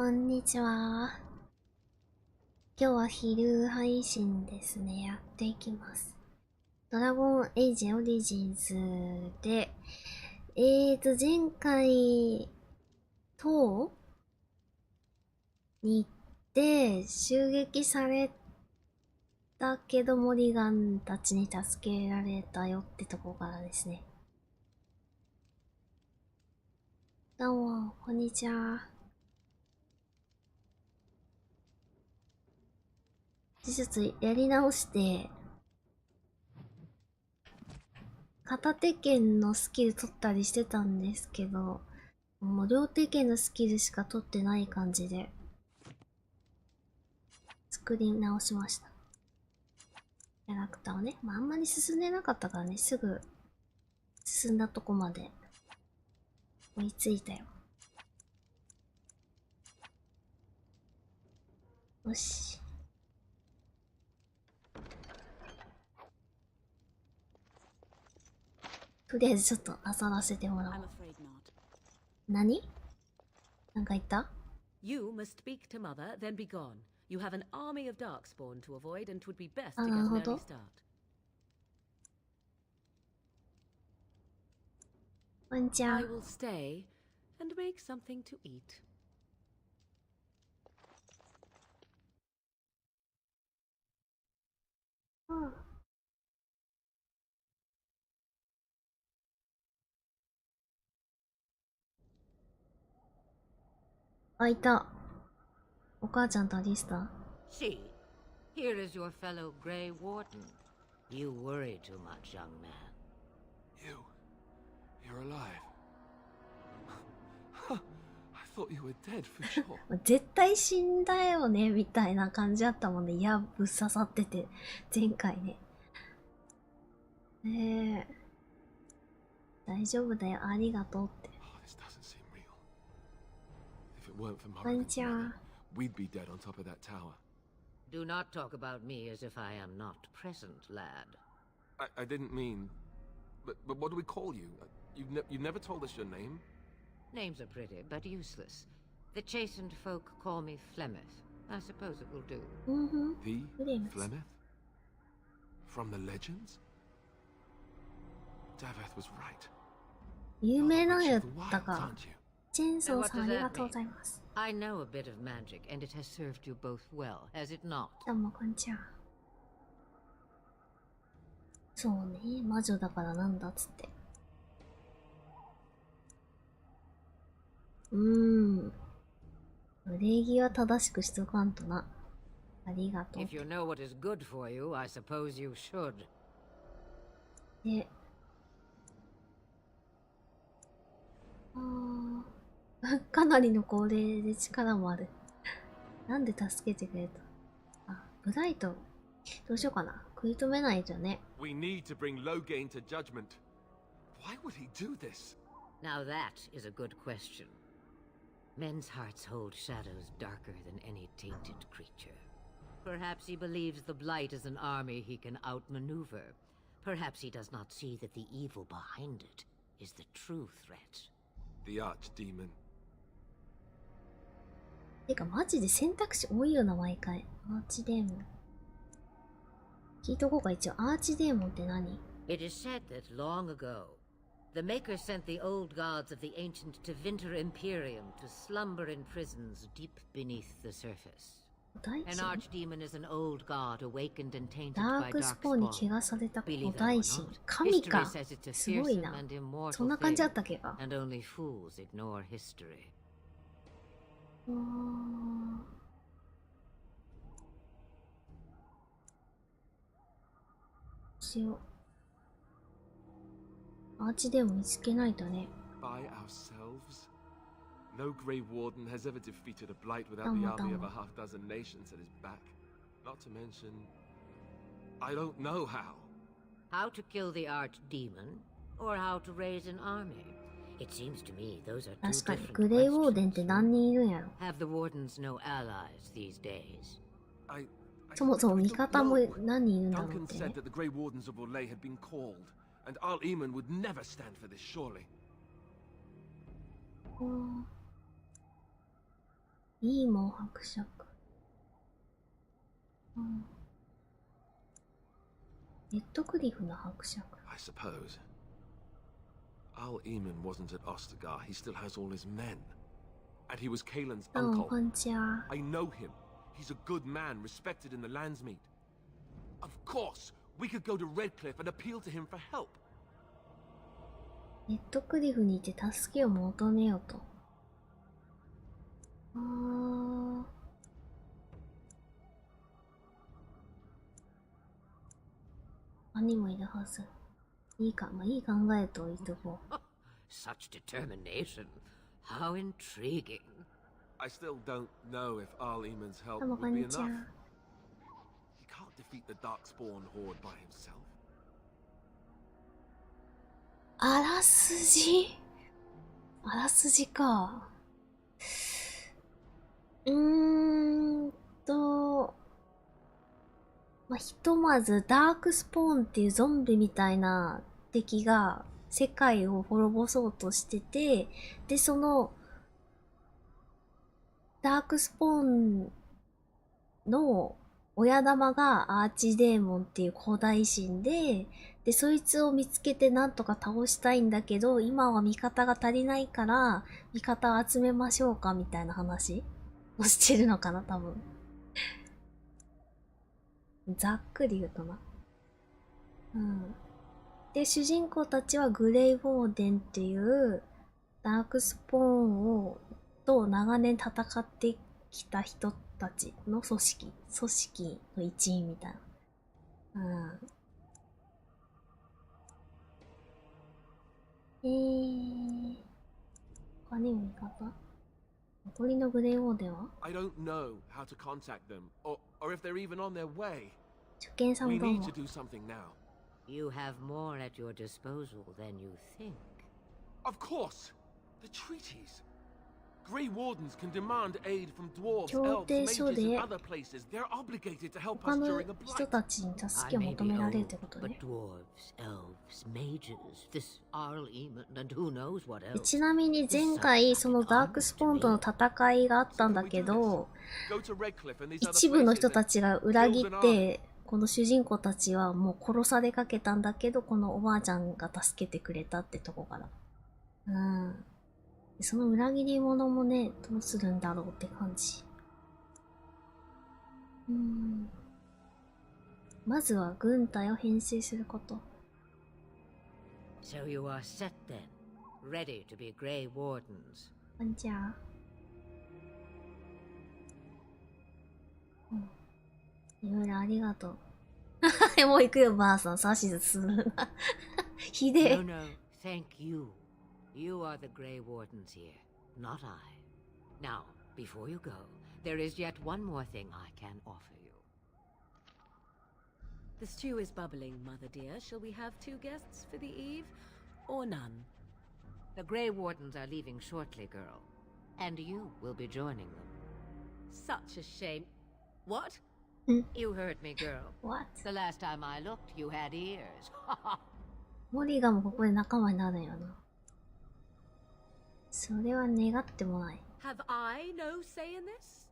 こんにちは。今日は昼配信ですね。やっていきます。ドラゴンエイジオリジンズで、前回、塔に行って襲撃されたけどモリガンたちに助けられたよってとこからですね。どうも、こんにちは。ちょっとやり直して、片手剣のスキル取ったりしてたんですけど、もう両手剣のスキルしか取ってない感じで、作り直しました。キャラクターをね。まあ、あんまり進んでなかったからね、すぐ進んだとこまで追いついたよ。よし。とりあえずちょっと遊ばせてもらおう。何？なんか言った？ You must speak to Mother, then be gone. You have an army of darkspawn to avoid, and 'twould be best to get an early start. こんにちは。I will stay and make something to eat. うん。あ、いた。お母ちゃんとアリスター。See, here is your fellow Grey Warden. You worry too much, young man. You're alive. I thought you were dead for sure. 絶対死んだよね、みたいな感じだったもんね。いや、ぶっ刺さってて、前回ね。大丈夫だよ、ありがとうって。This doesn't seem real. If it weren't for こんに Morrigan's ちは。 mother, we'd be dead on top of that tower. Do not talk about me as if I am not present, lad. I didn't mean... But what do we call you? You've never told us your name? Names are pretty, but useless. The chastened folk call me Flemeth. I suppose it will do. The Flemeth? From the legends? Daveth was right. 有名 You're な the の witch や of っ the た wilds, か。 aren't you? チェーンソーさん And あ what り does が that とうございます。 I know a bit of magic, and it has served you both well, has it not? どうもこんにちは。そうね、魔女だからなんだっつって。礼儀は正しくしとかんとな。ありがとう。 If you know what is good for you, I suppose you should. で、かなりの高齢で力もある。なんで助けてくれた？あ、ブライト。どうしようかな。食い止めないとね。We need to bring Loghain to judgment. Why would he do this? Now that is a good question. Men's hearts hold shadows darker than any tainted creature. Perhaps he believes the Blight is an army he can outmaneuver. Perhaps he does not see that the evil behind it is the true threat. The archdemon. てかマジで選択肢多いよな、毎回。アーチデーモン。聞いとこうか、一応。アーチデーモンって何？ It is said that long ago, the Maker sent the old gods of the ancient Tevinter Imperium to slumber in prisons deep beneath the surface. 大 An 臣？ archdemon is an old god awakened and tainted ダ by ークスポーンに怪 darkspawn. 我された Believe 古 that or 代神。 not, 神 history か。 says it's a すごい fearsome な。 and そん immortal な感じだ thing, ったっけか。 and only fools ignore history. しよう。アーチデーモン見つけないとね。 By ourselves? No Grey Warden has ever defeated a Blight without the army of a half dozen nations at his back. Not to mention... I don't know how. How to kill the archdemon, or how to raise an army? It seems to me those are two 確かに、 different グレイウォーデンって questions. 何人いるんやろ。 Have the wardens no allies these days? そもそも I 味 don't 方も know. 何人いるんだろう Duncan ってね said。that the Grey Wardens of Orlais had been called, and Al-Eamon would never stand for this, surely. いいもん伯爵。うん。ネットクリフの伯爵。I suppose. Al Eamon wasn't at Ostagar. He still has all his men. And he was Kaelin's どうも uncle. こんにちは。I know him. He's a good man, respected in the Landsmeet. Of course, we could go to Redcliffe and appeal to him for help. ネットクリフにて助けを求めようと。あー。他にもいるはず。いいか、まあいい考えと置いとこう。Such determination. How intriguing. I still don't know if Al Eamon's help どうもこ would ん be にちは。 enough. He can't defeat the Darkspawn horde by himself. あらすじあらすじか。まあ、ひとまずダークスポーンっていうゾンビみたいな敵が世界を滅ぼそうとしてて、で、そのダークスポーンの親玉がアーチデーモンっていう古代神で、そいつを見つけてなんとか倒したいんだけど、今は味方が足りないから、味方を集めましょうかみたいな話をしてるのかな、多分。ざっくり言うとな。うん。で、主人公たちはグレイ・ウォーデンっていうダークスポーンと長年戦ってきた人たちの組織の一員みたいな。うん。他にも味方？残りのグレイウォーデンは？ I don't know how to contact them, or if they're even on their way. 主剣さん We どう need も。 to do something now. You have more at your disposal than you think. Of course! The treaties! Grey Wardens can demand aid from dwarves, 協 elves, 定書 mages, で and other places. They're obligated to help 他 us の during a 人 blight. たちに助 I けを may 求 be められる old, ってこと but ね。 dwarves, elves, mages, this Arl Eamon, and who knows what で else. ちなみに前回そのダークスポーンとの戦いがあったんだけど、 Go to Redcliffe and these other 一部の places 人た and ちが裏切ってこの主人公たちはもう殺されかけたんだけど、このおばあちゃんが助けてくれたってとこから。うん。でその裏切り者もね、どうするんだろうって感じ。まずは軍隊を編成すること。 So you are set then, ready to be Grey Wardens. こんにちは。いろいろありがとう。もう行くよ、ばあさん。指図するな。ひでえ。 No, no, thank you. You are the Grey Wardens here, not I. Now, before you go, there is yet one more thing I can offer you. The stew is bubbling, Mother dear. Shall we have 2 guests for the eve, or none? The Grey Wardens are leaving shortly, girl. And you will be joining them. Such a shame. What? You heard me, girl. What? The last time I looked, you had ears. モリガもここで仲間になるよな。それは願ってもない。 Have I no say in this?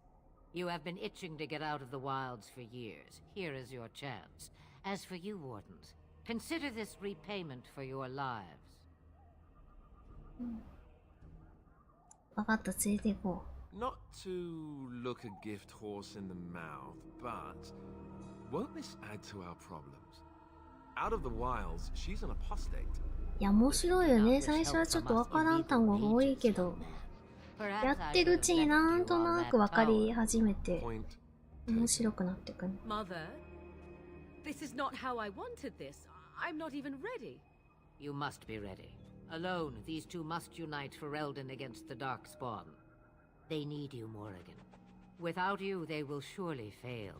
You have been itching to get out of the wilds for years. Here is your chance. As for you, Wardens, consider this repayment for your lives. わかった、連れて行こ Not to look a gift horse in the mouth, but won't this add to our problems? Out of the wilds, she's an apostate. う。いや、面白いよね。最初はちょっとわからん単語が多いけど、やってるうちになんとなくわかり始めて、 Point 面白くなってくる。 Mother, this is not how I wanted this. I'm not even ready. You must be ready. Alone, these two must unite for Eldon against the Darkspawn. They need you, Morrigan. Without you, they will surely fail,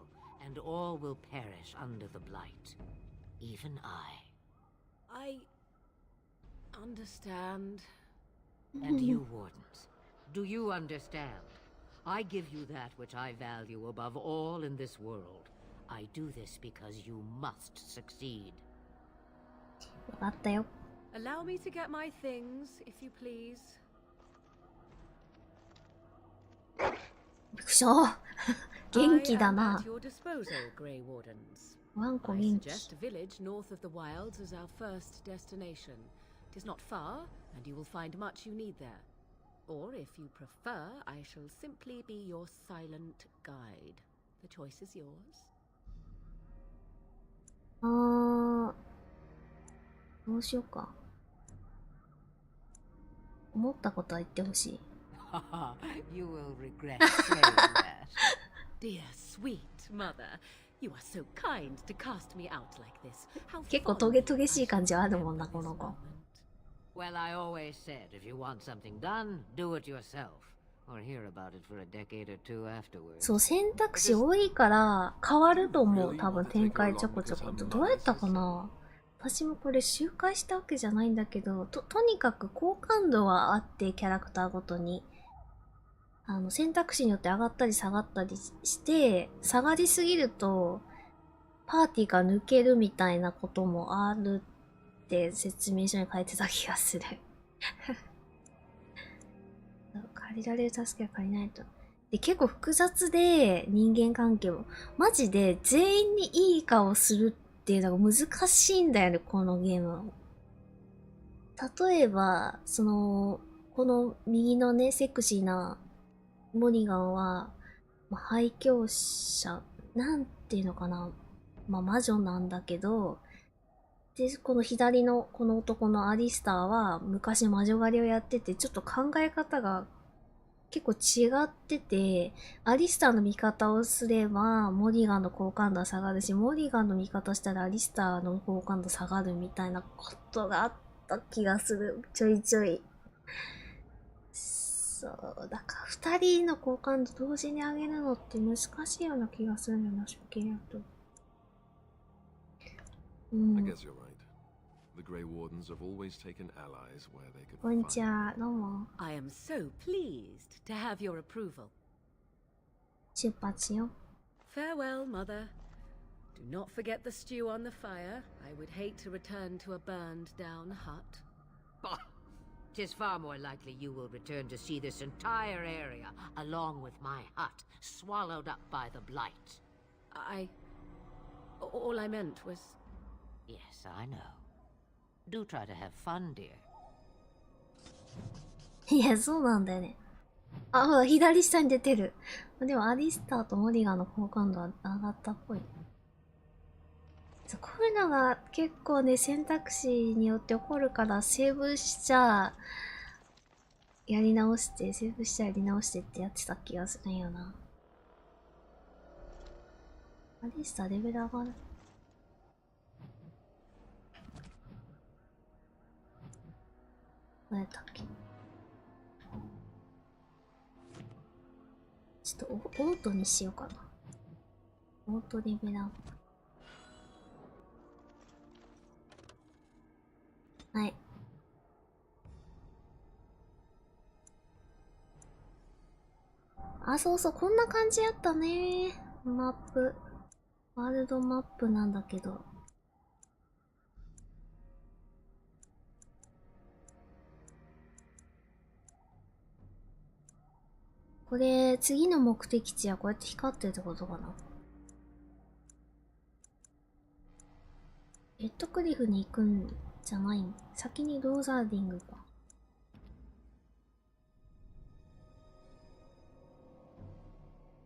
and all will perish under the blight. Even I. I understand. And you, Wardens, do you understand? I give you that which I value above all in this world. I do this because you must succeed. わかったよ。 Allow me to get my things, if you please. くしょう。元気だ I am な at。your disposal, Grey Wardens. ワンコ I 元気。 suggest a village north of the wilds as our first destination. It is not far, and you will find much you need there. Or, if you prefer, I shall simply be your silent guide. The choice is yours. どうしようか。思ったことは言ってほしい。You will regret saying that. Dear sweet mother, you are so kind to cast me out like this. How 結構トゲトゲしい感じはあるもんな、この子。Well, I always said if you want something done, do it yourself. Or hear about it for a decade or two afterwards. そう、選択肢多いから変わると思う。多分展開ちょこちょこ。どうやったかな。私もこれ周回したわけじゃないんだけど、とにかく好感度はあって、キャラクターごとに。選択肢によって上がったり下がったりして、下がりすぎると、パーティーから抜けるみたいなこともあるって説明書に書いてた気がする。借りられる助けは借りないと。で、結構複雑で、人間関係も。マジで全員にいい顔するっていうのが難しいんだよね、このゲームは。例えば、この右のね、セクシーなモリガンは、廃墟者、なんていうのかな。魔女なんだけど、で、この左のこの男のアリスターは昔魔女狩りをやってて、ちょっと考え方が結構違ってて、アリスターの味方をすればモリガンの好感度は下がるし、モリガンの味方したらアリスターの好感度下がるみたいなことがあった気がする。ちょいちょい。そう、だから二人の好感度同時に上げるのって難しいような気がするんだよな、初見やと。I guess you're right. The Grey Wardens have always taken allies where they could こんにちは、どうも。 I am so pleased to have your approval. 出発しよう。 Farewell, mother. Do not forget the stew on the fire. I would hate to return to a burned down hut. Bah! 'Tis far more likely you will return to see this entire area, along with my hut, swallowed up by the blight. All I meant was... Yes, I know. Do try to have fun, dear. いや、そうなんだよね。あ、ほら、左下に出てる。でも、アリスターとモリガンの好感度は上がったっぽい。こういうのが結構ね、選択肢によって起こるから、セーブしちゃ、やり直して、セーブしちゃやり直してってやってた気がするんよな。アリスターレベル上がる。何やったっけ。ちょっとオートにしようかな。オートレベルアップ。はい。あ、そうそう、こんな感じやったね。マップ。ワールドマップなんだけど。これ、次の目的地はこうやって光ってるってことかな。レッドクリフに行くんじゃないん。先にローザーディングか。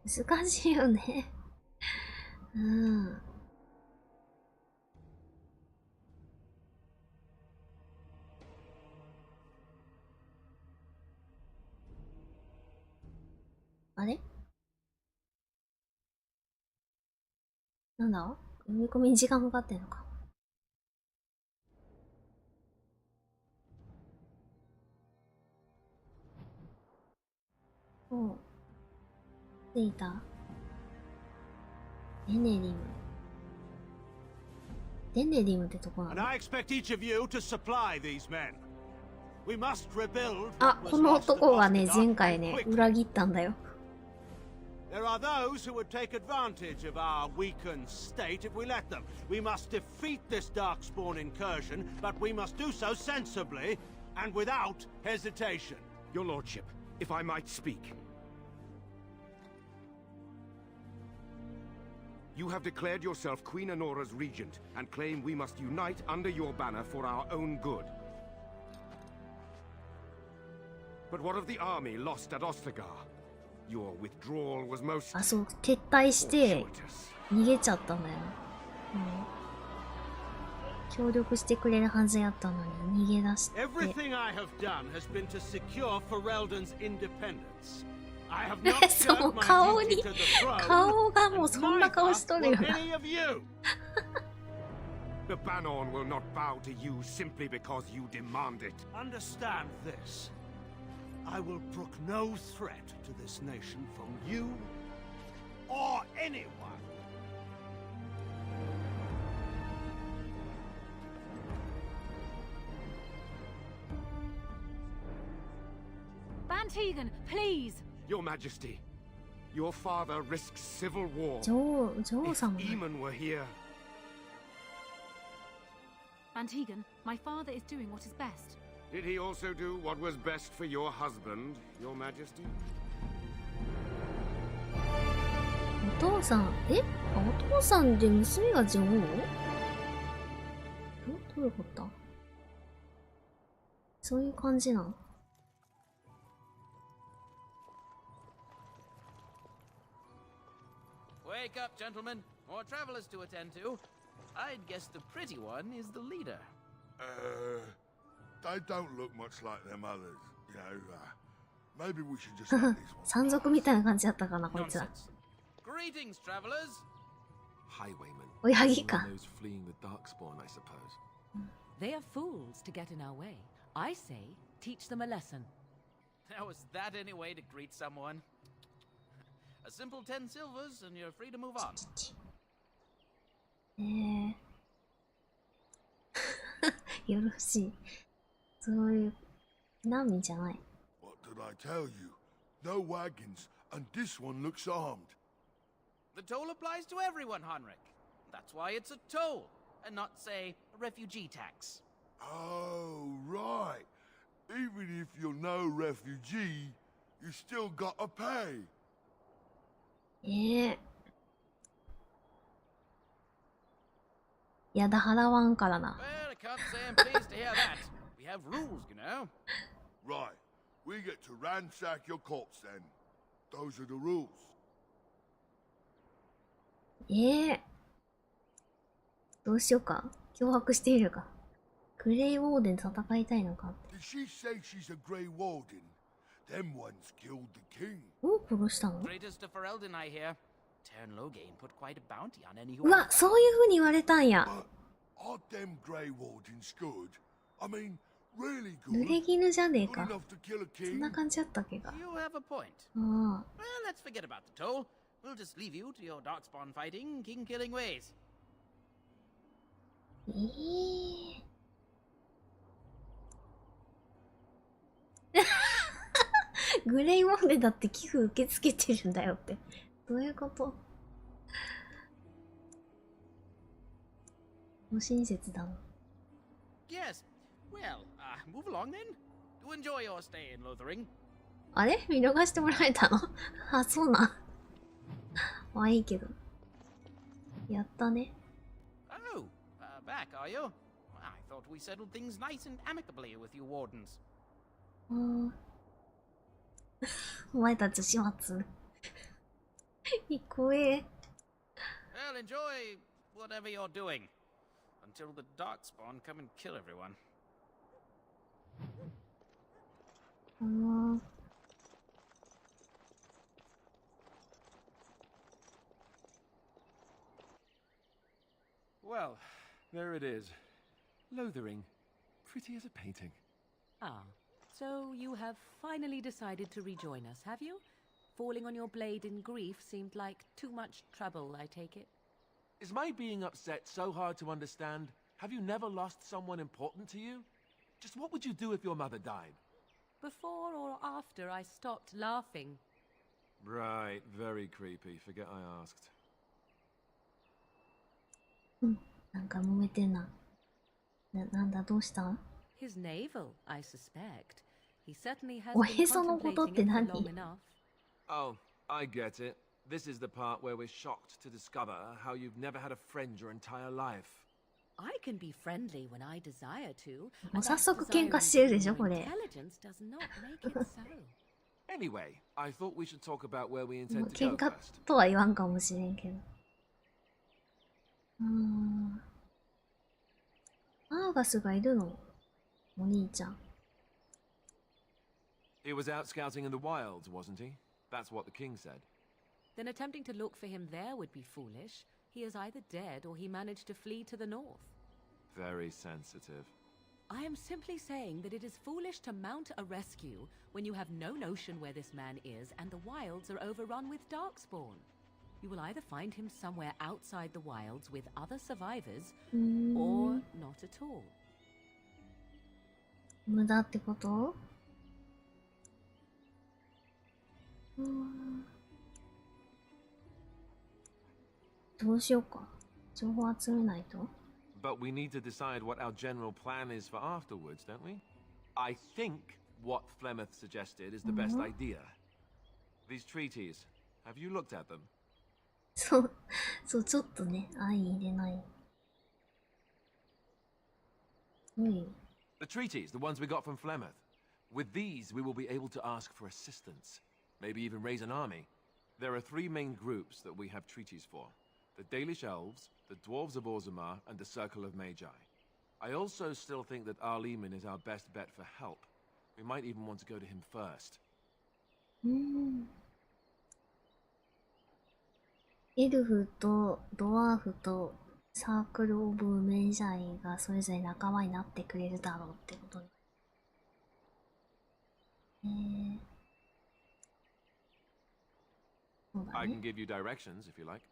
難しいよね。うん。あれなんだ読み込みに時間かかってんのか。おう。着いた。デネリム。デネリムってとこな And の。 I expect each of you to supply these men. We must rebuild あ、 what こ was の lost at 男がね、 Osgiliath 前回ね、 quickly. 裏切ったんだよ。 There are those who would take advantage of our weakened state if we let them. We must defeat this darkspawn incursion, but we must do so sensibly and without hesitation. Your lordship, if I might speak. You have declared yourself Queen Honora's regent and claim we must unite under your banner for our own good. But what of the army lost at Ostagar? Your withdrawal was most あ、そう、撤退して、 fortuitous. 逃げちゃったんだよ。協力してくれるはずやったのに逃げ出して。 Everything I have done has been to secure Ferelden's independence. I have not そ served う、 my 顔 duty に to the throne. 顔がもうそんな Neither 顔しとるよ will な。 any of you. The Banon will not bow to you simply because you demand it. Understand this. I will brook no threat to this nation from you or anyone. Bantegan, please! Your Majesty, your father risks civil war. 女王 If 様。 Eamon were here, Bantegan, my father is doing what is best. did he also do what was best for your husband, Your Majesty? お父さん、お父さんで娘が女王？どういうこと？そういう感じなの？ Wake up, gentlemen. More travelers to attend to. I'd guess the pretty one is the leader. They don't look much like them others. You know, maybe we should just let these ones 山賊みたいな感じだったかな、こいつら。 Nonsense. Greetings, travelers. Highwaymen. おやぎか。 Those fleeing the Darkspawn, I suppose. They are fools to get in our way. I say, teach them a lesson. Now, is that any way to greet someone? A simple 10 silvers and you're free to move on. よろしい。そういう、難民じゃない。 What did I tell you? No wagons, and this one looks armed. The toll applies to everyone, Henrik. That's why it's a toll, and not, say, a refugee tax. Oh, right. Even if you're no refugee, you still gotta pay. やだ、払わんからな。 Well, I can't say I'm pleased to hear that. We have rules, you know. Right. We get to ransack your corpse then. Those are the rules. どうしようか。脅迫しているか。グレイウォーデン戦いたいのかって。 Did she say she's a Grey Warden? Them ones killed the king. を殺したの？ Greatest of Ferelden, I hear. Tern Loghain put quite a bounty on any who... うわ、そういう風に言われたんや。 But are them Grey Wardens good? I mean, really 濡 good? れ衣じゃねえ Good か。 enough to kill a そん king? な感じだったっけか。 You have a point. ああ。 Well, let's forget about the toll. We'll just leave you to your darkspawn fighting, king-killing ways. グレイモンデだって寄付受け付けてるんだよって。どういうこと？不親切だな。 Yes. Well, move along then. Do enjoy your stay in Lothering. あれ見逃してもらえたの？あ、そうなん。まあいいけど。やったね。 Oh, back, are you? I thought we settled things nice and amicably with you wardens. お前たち始末。怖え。 Well, enjoy whatever you're doing. Until the darkspawn come and kill everyone. Well, there it is. Lothering. Pretty as a painting. Ah, so you have finally decided to rejoin us, have you? Falling on your blade in grief seemed like too much trouble, I take it. Is my being upset so hard to understand? Have you never lost someone important to you? Just what would you do if your mother died? Before or after I stopped laughing. Right, very creepy. Forget I asked. なんか揉めてんな。なんだ、どうした？ His navel, I suspect. He certainly has お been へそのことって contemplating it 何？ for long enough. Oh, I get it. This is the part where we're shocked to discover how you've never had a friend your entire life. I can be friendly when I desire to. もう早速喧嘩してるでしょこれ。 Intelligence does not make it so. Anyway, I thought we should talk about where we もう intend to 喧 go 嘩 first. とは言わんかもしれんけど。アーガスがいるの？お兄ちゃん。He was out scouting in the wilds, wasn't he? That's what the king said. Then attempting to look for him there would be foolish. He is either dead or he managed to flee to the north. Very sensitive. I am simply saying that it is foolish to mount a rescue when you have no notion where this man is and the wilds are overrun with darkspawn. You will either find him somewhere outside the wilds with other survivors, or not at all. 無駄ってこと？どうしようか。情報集めないと。But we need to decide what our general plan is for afterwards, don't we? I think what Flemeth suggested is the best idea. These treaties, have you looked at them? そう、ちょっとね、相入れない。どういう意味？ The treaties, the ones we got from Flemeth. With these, we will be able to ask for assistance. Maybe even raise an army. There are three main groups that we have treaties for. The Dalish Elves, the Dwarves of Orzammar, and the Circle of Magi. I also still think that Arleman is our best bet for help. We might even want to go to him first. エルフとドワーフとサークル・オブ・メジャイがそれぞれ仲間になってくれるだろうってことね。そうだ I ね。 can give you directions if you like.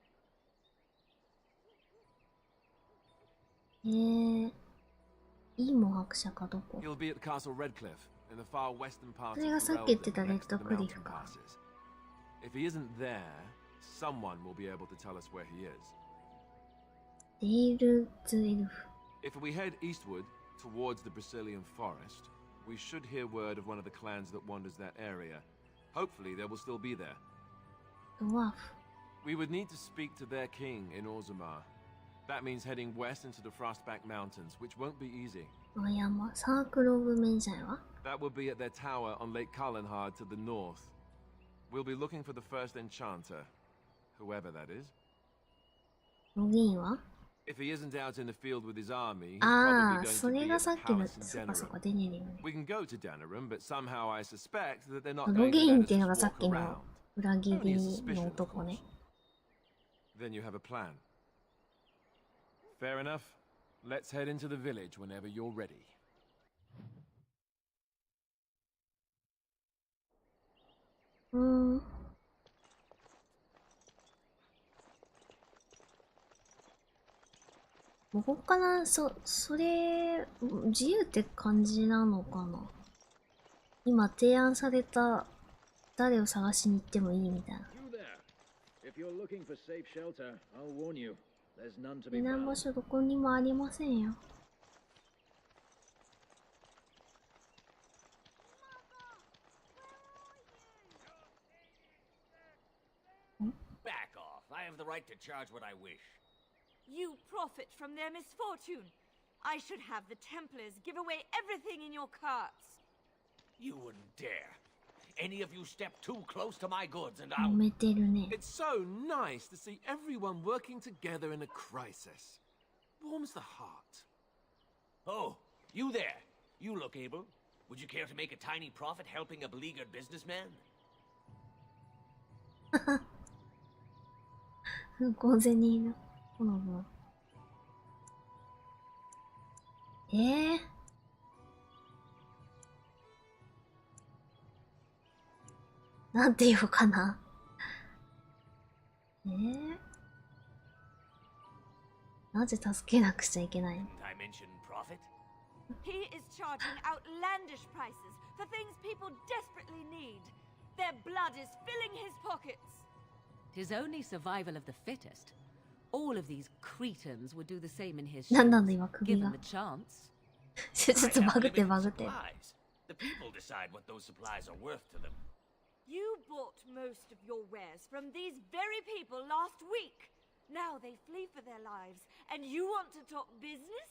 イーモ伯爵かどこ？ He'll be at Castle Redcliffe, in the far western part それが of さ the っき言って Realm, たレ next ッド to the クリ mountain フか。 passes. If he isn't there, someone will be able to tell us where he is. デイルズ・エルフ。 If we head eastward towards the Brazilian forest, we should hear word of one of the clans that wanders that area. Hopefully, they will still be there. ドワーフ。 We would need to speak to their king in Orzammar. That means heading west into the Frostback Mountains, which won't be easy. 山。サークル・オブ・メジャイは？ That would be at their tower on Lake Kalenhard to the north. We'll be looking for the first enchanter, whoever that is. ロギンは？ If he isn't out in the field with his army, he's あ probably あ、そ going れ to be が at さっ the きの、 palace in そっかそっ Denerim. か、デネリムね。 We can go to Denerim, but somehow I suspect that they're not ロ going ギ to ン let っていうのが us さ just っき walk の around. 裏切 Only a り suspicion, の of 男ね。 course. Then you have a plan. Fair enough. Let's head into the village whenever you're ready. ここかな、それ、自由って感じなのかな。今提案された誰を探しに行ってもいいみたいな。避難場所どこにもありませんよ。Back off. I have the right to charge what I wish. You profit from their misfortune. I should have the Templars give away everything in your carts. You wouldn't dare. Any of you step too close to my goods and I'll... 揉めてるね。 It's so nice to see everyone working together in a crisis. Warms the heart. Oh, you there. You look able. Would you care to make a tiny profit helping a beleaguered businessman? 小銭のこの分。なんて言おうかな。なぜ助けなくちゃいけないの？ Didn't I mention profit? He is charging outlandish prices for things people desperately need. Their blood is filling his pockets. Tis only survival of the fittest. All of these cretins would do the same in his なんなん shoes, だ今首 given が the。chance. ちょっと I バ have グって limited バグって。 supplies. The people decide what those supplies are worth to them. You bought most of your wares from these very people last week. Now they flee for their lives, and you want to talk business?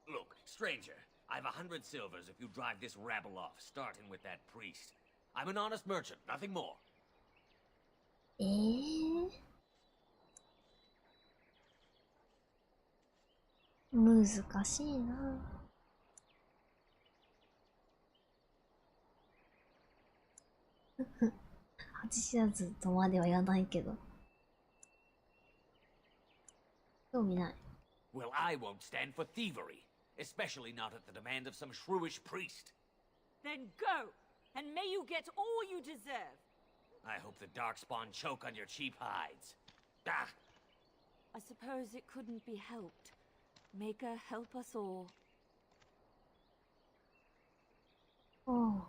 Look, stranger, I've 100 silvers if you drive this rabble off, starting with that priest. I'm an honest merchant, nothing more. 難しいな。恥知らずとまでは言わないけど。興味ない。Well, I won't stand for thievery, especially not at the demand of some shrewish priest. Then go, and may you get all you deserve. I hope the darkspawn choke on your cheap hides. Ah! I suppose it couldn't be helped. Maker help us all. おう。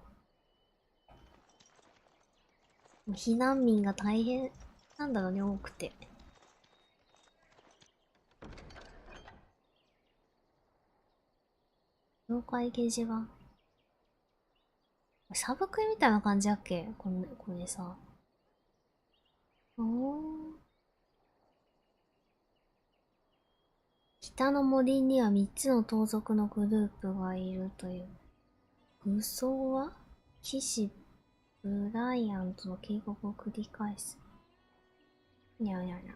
避難民が大変なんだろうね、多くて。妖怪掲示板。サブクエみたいな感じだっけ、これさ。おー。北の森には3つの盗賊のグループがいるという。武装は騎士ブライアントの警告を繰り返す。にゃにゃにゃ。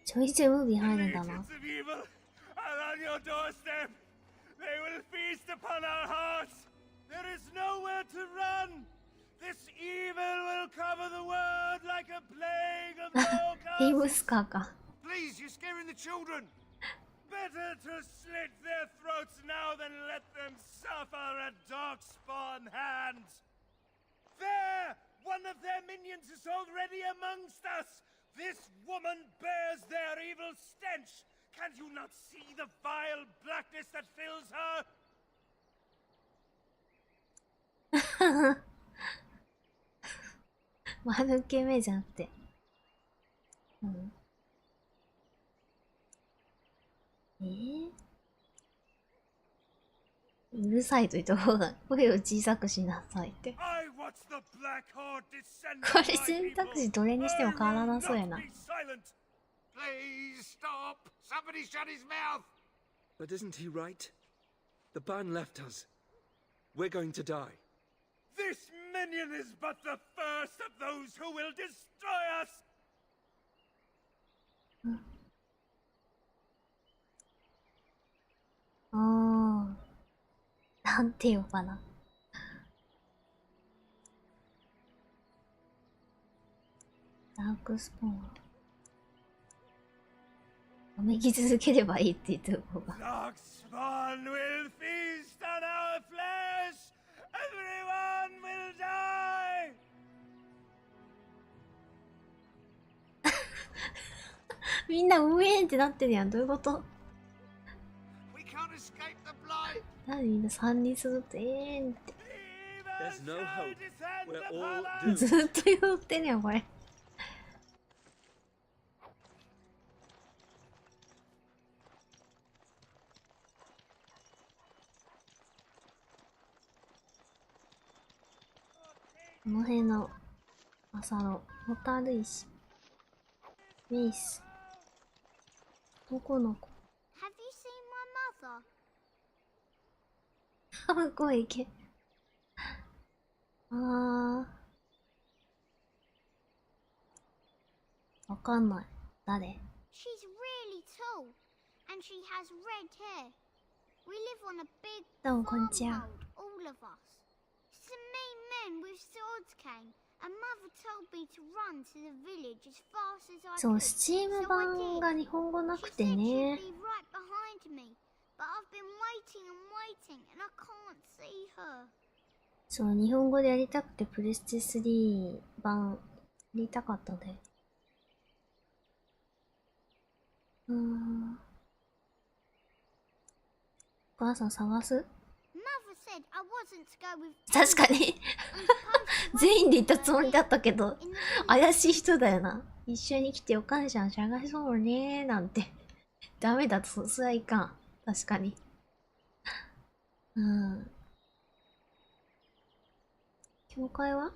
ちょいちょいムービー入るんだな。ヘイムスカーか。Please, you're scaring the children. Better to slit their throats now than let them suffer at darkspawn hands. There, one of their minions is already amongst us. This woman bears their evil stench. Can't you not see the vile blackness that fills her? 丸受け目じゃなくて。うん。うるさいと言った方が声を小さくしなさいって。これ選択肢どれにしても変わらなそうやな。Please stop! Somebody shut his mouth! But isn't he right? The ban left us. We're going to die. This minion is but the first of those who will destroy us! なんて言おうかな。ダークスポーン。わめき続ければいいって言ってる方が。Darkspawn will feast on our flesh! Everyone will die! みんなうえーんってなってるやん。どういうこと？ We can't escape the blight! なんでみんな3人するとえーんって。There's no hope. We're all doomed. ずっと言ってるやん、これ。この辺の朝のホタル石メイス男の子 Have you seen my mother? 向こう行け。わかんない。誰？ She's really tall and she has red hair. We live on a big どうもこんにち farm は。 world, all of us. Some mean men with swords came and mother told me to run to the village as fast as I そう、 could. スチーム So I 版 did. が日本語な She くて said she'd ね。 be right behind me, but I've been waiting and waiting and I can't see her. そう、日本語でやりたくてプレステ3版やりたかったね。お母さん探す？ Mother said I wasn't to go with 確か anyone. に I'm supposed to 全員で wait 行ったつもりだったけど in the village. 怪しい人だよな。一緒に来てお母さん探そうねーなんてダメだと、それはいかん。確かに。うん。教会は I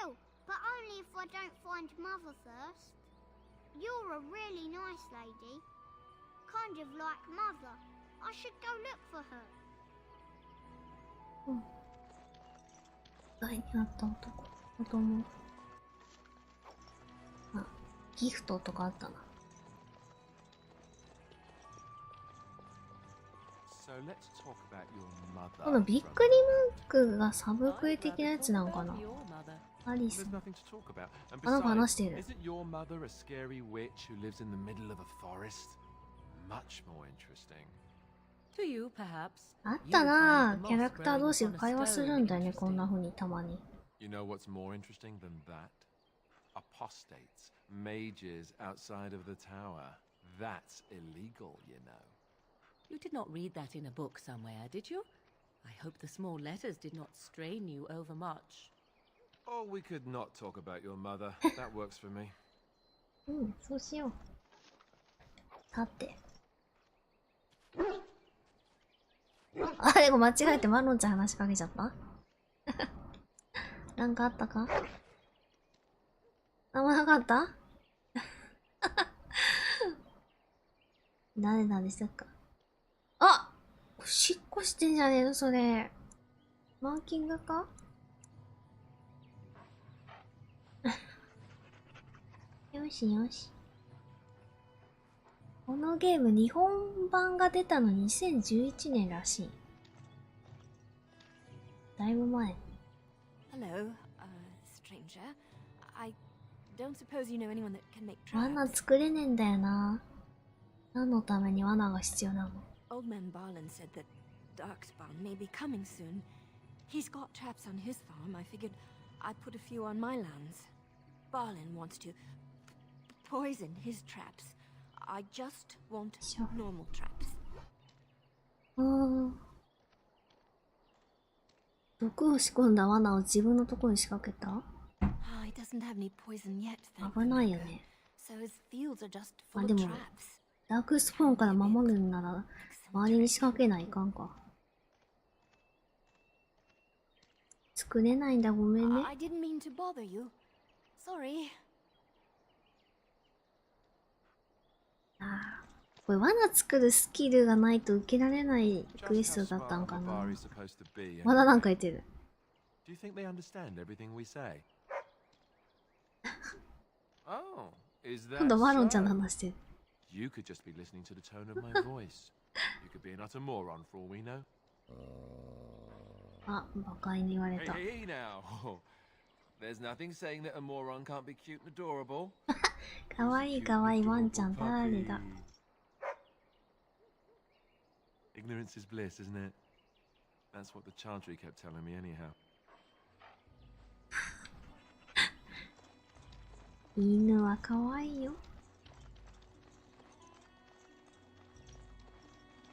will, but only if I don't find Mother first. You're a really nice lady. Kind of like Mother. I should go look for her. うん。台にあった男。子供。あ、ギフトとかあったな。このびっくりマークがサブクエ的なやつなんかな。アリス。あ、なんか話してる。あったなぁ。キャラクター同士が会話するんだよね、こんな風にたまに。You know what's more interesting than that? Apostates, mages outside of the tower. That's illegal, you know. You did not read that in a book somewhere, did you? I hope the small letters did not strain you overmuch. Oh, we could not talk about your mother. That works for me. うん、そうしよう。さて。あれ、間違えてマロンちゃん話しかけちゃったなんかあったかなんもなかった誰なんでしたかあ、おしっこしてんじゃねえのそれ。マーキングかよしよし。このゲーム日本版が出たの2011年らしい。だいぶ前。Hello, stranger. I don't suppose you know anyone that can make traps. 罠作れねえんだよな。何のために罠が必要なの Old man Barlin said that Darkspawn may be coming soon. He's got traps on his farm. I figured I'd put a few on my lands. Barlin wants to poison his traps. I just want normal traps. 毒を仕込んだ罠を自分のところに仕掛けた He doesn't have any poison yet, 危ないよね。 so his fields are just あ、 full で of も traps. ダークスポーンから守るんなら周りに仕掛けないかんか。作れないんだ、ごめんね。I didn't mean to bother you. Sorry. ああ、これ罠作るスキルがないと受けられないクエストだったんかな。まだなんか言ってる。Do you think they understand everything we say? Oh, is that 今度マロンちゃんの話してる。You could just be listening to the tone of my voice. You could be an utter moron for all we know. あ、バカに言われた。Hey, now. There's nothing saying that a moron can't be cute and adorable. かわいいかわいいワンちゃん誰だ Ignorance is bliss, isn't it? That's what the Chantry kept telling me anyhow. 犬はかわいいよ。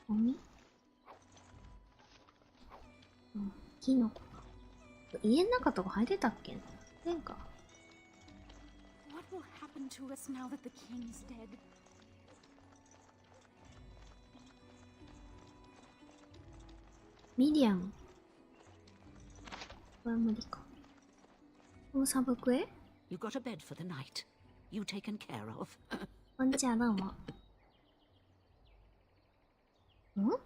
ゴミうん、キノコか。家の中とか入れたっけなんか。What will happen to us now that the king's dead? ミディアム。これは無理か。このサブクエ You got a bed for the night. You taken care of. こんにちは、どうも。ん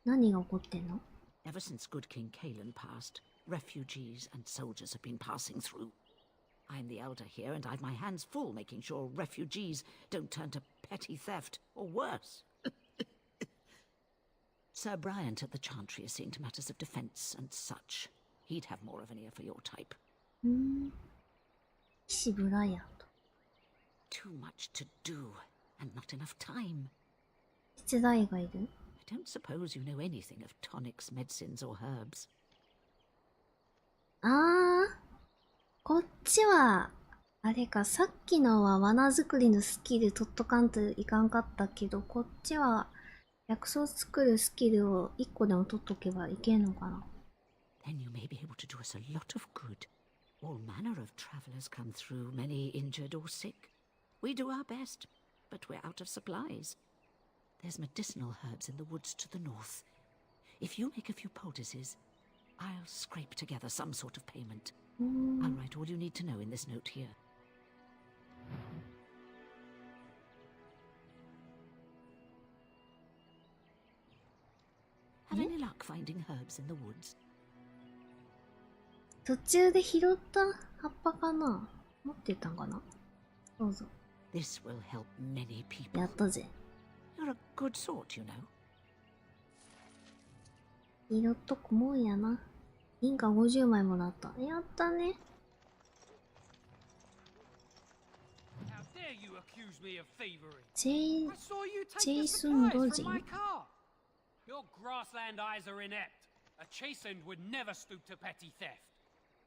何が起こってんの Ever since good King Kalen passed, refugees and soldiers have been passing through. I'm the elder here, and I've my hands full making sure refugees don't turn to petty theft, or worse. Sir Bryant at the Chantry is seeing to matters of defence and such. He'd have more of an ear for your type. 騎士ブライアント。 Too much to do, and not enough time. 手伝いがいる I don't suppose you know anything of tonics, medicines, or herbs. こっちは、あれか、さっきのは罠作りのスキル取っとかんといかんかったけど、こっちは薬草作るスキルを1個でも取っとけばいけんのかな Then you may be able to do us a lot of good. All manner of travelers come through, many injured or sick. We do our best, but we're out of supplies. There's medicinal herbs in the woods to the north. If you make a few poultices, I'll scrape together some sort of payment. I'll write all you need to know in this note here. Have any luck finding herbs in the woods? 途中で拾った葉っぱかな。持ってたんかな。どうぞ。This will help many people. やったぜ。You're a good sort, you know. 拾っとくもんやな。銀貨50枚もらった。やったね。ジェイソン・ロジン。 Your grassland eyes are inept. A chastened would never stoop to petty theft.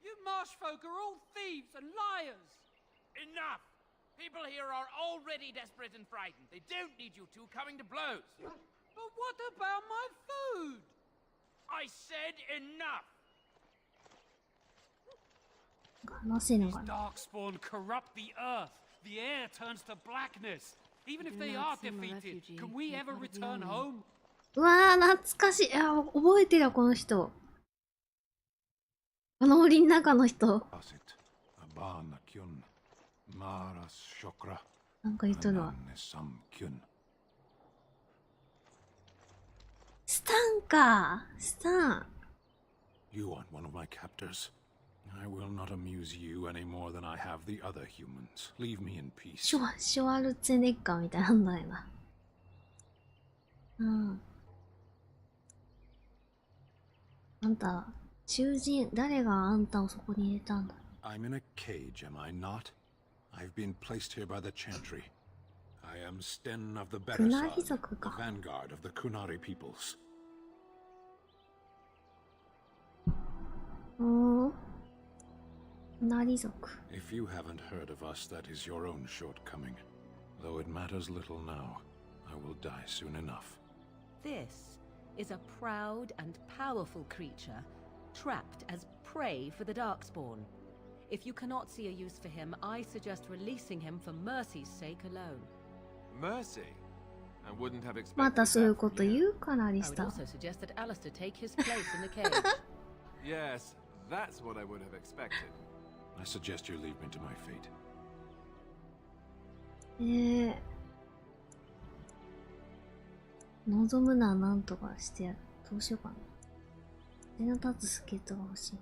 You marsh folk are all thieves and liars. Enough! People here are already desperate and frightened. They don't need you two coming to blows. But what about my food? I said enough! These darkspawn corrupt the earth. The air turns to blackness. Even if they are defeated, can we ever return home? うわー、懐かしい。あ、覚えてるよ、この人。この森の中の人。なんか言っとるわ。スタンか。スタン。You aren't one of my captors. I will not amuse you any more than I have the other humans. Leave me in peace. シュワルツェネッカーみたいなんだよな。うん。あんた、囚人、誰があんたをそこに入れたんだ。 I'm in a cage, am I not? I've been placed here by the Chantry. I am Sten of the Beresad, the vanguard of the Kunari peoples. クナリ族。 If you haven't heard of us, that is your own shortcoming. Though it matters little now, I will die soon enough. This is a proud and powerful creature, trapped as prey for the Darkspawn. If you cannot see a use for him, I suggest releasing him for mercy's sake alone. Mercy? I wouldn't have expected またそういうこと言うからリス I would タ。 also suggest that Alistair take his place in the cage. Yes, that's what I would have expected. I suggest you leave me to my fate. 望むならなんとかしてやる。どうしようかな。手の立つ助っ人が欲しい。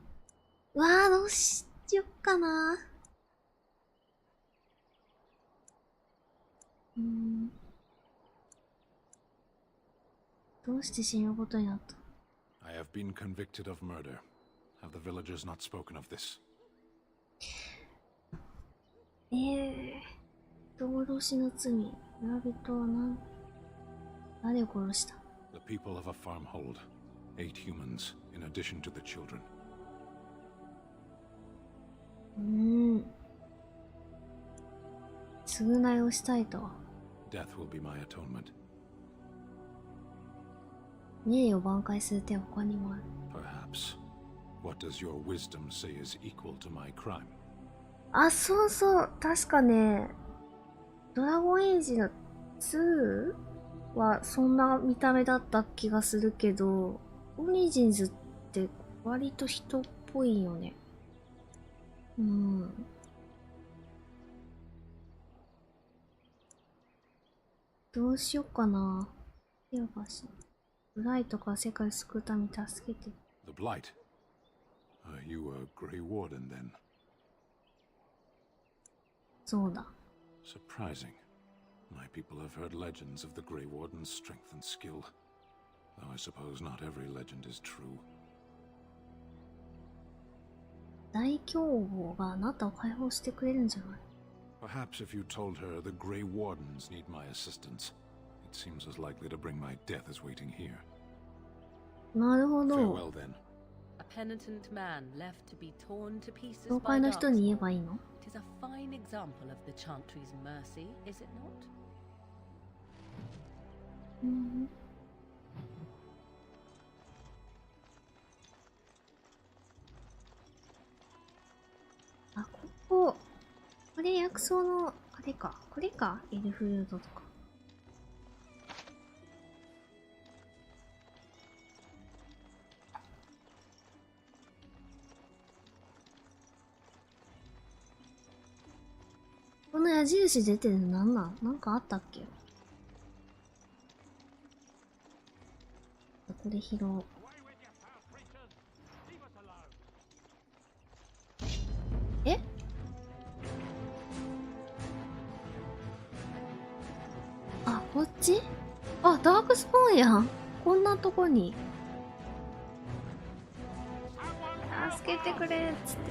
うわー、どうしよっかな。どうして死ぬことになった。 I have been convicted of murder. Have the villagers not spoken of this? 同労死の罪。村人は誰を殺した。 The people of a farmhold. 8 humans, in addition to the children. 償いをしたいと。 Death will be my atonement. 名誉を挽回する手は他にもある。 Perhaps. What does your wisdom say is equal to my crime? あ、そうそう。確かね、ドラゴンエイジの2はそんな見た目だった気がするけど、オリジンズって割と人っぽいよね。どうしよっかな。手を貸し。ブライトから世界を救うために助けて。 The Blight? Are you a Grey Warden then? そうだ。 Surprising. My people have heard legends of the Grey Warden's strength and skill. Though I suppose not every legend is true. 大凶暴があなたを解放してくれるんじゃない？ Perhaps if you told her the Grey Wardens need my assistance, it seems as likely to bring my death as waiting here. なるほど。 Farewell then. A penitent man left to be torn to pieces 教 by 会の人に言え Darkspawn. ばいいの？ It is a fine example of the Chantry's mercy, is it not? これ薬草の、あれか。これかエルフルートとか。この矢印出てるのなんかあったっけ？これ拾おう。え？あ、こっち？あ、ダークスポーンやん。こんなとこに。助けてくれっつって。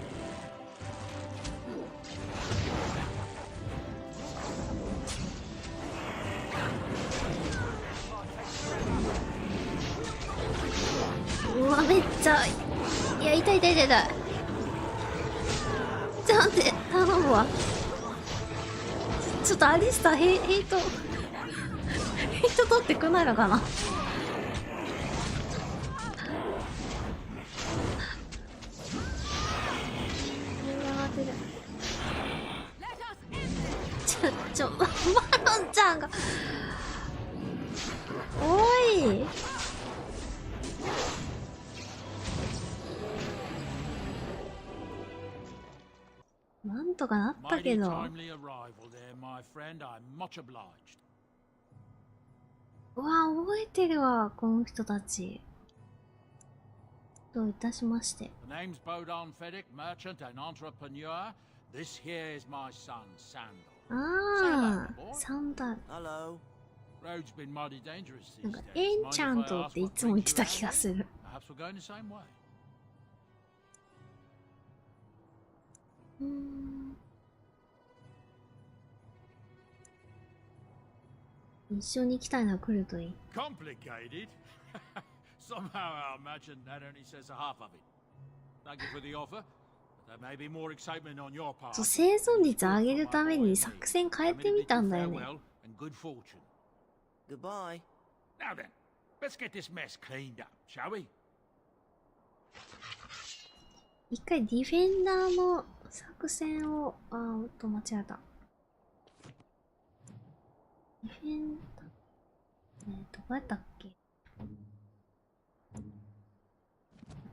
うわ、めっちゃ、いや、痛い。ちょっと待って、頼むわ。ちょっとアリスタヘイト取ってくんないのかな。マロンちゃんが。おい。なんとかなったけど。うわ、覚えてるわ、この人たち。どういたしまして。ああ、サンダル。なんかエンチャントっていつも言ってた気がする。一緒に行きたいのは来るといい。そう、生存率上げるために作戦変えてみたんだよね。一回ディフェンダーの作戦を、間違えた。ディフェンダー、どこやったっけ？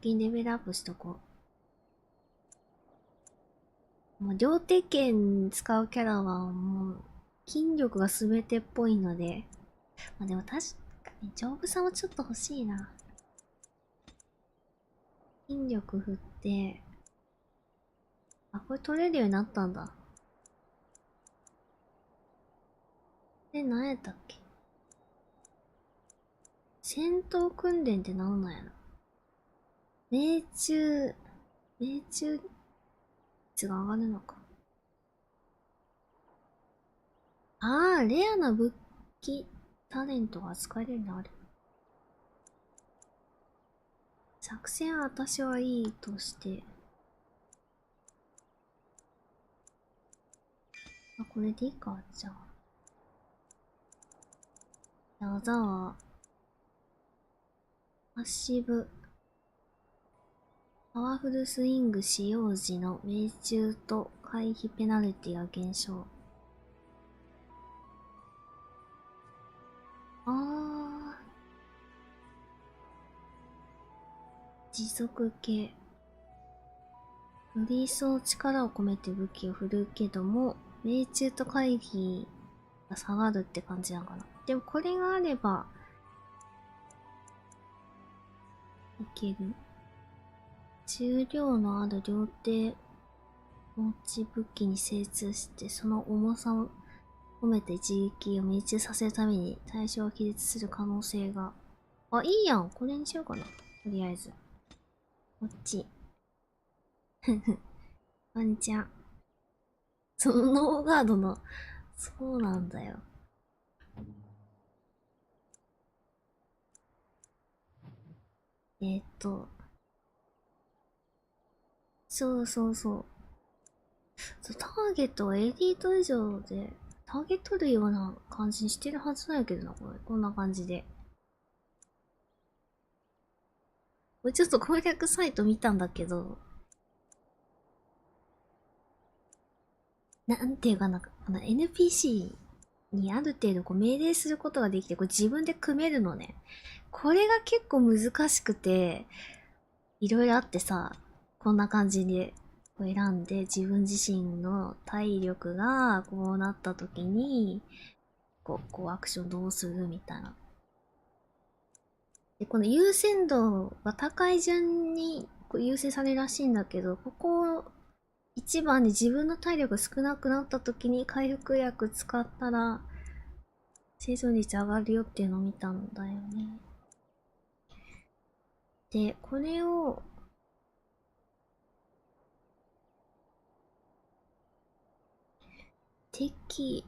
先にレベルアップしとこう。もう両手剣使うキャラはもう筋力が全てっぽいので、まあでも確かに丈夫さもちょっと欲しいな。筋力振って、あ、これ取れるようになったんだ。で、何やったっけ？戦闘訓練って何なんやろ？命中率が上がるのか。ああ、レアな武器、タレントが使えるようになる。作戦は私はいいとして。あ、これでいいか、じゃあ。技は、パッシブ。パワフルスイング使用時の命中と回避ペナルティが減少。持続系。より一層力を込めて武器を振るうけども、命中と回避が下がるって感じなのかな。でもこれがあれば、いける。重量のある両手持ち武器に精通して、その重さを込めて一撃を命中させるために対象を気絶する可能性が。あ、いいやん。これにしようかな。とりあえず。こっち。こんにちは。そのノーガードの、そうなんだよ。そう。ターゲットはエリート以上で、ターゲットるような感じにしてるはずなんやけどな、これ。こんな感じで。これちょっと攻略サイト見たんだけど、なんていうかな、NPC にある程度こう命令することができて、これ自分で組めるのね。これが結構難しくて、いろいろあってさ、こんな感じでこう選んで、自分自身の体力がこうなった時に、こうアクションどうするみたいな。で、この優先度が高い順にこう優先されるらしいんだけど、ここ一番に自分の体力少なくなった時に回復薬使ったら生存率上がるよっていうのを見たんだよね。で、これを敵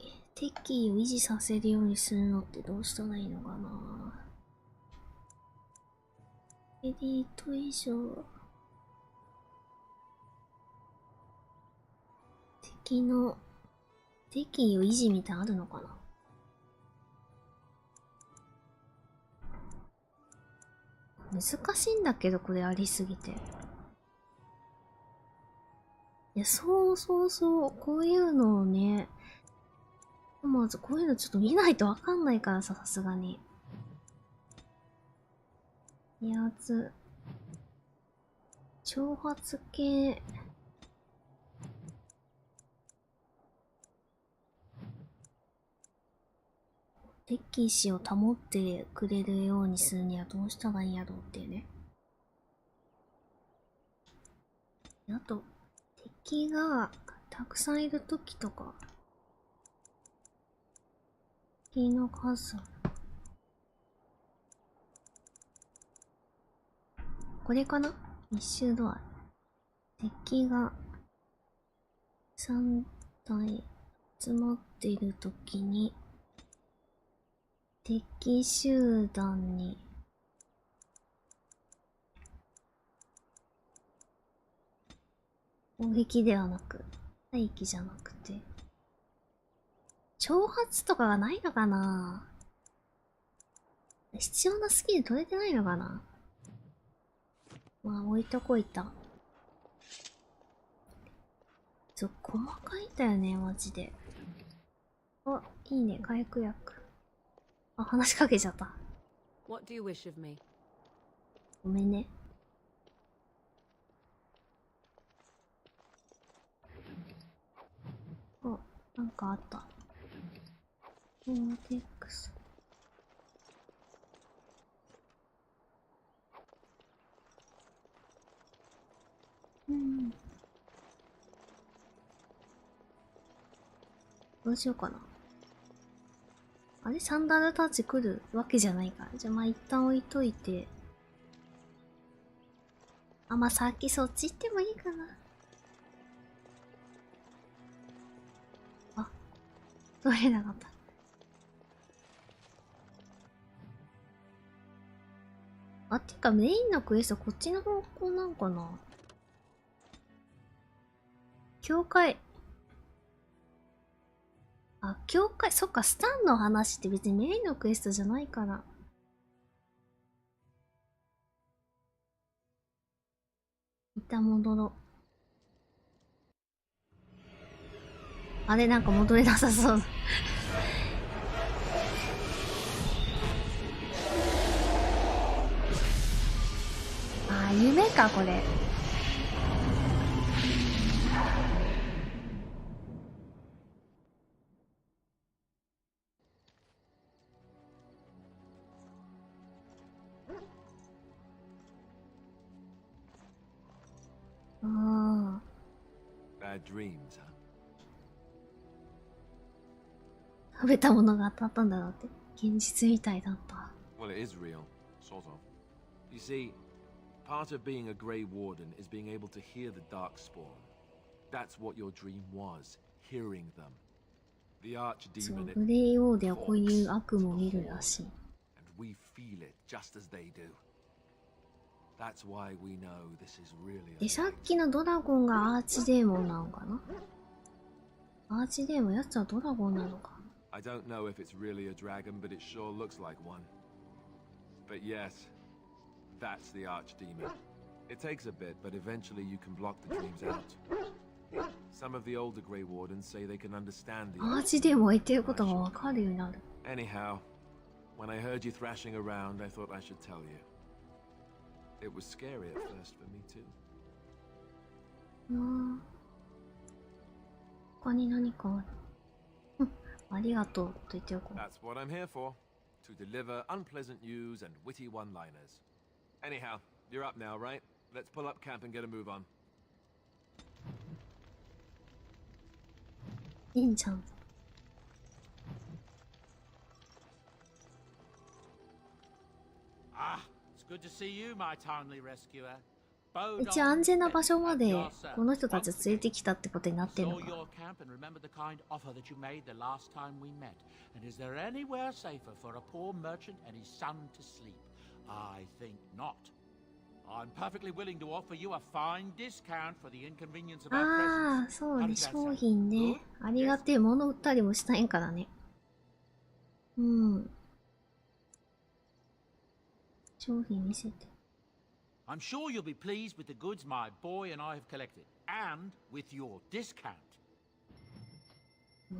意を維持させるようにするのってどうしたらいいのかな。エリート以上敵意を維持みたいなのあるのかな。難しいんだけど、これありすぎて。いや、そう、こういうのをね、まずこういうのちょっと見ないとわかんないからさ、さすがに。威圧。挑発系。敵意を保ってくれるようにするにはどうしたらいいんやろうっていうね。あと、敵がたくさんいるときとか、敵の数。これかな？密集ドア。敵が3体集まっているときに、敵集団に攻撃ではなく、待機じゃなくて、挑発とかがないのかな？必要なスキル取れてないのかな？まあ置いとこいた。細かいんだよね、マジで。あ、いいね、回復薬。あ、話しかけちゃった。What do you wish of me? ごめんね。あ、なんかあった。オーデックス。どうしようかな。あれサンダルタッチ来るわけじゃないから。じゃあまあ一旦置いといて。あ、まあさっきそっち行ってもいいかな。あ、取れなかった。あ、っていうかメインのクエストこっちの方向なんかな。教会。あ、教会、そっか、スタンの話って別にメインのクエストじゃないから。一旦戻ろう。あれ、なんか戻れなさそう。あ、夢か、これ。Bad dreams, huh? 食べたものが当たったんだなって。現実みたいだった。Well, it is real, sort of. You see, part of being a Grey Warden is being able to hear the Darkspawn. That's what your dream was, hearing them. The Archdemon. そう、グレイウォーではこういう悪夢を見るらしい。And we feel it just as they do. That's why we know this is really. で、さっきのドラゴンがアーチデーモンなのかな？アーチデーモン、やつはドラゴンなのか。I don't know if it's really a dragon, but it sure looks like one. But yes, that's the Archdemon. It takes a bit, but eventually you can block the dreams out. Some of the older Grey Wardens say they can understand the... マジでも言ってることがわかるようになる。Anyhow, when I heard you thrashing around, I thought I should tell you. It was scary at first for me too. 他に何かある？ありがとうと言っておこう。 That's what I'm here for. To deliver unpleasant news and witty one-liners. Anyhow, you're up now, right? Let's pull up camp and get a move on. いいんじゃん。It's good to see you, my timely rescuer. 一応安全な場所までこの人たちを連れてきたってことになってるのか。ああ、そうね、商品ね。ありがてえ、物売ったりもしたいんからね。うん。商品見せて。I'm sure you'll be pleased with the goods my boy and I have collected, and with your discount.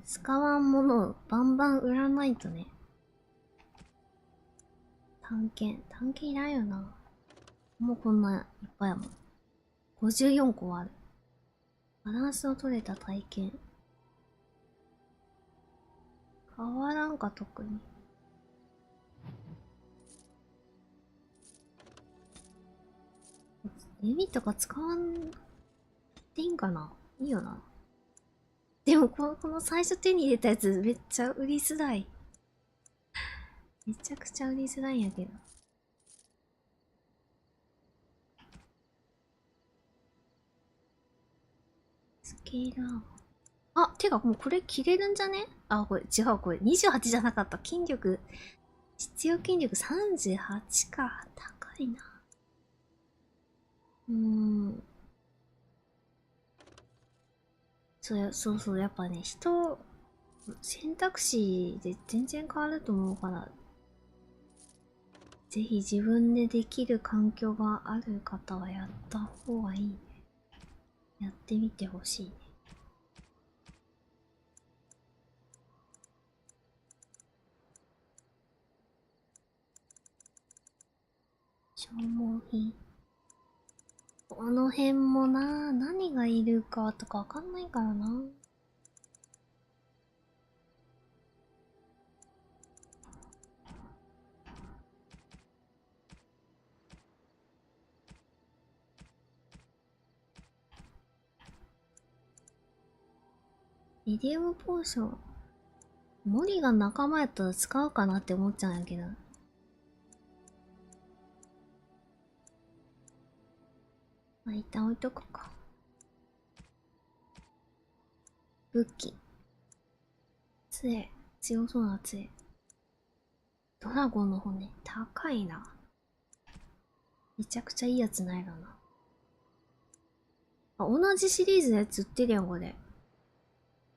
使わんものをバンバン売らないとね。探検いらんよな。もうこんないっぱいやもん。54個ある。バランスを取れた体験。変わらんか特に。弓とか使わんでいいんかな？いいよな。でもこの最初手に入れたやつめっちゃ売りづらい。めちゃくちゃ売りづらいんやけど。スケーラー。あ、てかもうこれ切れるんじゃね？あ、これ違う、これ28じゃなかった。筋力、必要筋力38か。高いな。そうそう、やっぱね、選択肢で全然変わると思うから、ぜひ自分でできる環境がある方はやった方がいいね。やってみてほしいね。消耗品。この辺もな、何がいるかとかわかんないからな。ミディウムポーション。モリが仲間やったら使うかなって思っちゃうんやけど。まあ、一旦置いとくか。武器。杖。強そうな杖。ドラゴンの骨。高いな。めちゃくちゃいいやつないだな。あ、同じシリーズのやつ売ってるやん、これ。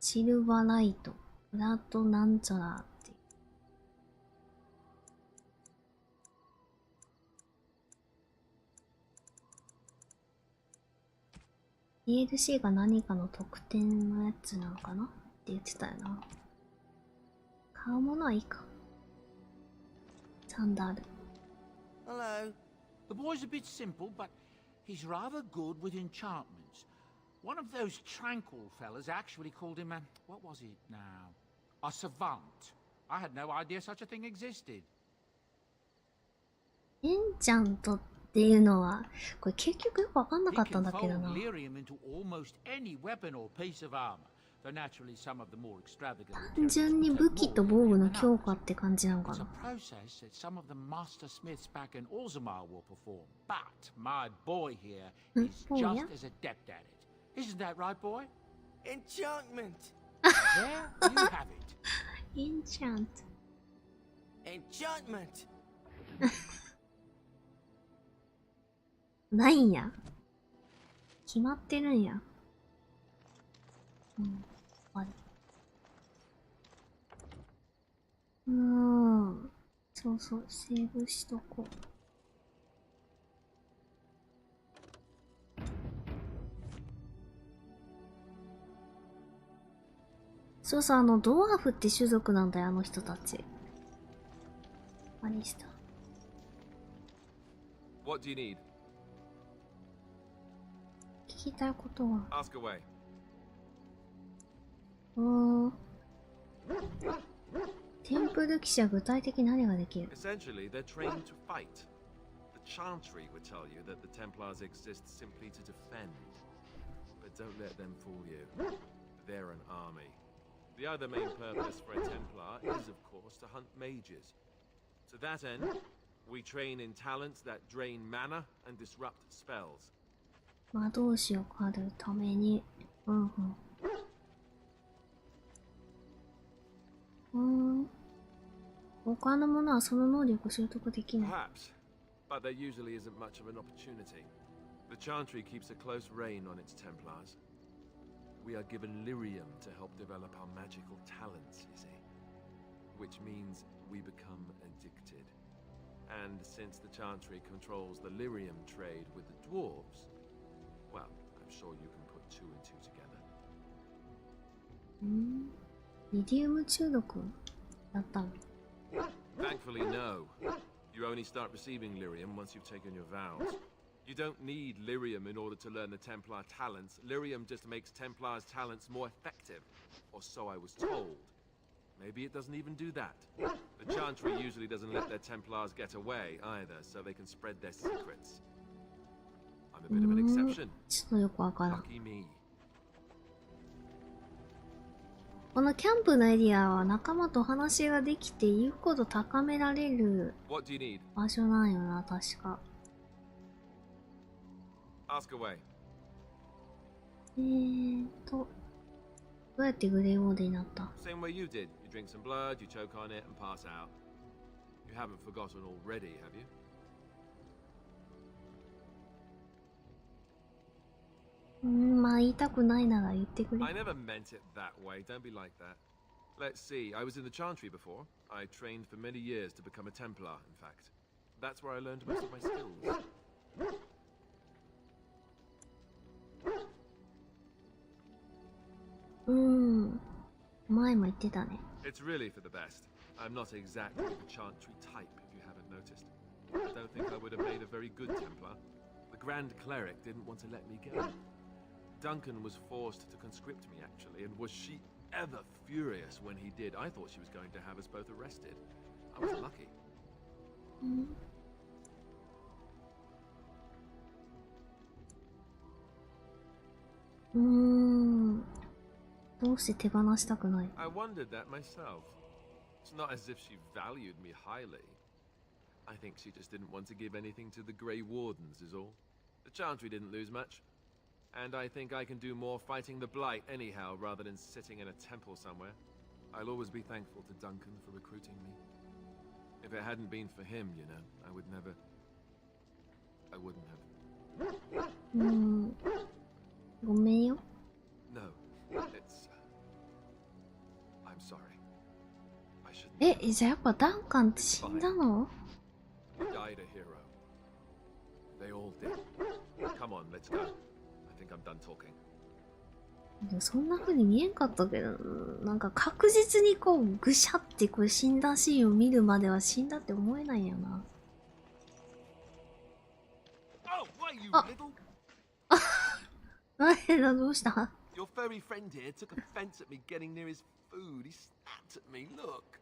シルバーライト。プラトなんちゃらって。DLC が何かの特典のやつなのかなって言ってたよな。買うものはいいか。サンダル。Hello. The boy's a bit simple, but he's rather good with enchantments. One of those tranquil fellas actually called him a... what was it now? A savant. I had no idea such a thing existed. エンチャントっていうのは、これ結局よくわかんなかったんだけどな。単純に武器と防具の強化って感じなのかな。Isn't that right, boy? Enchantment. There you have it. Enchant. Enchantment. ないんや。決まってるんや。うん。ある。そうそう、セーブしとこう。そうそう、ドワーフって種族なんだよ、あの人たち。あれした。What do you need? 聞きたいことは。Ask away. テンプル騎士は具体的に何ができる？ Essentially, they're trained to fight. The Chantry would tell you that the Templars exist simply to defend. But don't let them fool you. They're an army. The other main purpose for a Templar is, of course, to hunt mages. To that end, we train in talents that drain mana and disrupt spells. 魔導士を狩るために。他のものはその能力を習得できない。Perhaps, but there usually isn't much of an opportunity. The Chantry keeps a close rein on its Templars. We are given lyrium to help develop our magical talents, you see. Which means we become addicted. And since the Chantry controls the lyrium trade with the dwarves, well, I'm sure you can put two and two together. リディウム中毒だったの？ Thankfully, no. You only start receiving lyrium once you've taken your vows. You don't need lyrium in order to learn the Templar talents. Lyrium just makes Templar's talents more effective. Or so I was told. Maybe it doesn't even do that. The Chantry usually doesn't let their Templars get away either, so they can spread their secrets. I'm a bit of an exception. Lucky me. このキャンプのエリアは仲間と話ができて言うこと高められる場所なんよな、確か。Ask away. どうやってグレーモードになった？ Same way you did. You drink some blood, you choke on it, and pass out. You haven't forgotten already, have you? まあ言いたくないなら言ってくれ。 I never meant it that way. Don't be like that. Let's see. I was in the Chantry before. I trained for many years to become a Templar, in fact. That's where I learned most of my skills. 前も言ってたね。 It's really for the best. I'm not exactly the Chantry type, if you haven't noticed. I don't think I would have made a very good Templar. The Grand Cleric didn't want to let me go. Duncan was forced to conscript me, actually, and was she ever furious when he did? I thought she was going to have us both arrested. I was lucky. どうして手放したくない？ I wondered that myself. It's not as if she valued me highly. I think she just didn't want to give anything to the Grey Wardens, is all. The Chantry didn't lose much. And I think I can do more fighting the Blight anyhow, rather than sitting in a temple somewhere. I'll always be thankful to Duncan for recruiting me. If it hadn't been for him, you know, I would never... I wouldn't have. ごめんよ。 No, it's... I'm sorry. I shouldn't... じゃあやっぱダンカンって死んだの？ He died a hero. They all did. Come on, let's go. I think I'm done talking. そんな風に見えんかったけど、なんか確実にこうぐしゃってこう死んだシーンを見るまでは死んだって思えないよな。何だ、どうした？ Your furry friend here took offense at me getting near his food. He snapped at me. Look.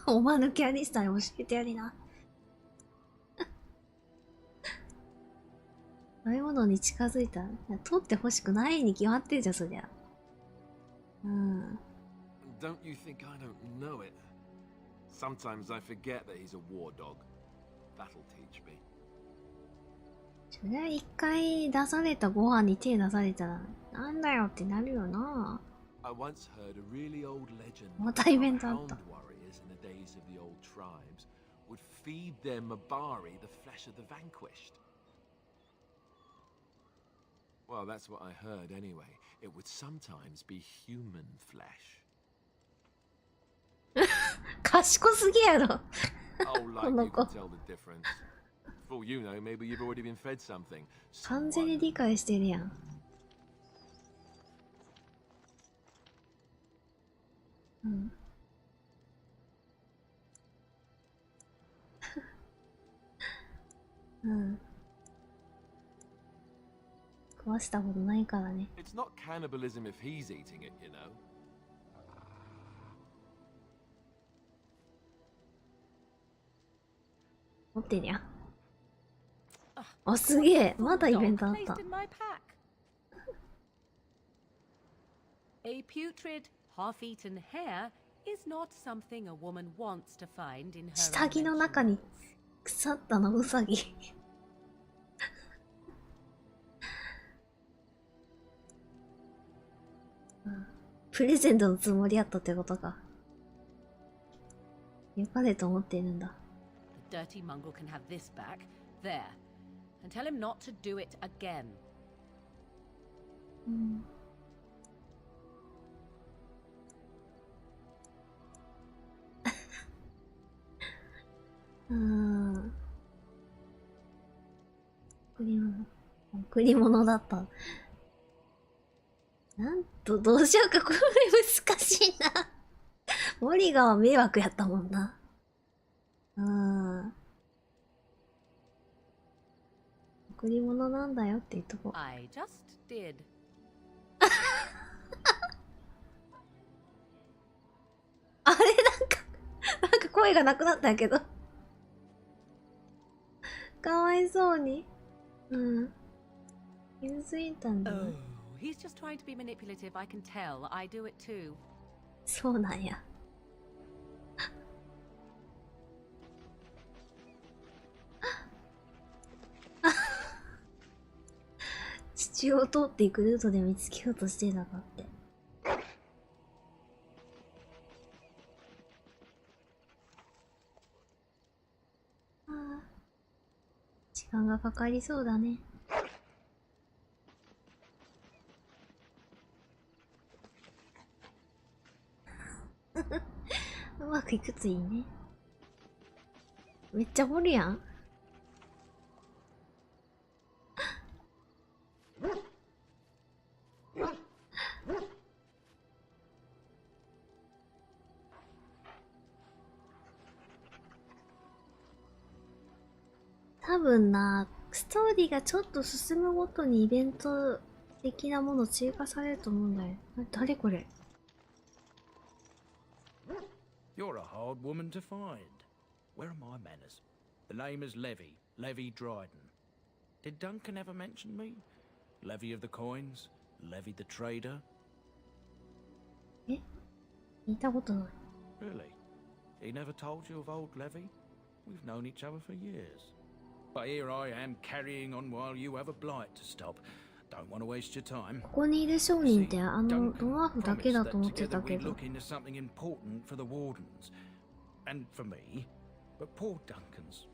お前のキャニスターに教えてやりな。食べ物に近づいたら取ってほしくないに決まってるじゃん、そりゃ。Don't you think I don't know it? Sometimes I forget that he's a war dog. That'll teach me. そりゃ一回出されたご飯に手出されたらなんだよってなるよな。 I once heard a really old legend またイベントあった。 warriors in the days of the old tribes would feed their Mabari the flesh of the vanquished. Well, that's what I heard anyway. It would sometimes be human flesh. 賢すぎやろ。Oh, like you can tell the difference. For all you know, maybe you've already been fed something. 完全に理解してるやん。うん。うん。食わしたことないからね。It's not cannibalism if he's eating it, you know. 持ってるやん。あ、すげえ。まだイベントあった。A putrid, half-eaten hare is not something a woman wants to find in her. 下着の中に腐ったのウサギ。プレゼントのつもりやったってことか。良かれと思ってるんだ。The dirty mongrel can have this back. There. And tell him not to do it again. うん。贈り物だった。なんと、どうしようか、これ難しいな。モリガは迷惑やったもんな。贈り物なんだよって言っとこう。I just did. あれなんか声がなくなったんやけど。かわいそうに。うん。気づいたんだね。Oh, he's just trying to be manipulative. I can tell. I do it too. そうなんや。地中を通っていくルートで見つけようとしてなかった。時間がかかりそうだね。うまくいくついいね。めっちゃ掘るやん。多分な、ストーリーがちょっと進むごとにイベント的なもの追加されると思うんだよ。誰これ？ You're a hard woman to find. Where are my manners? The name is Levy, Levy Dryden. Did Duncan ever mention me? Levy of the coins, Levy the trader. え？聞いたことない。Really? He never told you of old Levy? We've known each other for years. But here I am carrying on while you have a blight to stop. Don't want to waste your time. ここにいる商人ってドワーフだけだと思ってたけど。Look into something important for the wardens and for me, but poor Duncan's.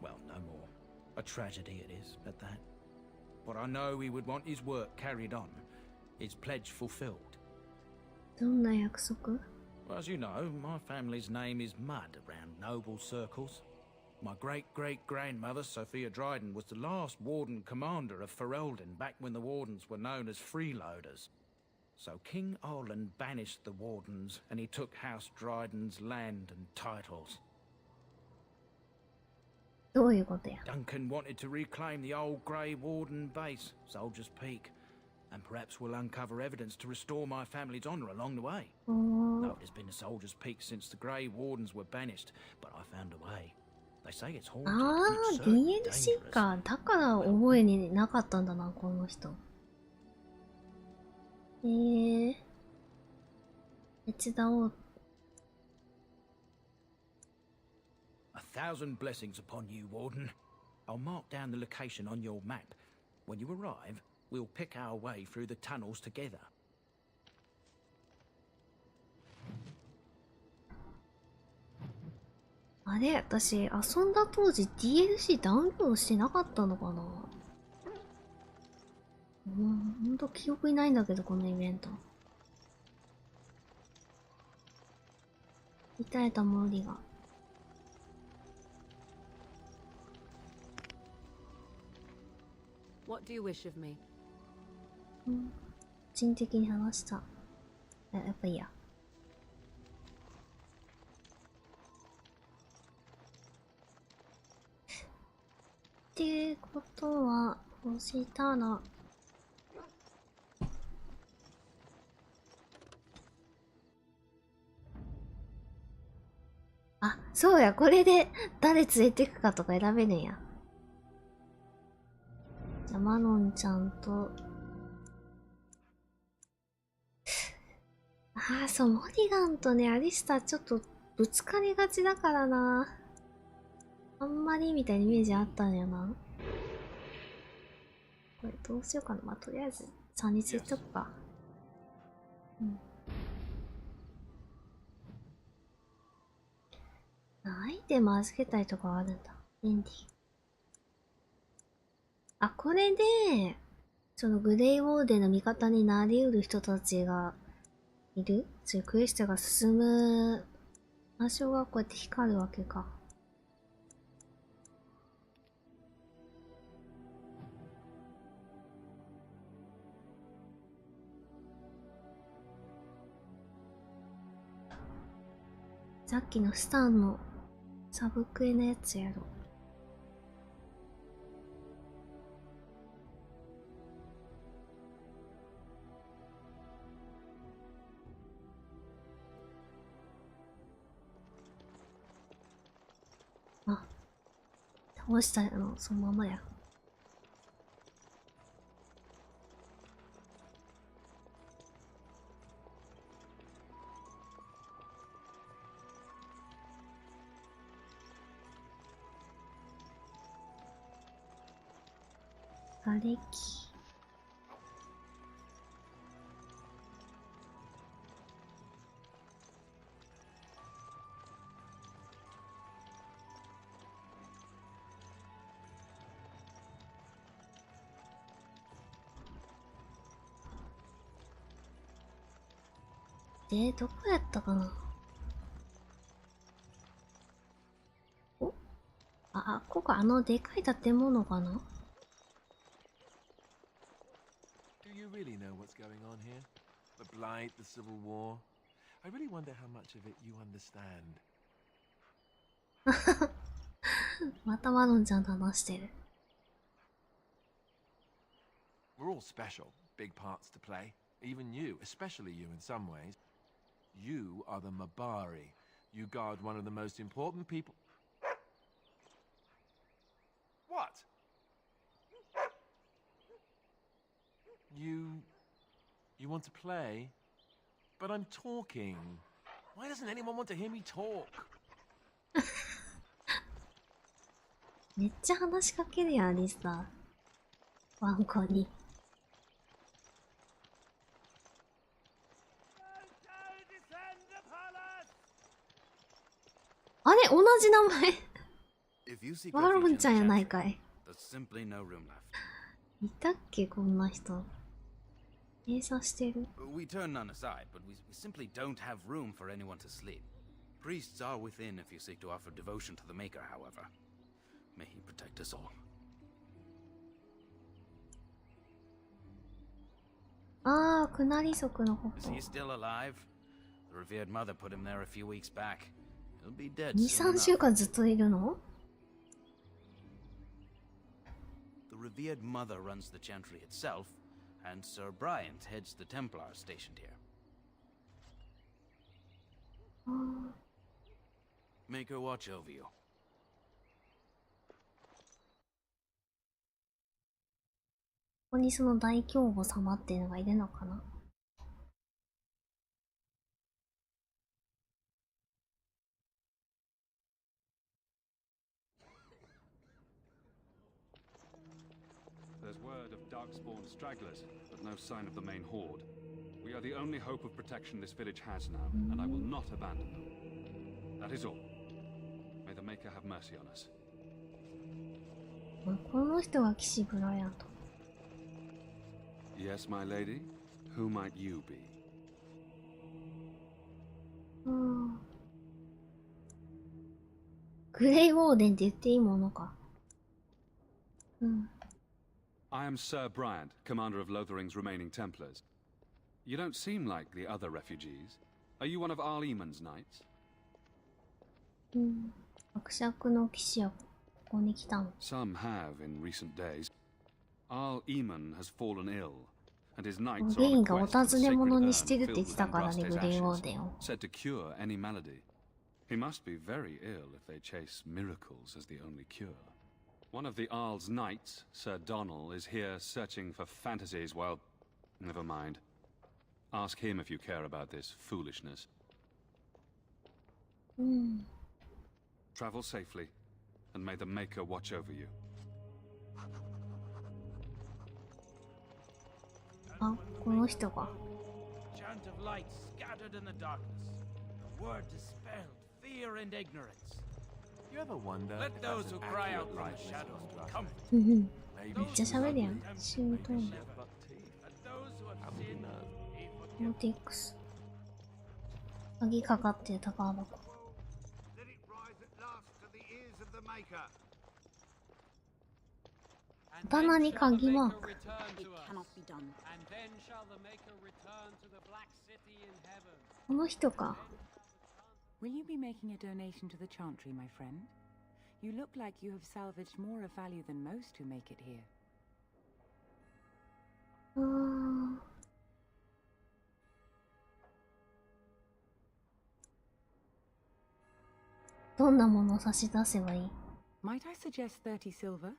Well, no more. A tragedy it is, at that. But I know he would want his work carried on, his pledge fulfilled. どんな約束? Well, as you know, my family's name is mud around noble circles. My great-great-grandmother, Sophia Dryden, was the last warden commander of Ferelden back when the wardens were known as freeloaders. So King Olin banished the wardens, and he took House Dryden's land and titles. どういうことや? Duncan wanted to reclaim the old Grey Warden base, Soldier's Peak, and perhaps we'll uncover evidence to restore my family's honour along the way. No, there's been a Soldier's Peak since the Grey Wardens were banished, but I found a way. They say it's haunted. ああ、DLC か。だから覚えになかったんだな、この人。手伝おう。A thousand blessings upon you, Warden. I'll mark down the location on your map. When you arrive, we'll pick our way through the tunnels together. あれ、私遊んだ当時 DLC ダウンロードしてなかったのかな。ほんと記憶にないんだけど、このイベント。痛えたモリが。What do you wish of me? 人的に話した。やっぱいいや。ってことは、そしたら、あ、そうや、これで誰連れてくかとか選べるんや。じゃあ、マノンちゃんと、ああ、そう、モリガンとね、アリスターちょっとぶつかりがちだからな。あんまりみたいなイメージあったんやな。これどうしようかな。まあ、とりあえず3についとくか。アイテム預けたりとかあるんだ。便利。あ、これで、そのグレイウォーデンの味方になりうる人たちがいる？そういうクエストが進む場所がこうやって光るわけか。さっきのスタンのサブクエのやつやろ。あ、倒したのそのままや。瓦礫。で、どこやったかな。お？あ、ここあのでかい建物かな。Do you really know what's going on here? The Blight, the Civil War? I really wonder how much of it you understand. またマロンちゃんと話してる。We're all special, big parts to play. Even you, especially you in some ways. You are the Mabari. You guard one of the most important people. What? You want to play? But I'm talking. Why doesn't anyone want to hear me talk? めっちゃ話しかけるやん、アリスター。ワンコに。あれ、同じ名前。ワロンちゃんやないかい。いたっけ、こんな人。閉鎖してる。We turn none aside, but we simply don't have room for anyone to sleep. Priests are within if you seek to offer devotion to the Maker, however. May he protect us all. ああ、クナリ族の矛。Is he still alive? The revered mother put him there a few weeks back. He'll be dead 2、soon 3週間ずっといるの？ The revered mother runs the chantry itself, and Sir Bryant heads the Templars stationed here. Make her watch over you. ここにその大凶母様っていうのがいるのかな。There's word of darkspawn stragglers, but no sign of the main horde. We are the only hope of protection this village has now, and I will not abandon them. That is all. May the Maker have mercy on us. この人が騎士ブライアント。Yes, my lady? Who might you be? グレイウォーデンって言っていいものか。うん。I am Sir Bryant, commander of Lothering's remaining Templars. You don't seem like the other refugees. Are you one of Arl Eamon's knights? 伯爵の騎士はここに来たの。Some have in recent days. Arl Eamon has fallen ill, and his knights ゲ are イ on ン a がお quest 尋 for ね sacred 者に urn してるって言っ filled てた with からね、 Andraste's グレイオー ashes, デンを。 said to cure any malady. He must be very ill if they chase miracles as the only cure. One of the Arl's knights, Sir Donnell, is here searching for fantasies while... Never mind. Ask him if you care about this foolishness. Travel safely, and may the Maker watch over you. あ、この人が。 Chant of light scattered in the darkness. A word dispelled fear and ignorance. You ever wonder Let if those that's who an cry out accurate from the likeness shadows of be Andraste? め Maybe っちゃ she's 喋るや ugly. ん。シュート Maybe ン she has buck teeth. How would you know? モティックス。鍵かかってる宝箱。 Let it rise at last to the ears of the Maker. 刀に鍵マーク。 It cannot be done. And then shall the Maker return to the Black City in heaven. この人か。 Will you be making a donation to the Chantry, my friend? You look like you have salvaged more of value than most who make it here. どんなものを差し出せばいい？ Might I suggest 30 silver?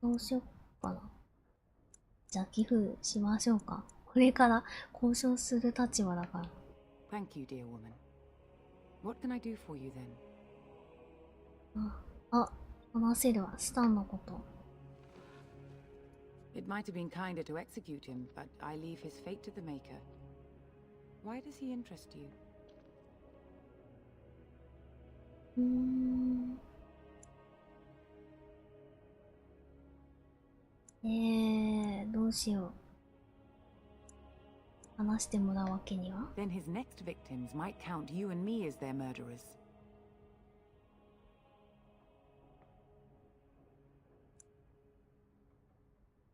どうしようかな。じゃあ寄付しましょうか。これから交渉する立場だから。 Thank you, dear woman. What can I do for you then? あ、話せるわ。スタンのこと。 It might have been kinder to execute him, but I leave his fate to the Maker. Why does he interest you? どうしよう。話してもらうわけには。 Then his next victims might count you and me as their murderers.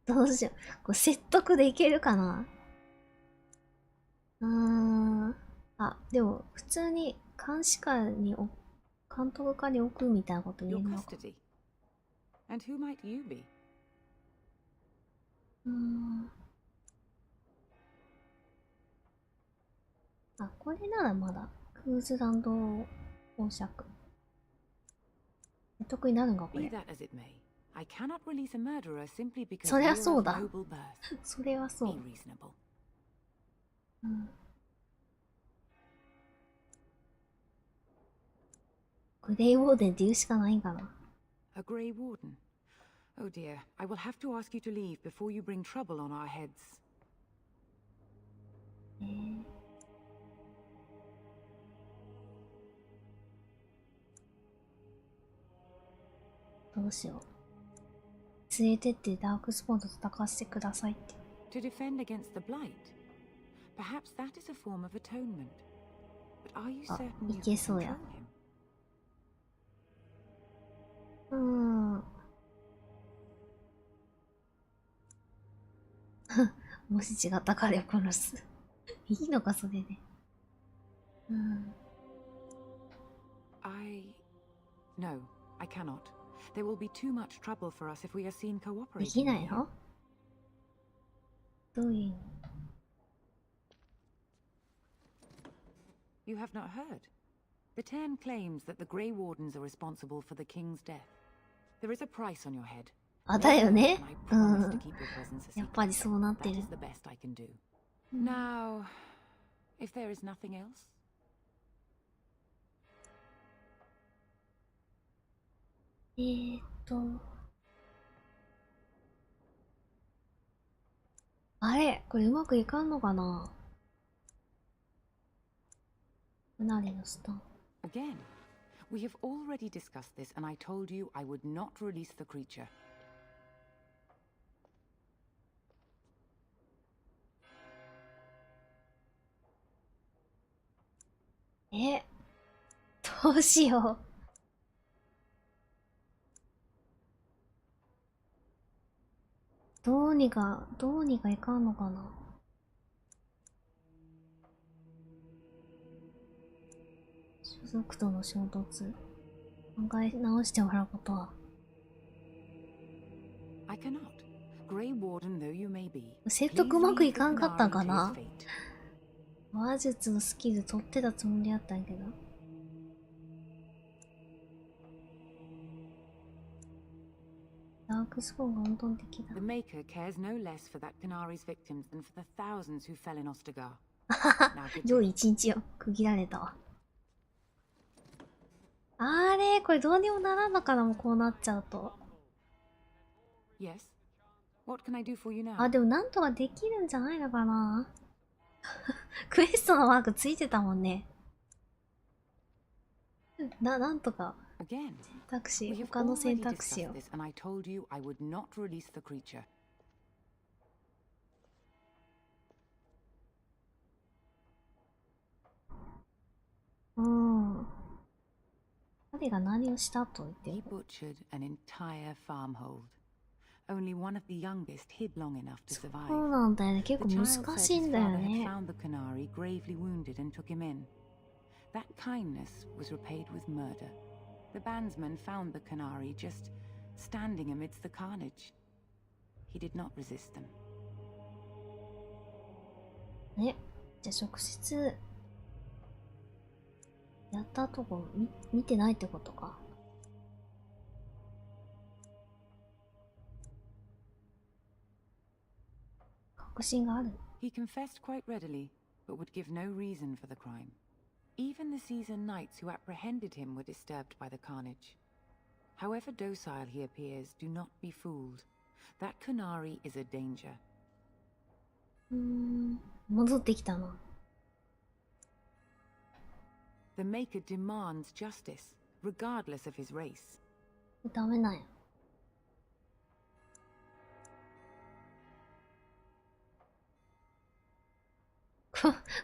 どうしよう。これ説得でいけるかな。あ、でも普通に監視下に監督下に置くみたいなこと言えるのか。 And who might you be? あ、これならまだクーズランド公爵。得になるんかこ Be れ。 that as it may, I cannot release a murderer simply because そりゃ you そう are だ of noble birth. それはそう Be reasonable. グレイウォーデンって言うしかないんかな。 A Grey Warden. Oh dear, I will have to ask you to leave before you bring trouble on our heads. どうしよう。連れてってダークスポーンと戦わせてくださいって。 To defend against the Blight? Perhaps that is a form of atonement. But are you あ、 certain い you け can そうや control。もし違った彼を殺す。いいのか、それで。No, I cannot. There will be too much trouble for us if we are seen で cooperating. きないの？どういう意味？ You have not heard. The Ten claims that the Grey Wardens are responsible for the King's death. There is a price on your head. あ、だよね。 I promise to keep your presence a やっぱりそうなって That る is。the best I can do. Now, if there is nothing else. あれこれうまくいかんのかな。なりのスタン。 Again, we have already discussed this, and I told you I would not release the creature. どうしよにかいかんのかな。所属との衝突。考え直してもらうことは。説得うまくいかんかったんかな。話術のスキル取ってたつもりやったんやけど。ダークスコーが温存的だ。The Maker cares no less for that Canari's victims than for the thousands who fell in Ostagar. 良い一日を区切られたわ。あれこれどうにもならんのかな、もうこうなっちゃうと。Yes. What can I do for you now? あ、でもなんとかできるんじゃないのかな。クエストのマークついてたもんね。なんとか。選択肢、他の選択肢を。彼が何をしたと言ってる。そうなんだよね、結構難しいんだよね。That kindness was repaid with murder. The bandsman found the Canary just standing amidst the carnage. He did not resist them. じゃあ直接やったとこ見てないってことか。確信がある。He confessed quite readily, but would give no reason for the crime. Even the seasoned knights who apprehended him were disturbed by the carnage. However docile he appears, do not be fooled. That Canary is a danger. 戻ってきたな。The Maker demands justice, regardless of his race. ダメなんや。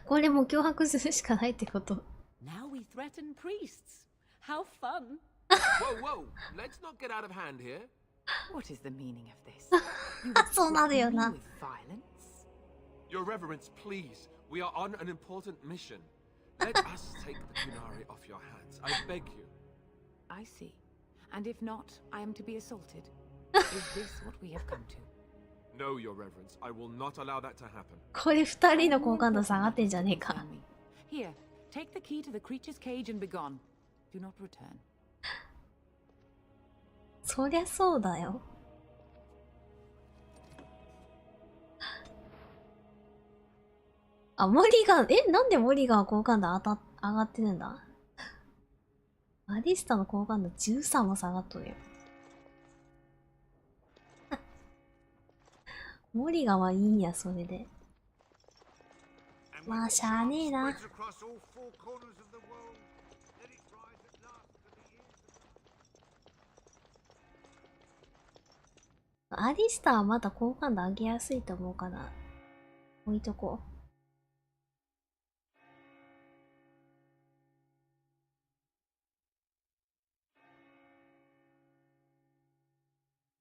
これも脅迫するしかないってこと。Now we threaten priests. How fun! Whoa, whoa! Let's not get out of hand here. What is the meaning of this? そうなるよな。Your Reverence, please. We are on an important mission. Let us take the Kunari off your hands. I beg you. I see. And if not, I am to be assaulted. Is this what we have come to? No, Your Reverence. I will not allow that to happen. これ二人の好感度下がってんじゃねえか。Here, take the key to the creature's cage and be gone. Do not return. そりゃそうだよ。あ、モリガン、なんでモリガンは好感度上がってるんだ。アリスタの好感度13も下がっとるよ。モリガンはいいんや、それで。まあ、しゃあねえな。アリスタはまだ好感度上げやすいと思うから、置いとこう。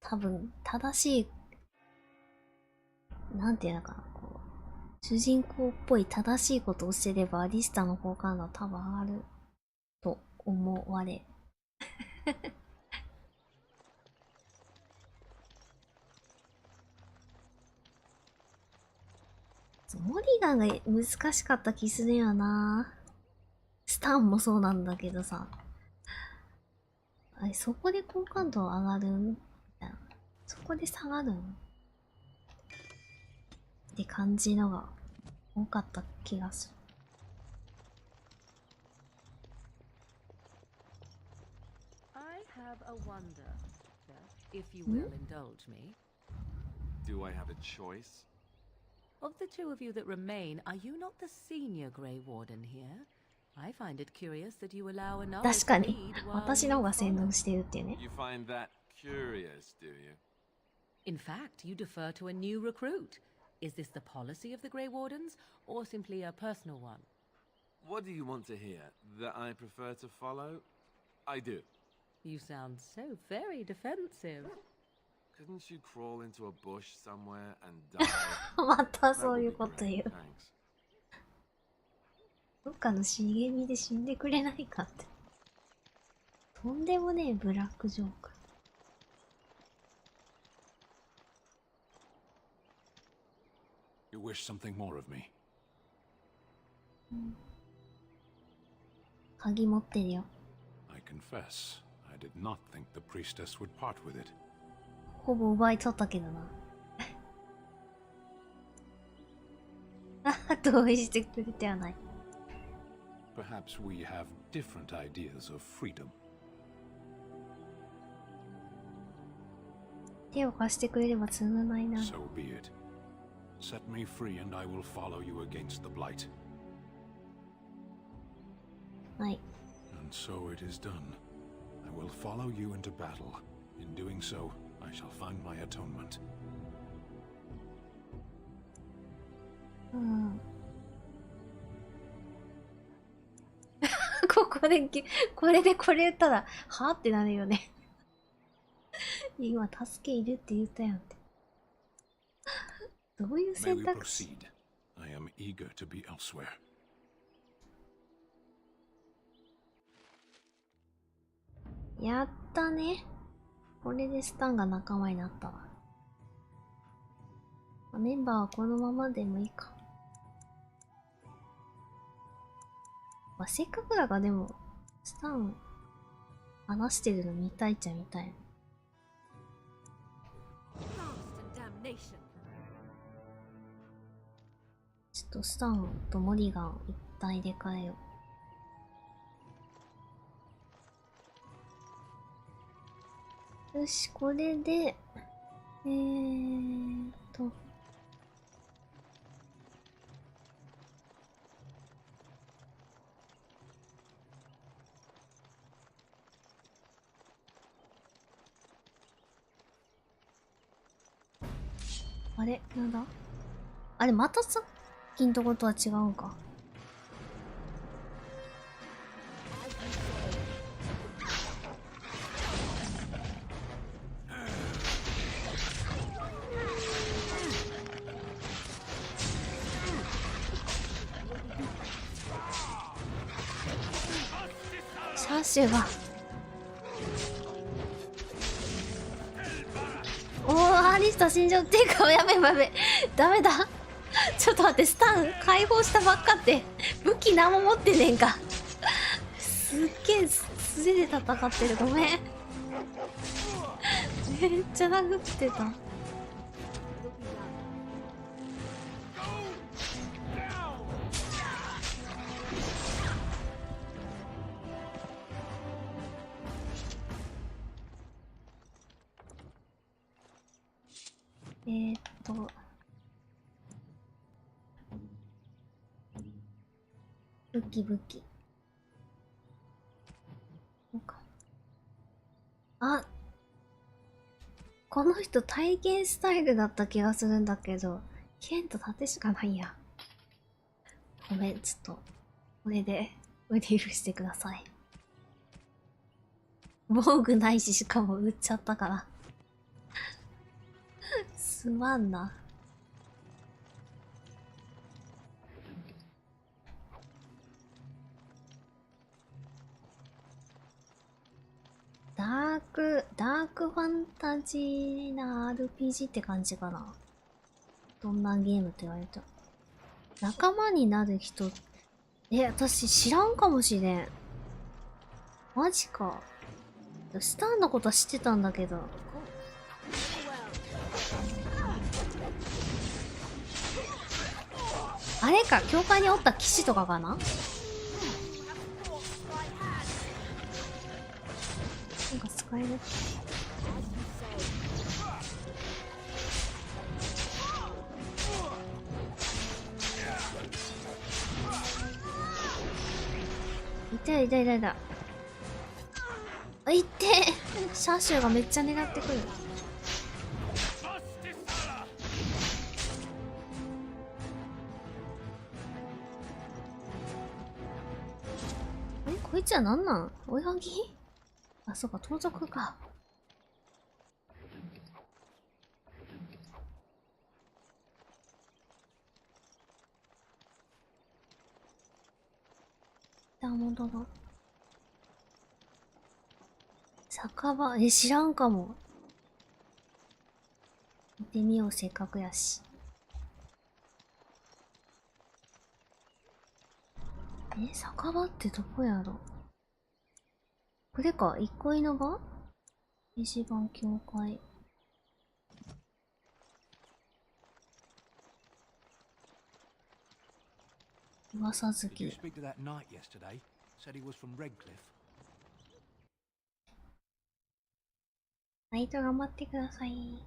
多分、正しい、なんていうのかな、こう、主人公っぽい正しいことをしてれば、アリスタの好感度は多分上がると思われ。モリガンが難しかった気するよな。スタンもそうなんだけどさ。あれ、そこで好感度上がるみたいな。そこで下がるって感じのが多かった気がする。I have a wonder, if you will indulge me. Do I have a choice? Of the two of you that remain, are you not the senior Grey Warden here? I find it curious that you allow another 確かに私の方が洗脳してるっていうね。 You find that curious, do you? In fact, you defer to a new recruit. Is this the policy of the Grey Wardens, or simply a personal one? What do you want to hear? That I prefer to follow? I do. You sound so very defensive. Couldn't you crawl into a bush somewhere and die? またそういうこと言う。どっかの茂みで死んでくれないかって。とんでもねえブラックジョーク。You wish something more of me? 鍵持ってるよ。I confess, I did not think the priestess would part with it. ほぼ奪い取ったけどな。同意してくれてはない。Perhaps we have different ideas of freedom. 手を貸してくれれば償いな。So be it. Set me free and I will follow you against the blight. はい。And so it is done. I will follow you into battle. In doing so, I shall find my atonement. うん。これでこれ言ったら、はってなるよね。今、助けいるって言ったやんって。どういう選択肢？ I am eager to be elsewhere. やったね。これでスタンが仲間になったわ。メンバーはこのままでもいいか。まあ、せっかくだからでも、スタン話してるの見たいっちゃ見たい。ちょっとスタンとモリガン一体で変えよう。よし、これで、あれなんだあれ、またさっきんとことは違うんか。シャッシュがアリスタ死んじゃうっていうか、やべやべダメだ。ちょっと待って、スタン解放したばっかって武器何も持ってねえんか。すっげえ素手で戦ってる。ごめん。めっちゃ殴ってた。武器。そうか。あ、この人体験スタイルだった気がするんだけど、剣と盾しかないや。ごめん、ちょっと、これで腕許してください。防具ないし、しかも売っちゃったから。すまんな。ダークファンタジーな RPG って感じかな。どんなゲームって言われた。仲間になる人、私知らんかもしれん。マジか。スタンのことは知ってたんだけど。あれか、教会におった騎士とかかな。なんか使える。痛い痛い痛い痛い。あ、いってシャッシュがめっちゃ狙ってくる。こいつはなんなん？追いはぎ？あ、そうか、盗賊か。あ、本当だ。酒場、知らんかも。行ってみよう、せっかくやし。酒場ってどこやろ。これか、一恋の場？一番教会。噂好き。ナイト頑張ってください。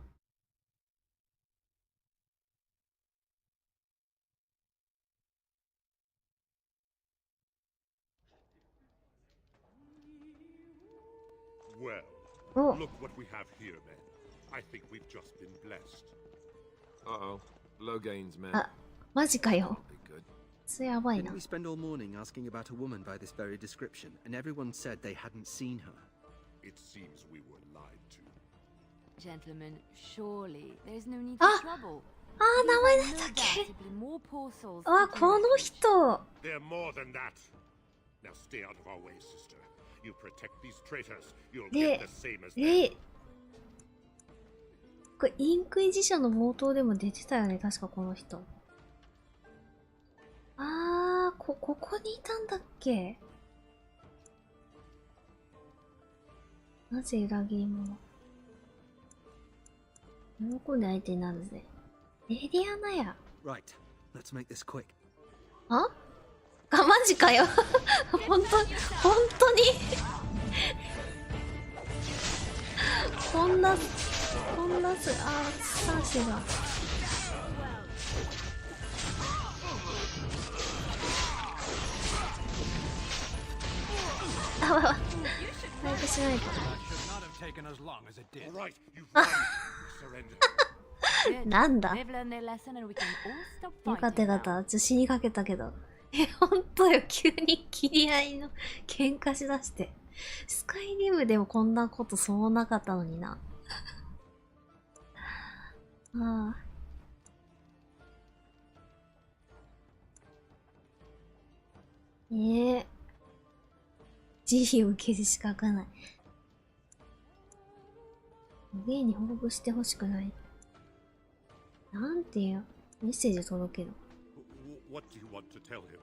Well, look what we have here, then. I think we've just been blessed. Uh-oh. Logain's men. あ、マジかよ。それやばいな。 Didn't we spend all morning asking about a woman by this very description, and everyone said they hadn't seen her? It seems we were lied to. Gentlemen, surely there's no need for trouble. あー、名前なんだっけ。あ、この人。 They're more than that. Now stay out of our way, sister. You protect these traitors, you'll get the same as them. これインクイジションの冒頭でも出てたよね、確かこの人。あー、ここにいたんだっけ。なぜ裏切り者。喜んで相手になるぜ。レディアナや。Right, let's make this quick. あ？マジかよ。本当にこんなサーシが。あわわ、早くしないと。なんだ。よかったよかった。死にかけたけど。ほんとよ、急に切り合いの喧嘩しだして。スカイリムでもこんなことそうなかったのにな。ああ。慈悲を受ける資格ない。ゲイに報告してほしくない。なんていうメッセージ届ける。What do you want to tell him?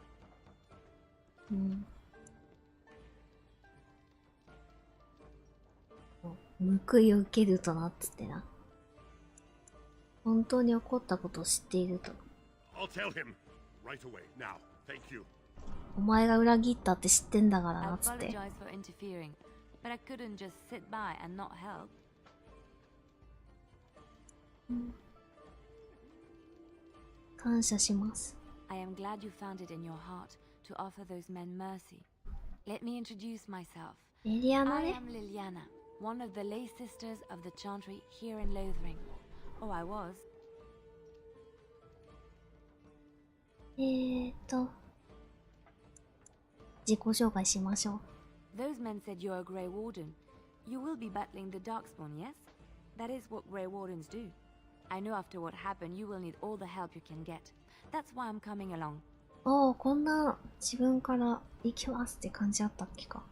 報いを受けるとなっつってな。本当に起こったことを知っていると。I'll tell him right away now. Thank you. お前が裏切ったって知ってんだからなっつって。感謝します。I am glad you found it in your heart to offer those men mercy. Let me introduce myself. I am Liliana, one of the lay sisters of the chantry here in Lothering. Oh, I was. 自己紹介しましょう。 Those men said you're a Grey Warden. You will be battling the Darkspawn, yes? That is what Grey Wardens do. I know after what happened, you will need all the help you can get. That's why I'm coming along. おお、こんな自分から行きますって感じあったっけか。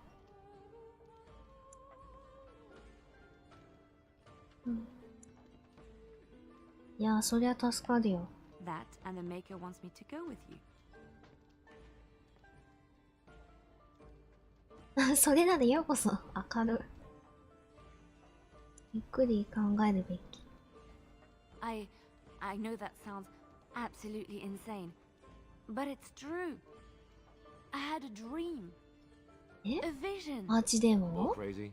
いや、そりゃ助かるよ。That and the Maker wants me to go with you. それならようこそ明る。ゆっくり考えるべき。I know that sounds absolutely insane, but it's true. I had a dream. A vision. アーチデーモンを crazy?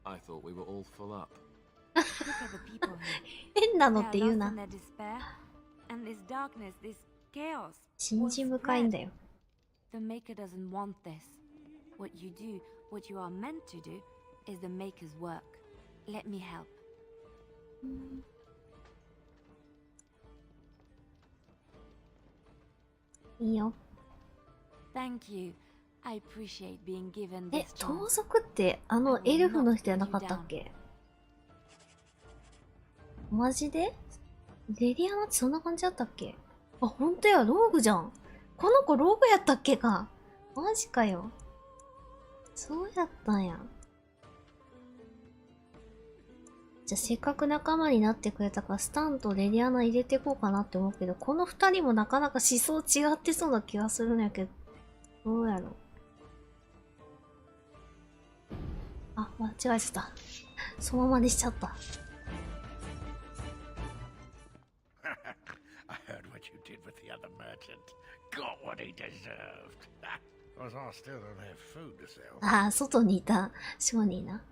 I thought we were all full up. 変なのって言うな。 And this darkness, this chaos. 信心深いんだよ。 The Maker doesn't want this. What you do, what you are meant to do, is the Maker's work. Let me help. いいよ。Thank you. I appreciate being given this chance. 盗賊ってあのエルフの人じゃなかったっけ？マジで？レディアナってそんな感じだったっけ？あ、ほんとや、ローグじゃん。この子ローグやったっけか？マジかよ。そうやったんや。じゃあせっかく仲間になってくれたからスタンとレディアナ入れていこうかなって思うけど、この二人もなかなか思想違ってそうな気がするんやけど、どうやろう。あ、間違えちゃった。そのままにしちゃった。I heard what you did with the other merchant. Got what he deserved. Because I still don't have food to sell. ああ、外にいた商人な。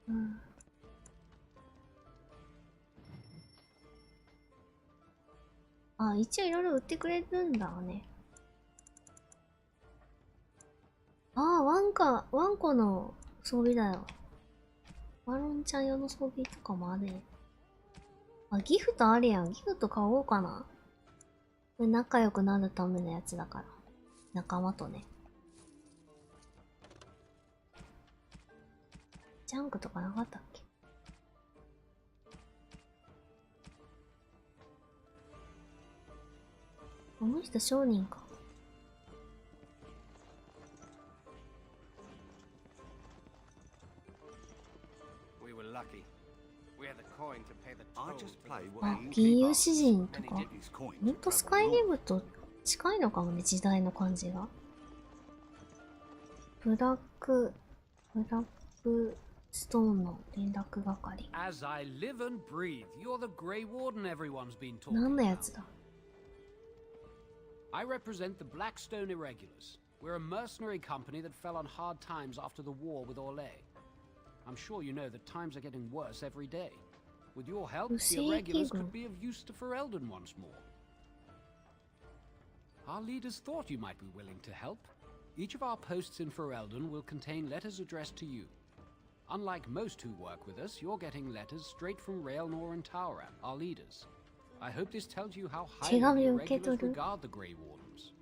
うん。あ、一応いろいろ売ってくれるんだね。ああ、ワンコの装備だよ。ワロンちゃん用の装備とかもある。あ、ギフトあるやん。ギフト買おうかな。これ仲良くなるためのやつだから。仲間とね。ジャンクとかなかったっけ？この人商人か。あ、銀融詩人とか。ほんとスカイリムと近いのかもね、時代の感じが。ブラックストーンの連絡係。何のやつだ？ I represent the Blackstone Irregulars. We're a mercenary company that fell on hard times after the war with Orlais. I'm sure you know that times are getting worse every day. With your help, the Irregulars could be of use to Ferelden once more. Our leaders thought you might be willing to help. Each of our posts in Ferelden will contain letters addressed to you. Unlike most who work with us, you're getting letters straight from Raelnor and Tauran, our leaders. I hope this tells you how highly the Irregulars regard the Grey Wardens.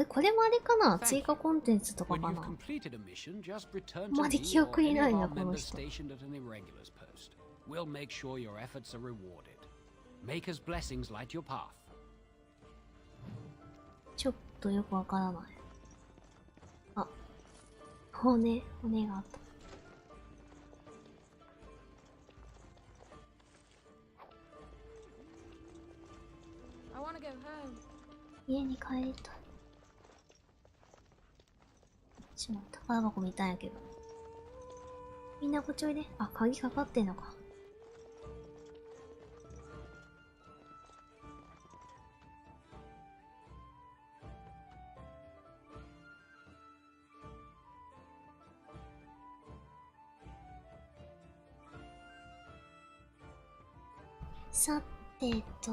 これもあれかな？追加コンテンツとかかな？あまり記憶にないな、この人。We'll make sure your efforts are rewarded. Maker's blessings light your path. ちょっとよくわからない。あ、骨があった。家に帰りたい。宝箱見たんやけど。みんなこっちおいで。あ、鍵かかってんのか。さてと。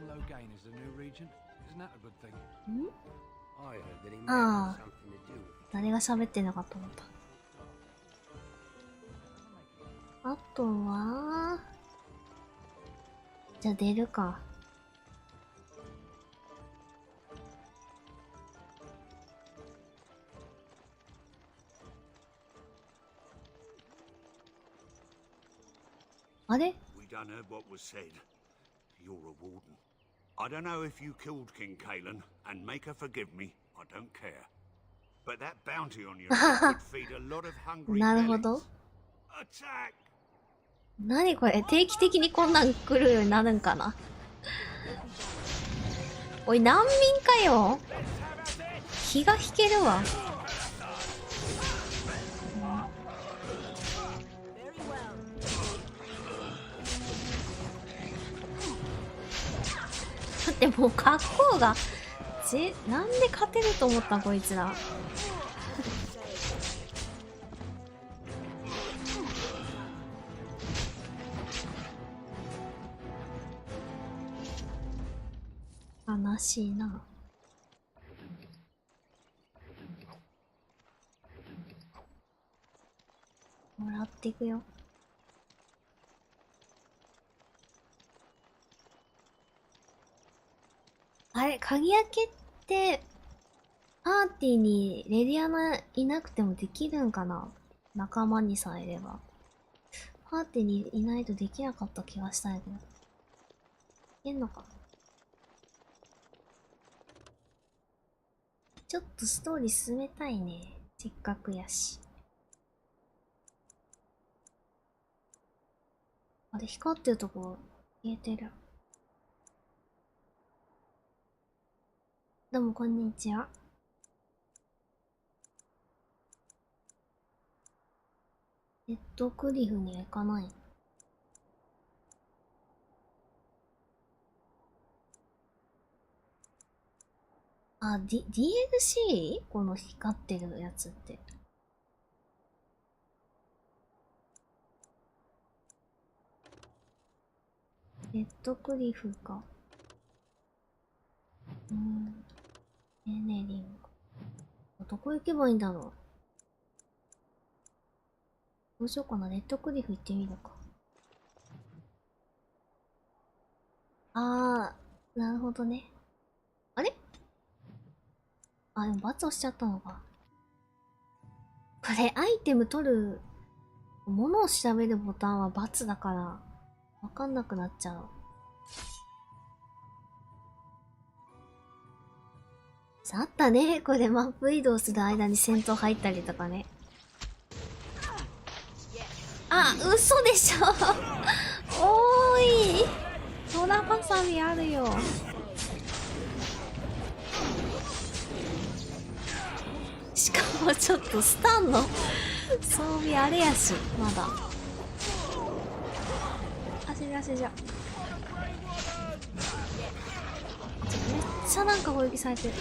Logain is the new regent. Isn't that a good thing? ああ、誰が喋ってんのかと思った。あとは、じゃあ出るか。あれ？ We done heard what was said. You're a warden. I don't know if you killed King Kalen, and make her forgive me, I don't care. But that bounty on your head would feed a lot of hungry なるほど。 Attack! 何これ？定期的にこんなん来るようになるんかな？おい、難民かよ。気が引けるわ。だってもう格好がなんで勝てると思ったこいつら。悲しいな。もらっていくよ。あれ、鍵開けってパーティーにレディアナいなくてもできるんかな、仲間にさえいれば。パーティーにいないとできなかった気がしたんやけど。いけんのか。ちょっとストーリー進めたいね。せっかくやし。あれ、光ってるとこ消えてる。どうもこんにちは。レッドクリフには行かない。あ、DLC？ この光ってるやつって。レッドクリフか。エネリング。どこ行けばいいんだろう。どうしようかな。レッドクリフ行ってみるか。あー、なるほどね。あれ？あ、でも×押しちゃったのか。これ、アイテム取る、物を調べるボタンは×だから、わかんなくなっちゃう。あったね。これマップ移動する間に戦闘入ったりとかね。あ、嘘でしょおーい、トラバサミあるよ。しかもちょっとスタンの装備あれやし、まだ。走り出しじゃ。めっちゃなんか攻撃されてる。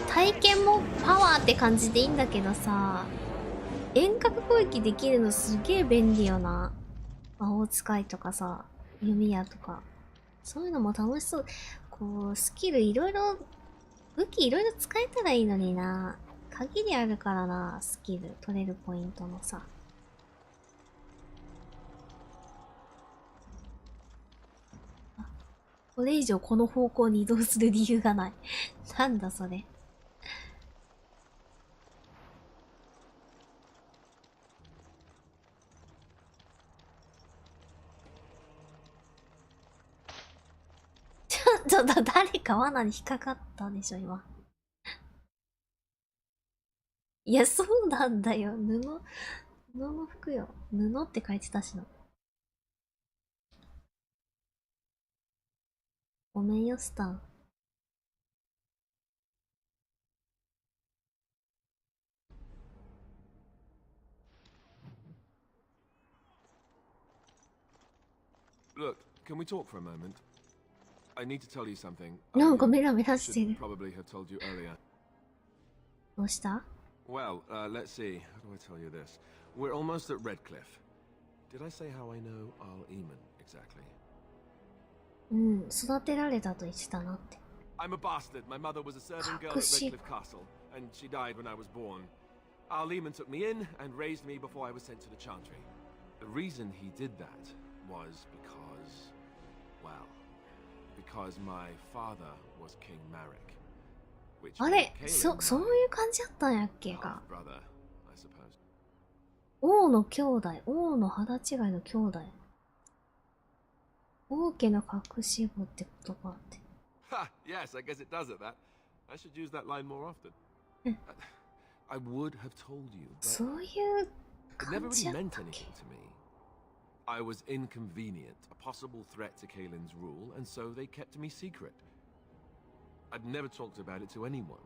体験もパワーって感じでいいんだけどさ、遠隔攻撃できるのすげえ便利よな。魔法使いとかさ、弓矢とか。そういうのも楽しそう。こう、スキルいろいろ、武器いろいろ使えたらいいのにな。限りあるからな、スキル取れるポイントのさ。これ以上この方向に移動する理由がない。なんだそれ。ちょっと誰か罠に引っかかったでしょ今。いや、そうなんだよ。布の服よ。布って書いてたしな。ごめんよ、スタン。Look, can we talk for a moment? I need to tell you something. なんかメラメラしてる。 Should probably have told you earlier. どうした？ Well, let's see. How do I tell you this? We're almost at Redcliffe. Did I say how I know Al Eamon exactly? うん、育てられたと言ってたなって。I'm a bastard. My mother was a serving girl at Redcliffe Castle, and she died when I was born. Al Eamon took me in and raised me before I was sent to the Chantry. The reason he did that was because, well, because my father was King Marek. あれ、そういう感じだったんやっけか。王の兄弟、王の肌違いの兄弟。王家の隠し子ってことかって。Ha! Yes, I guess it does it that. I should use that line more often. I would have told you, but そういう it never 感じ really やっ meant たっ anything け。 to me. I was inconvenient, a possible threat to Kaelin's rule, and so they kept me secret. I'd never talked about it to anyone.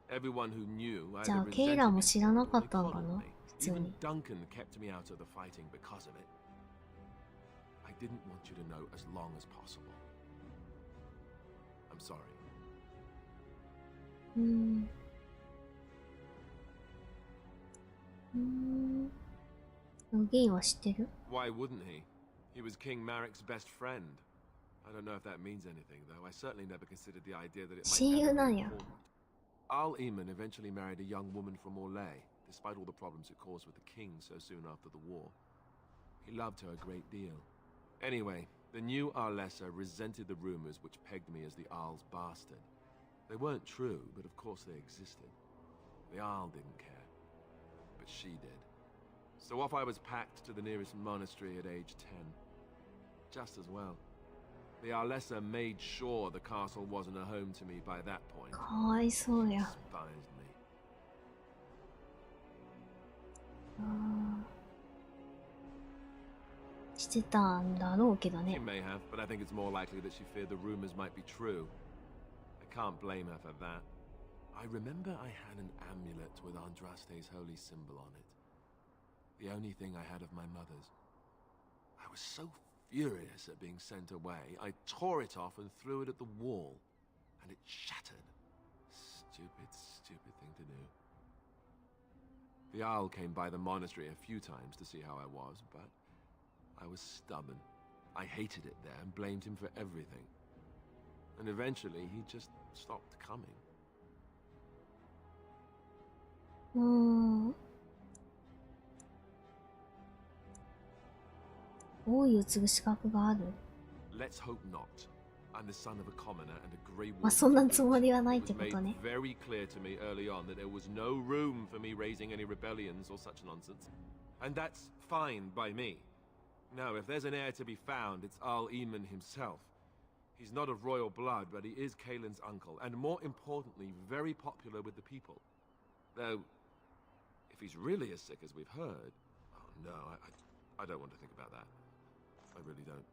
Everyone who knew じゃあ either ケイ resented ラも me 知らなか or っ they たんか coddled な me. 普通 Even に。 Duncan kept me out of the fighting because of it. I didn't want you to know as long as possible. I'm sorry. ゲインは知ってる？ Why wouldn't he? He was King Marek's best friend. I don't know if that means anything, though. I certainly never considered the idea that it might 親友 ever なん be や。 important. Al Eamon eventually married a young woman from Orlais. despite all the problems it caused with the king so soon after the war. He loved her a great deal. Anyway, the new Arlessa resented the rumors which pegged me as the Arl's bastard. They weren't true, but of course they existed. The Arl didn't care, but she did. So off I was packed to the nearest monastery at age 10. Just as well. The Arlessa made sure the castle wasn't a home to me by that point. かわいそうや。 Despised me. してたんだろうけど She ね。 may have, but I think it's more likely that she feared the rumors might be true. I can't blame her for that. I remember I had an amulet with Andraste's holy symbol on it. The only thing I had of my mother's. I was so furious at being sent away, I tore it off and threw it at the wall. And it shattered. Stupid, stupid thing to do. The Owl came by the monastery a few times to see how I was, but I was stubborn. I hated it there and blamed him for everything. And eventually he just stopped coming. 王位を継ぐ資格がある。 Let's hope not. I'm the son of a commoner and a grey まあそんなつもりはないって It こ was と made ね。 very clear to me early on that there was no room for me raising any rebellions or such nonsense. And that's fine by me. No, if there's an heir to be found, it's Arl Eamon himself. He's not of royal blood, but he is Kaelin's uncle, and more importantly, very popular with the people. Though, if he's really as sick as we've heard... Oh no, I don't want to think about that. I really don't.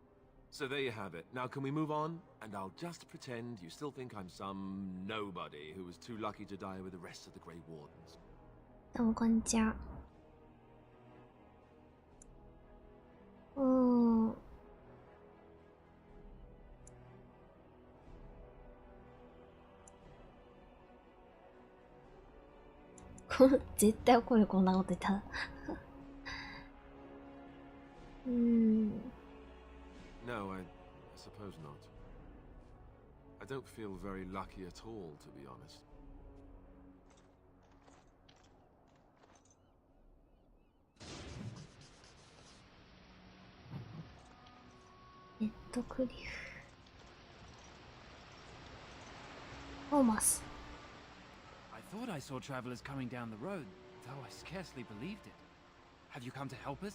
So there you have it. Now can we move on? And I'll just pretend you still think I'm some nobody who was too lucky to die with the rest of the Grey Wardens. どうもこんにちは。絶対怒る、こんなこと言ったら。No, I suppose not. I don't feel very lucky at all, to be honest. レッドクリフ。トーマス。I thought I saw travelers coming down the road, though I scarcely believed it. Have you come to help us?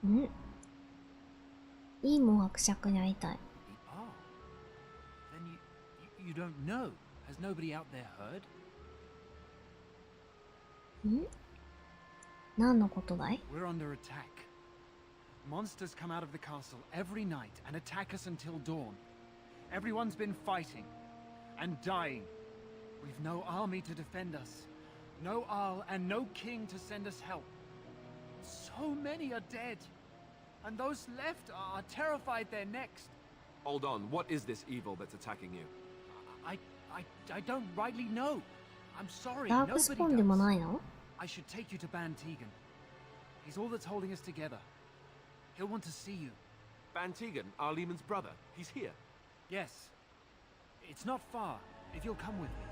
ん？いいもん伯爵に会いたい。Oh. Then you don't know. Has nobody out there heard? ん？何のことだい？ We're under attack. Monsters come out of the castle every night and attack us until dawn. Everyone's been fighting and dying. We've no army to defend us, no Arl and no king to send us help. So many are dead, and those left are terrified they're next. Hold on, what is this evil that's attacking you? I don't rightly know. I'm sorry, ダークスポン nobody でも does. ないの？ I should take you to Ban Tegan. He's all that's holding us together. He'll want to see you. Ban Tegan, Arl Eamon's brother. He's here. Yes. It's not far, if you'll come with me.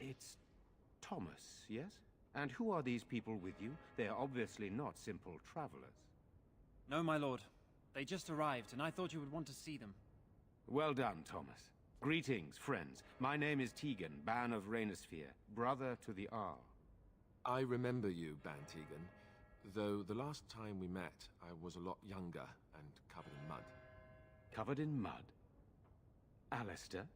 It's Thomas, yes? And who are these people with you? They are obviously not simple travelers. No, my lord. They just arrived, and I thought you would want to see them. Well done, Thomas. Greetings, friends. My name is Tegan, Ban of Rainersphere, brother to the Arl. I remember you, Ban Tegan, though the last time we met, I was a lot younger and covered in mud. Covered in mud? Alistair?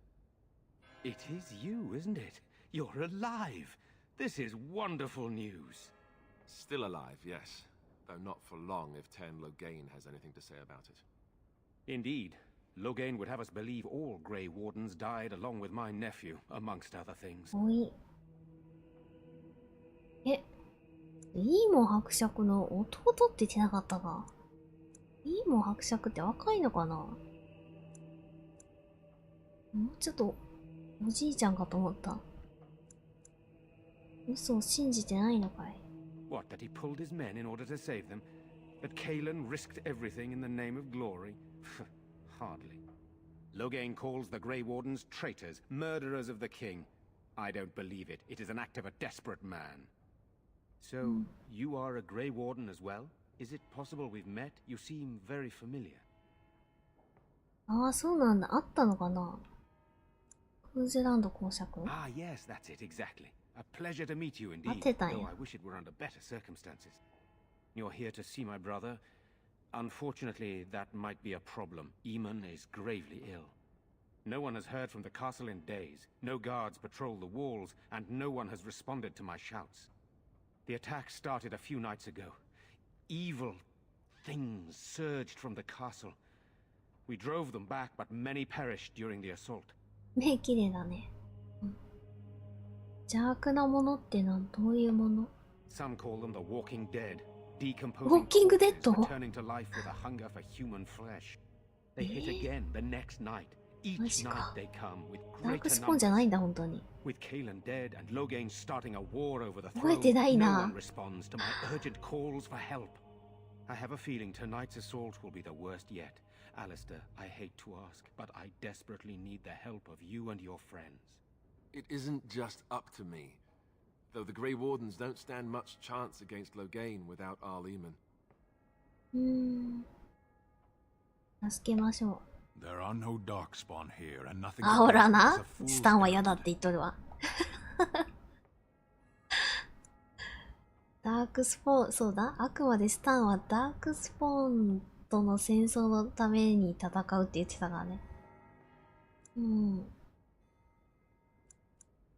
It is you, isn't it? You're alive! This is wonderful news. Still alive, yes. Though not for long if Ten Loghain has anything to say about it. Indeed. Loghain would have us believe all Grey Wardens died along with my nephew, amongst other things. おい。え、イーモン伯爵の弟って言ってなかったか。イーモン伯爵って若いのかな。もうちょっとおじいちゃんかと思った。嘘を信じてないのかい。What, that he pulled his men in order to save them? That Kaelin risked everything in the name of glory? Hardly. Loghain calls the Grey Wardens traitors, murderers of the king. I don't believe it. It is an act of a desperate man. So, you are a Grey Warden as well? Is it possible we've met? You seem very familiar. ああ、そうなんだ。あったのかな。クーズランド公爵。Ah, yes, that's it, exactly. A pleasure to meet you 会っ indeed, てたん though や。 I wish it were under better circumstances. You're here to see my brother. Unfortunately, that might be a problem. Eamon is gravely ill. No one has heard from the castle in days. No guards patrol the walls, and no one has responded to my shouts. The attack started a few nights ago. Evil things surged from the castle. We drove them back, but many perished during the assault. 目綺麗だね。邪悪なものってのはどういうもの？ Some call them the Walking Dead. Walking Dead? Returning to life with a hunger for human flesh. They hit again the next night. Each night they come with ダーク greater スポーンじゃないん numbers. だ、本当に。 With Kaelin dead and Loghain starting a war over the 覚えてない throne, な。 no one responds to my urgent calls for help. I have a feeling tonight's assault will be the worst yet. Alistair, I hate to ask, but I desperately need the help of you and your friends. It isn't just up to me. Though the Grey Wardens don't stand much chance against Loghain without Eamon. 助けましょ There are no darkspawn here, and う。 nothing あ、ほら is な a。fool's スタンは errand. 嫌だって言っとるわ。ダークスポーン、そうだ。あくまでスタンはダークスポーンとの戦争のために戦うって言ってたからね。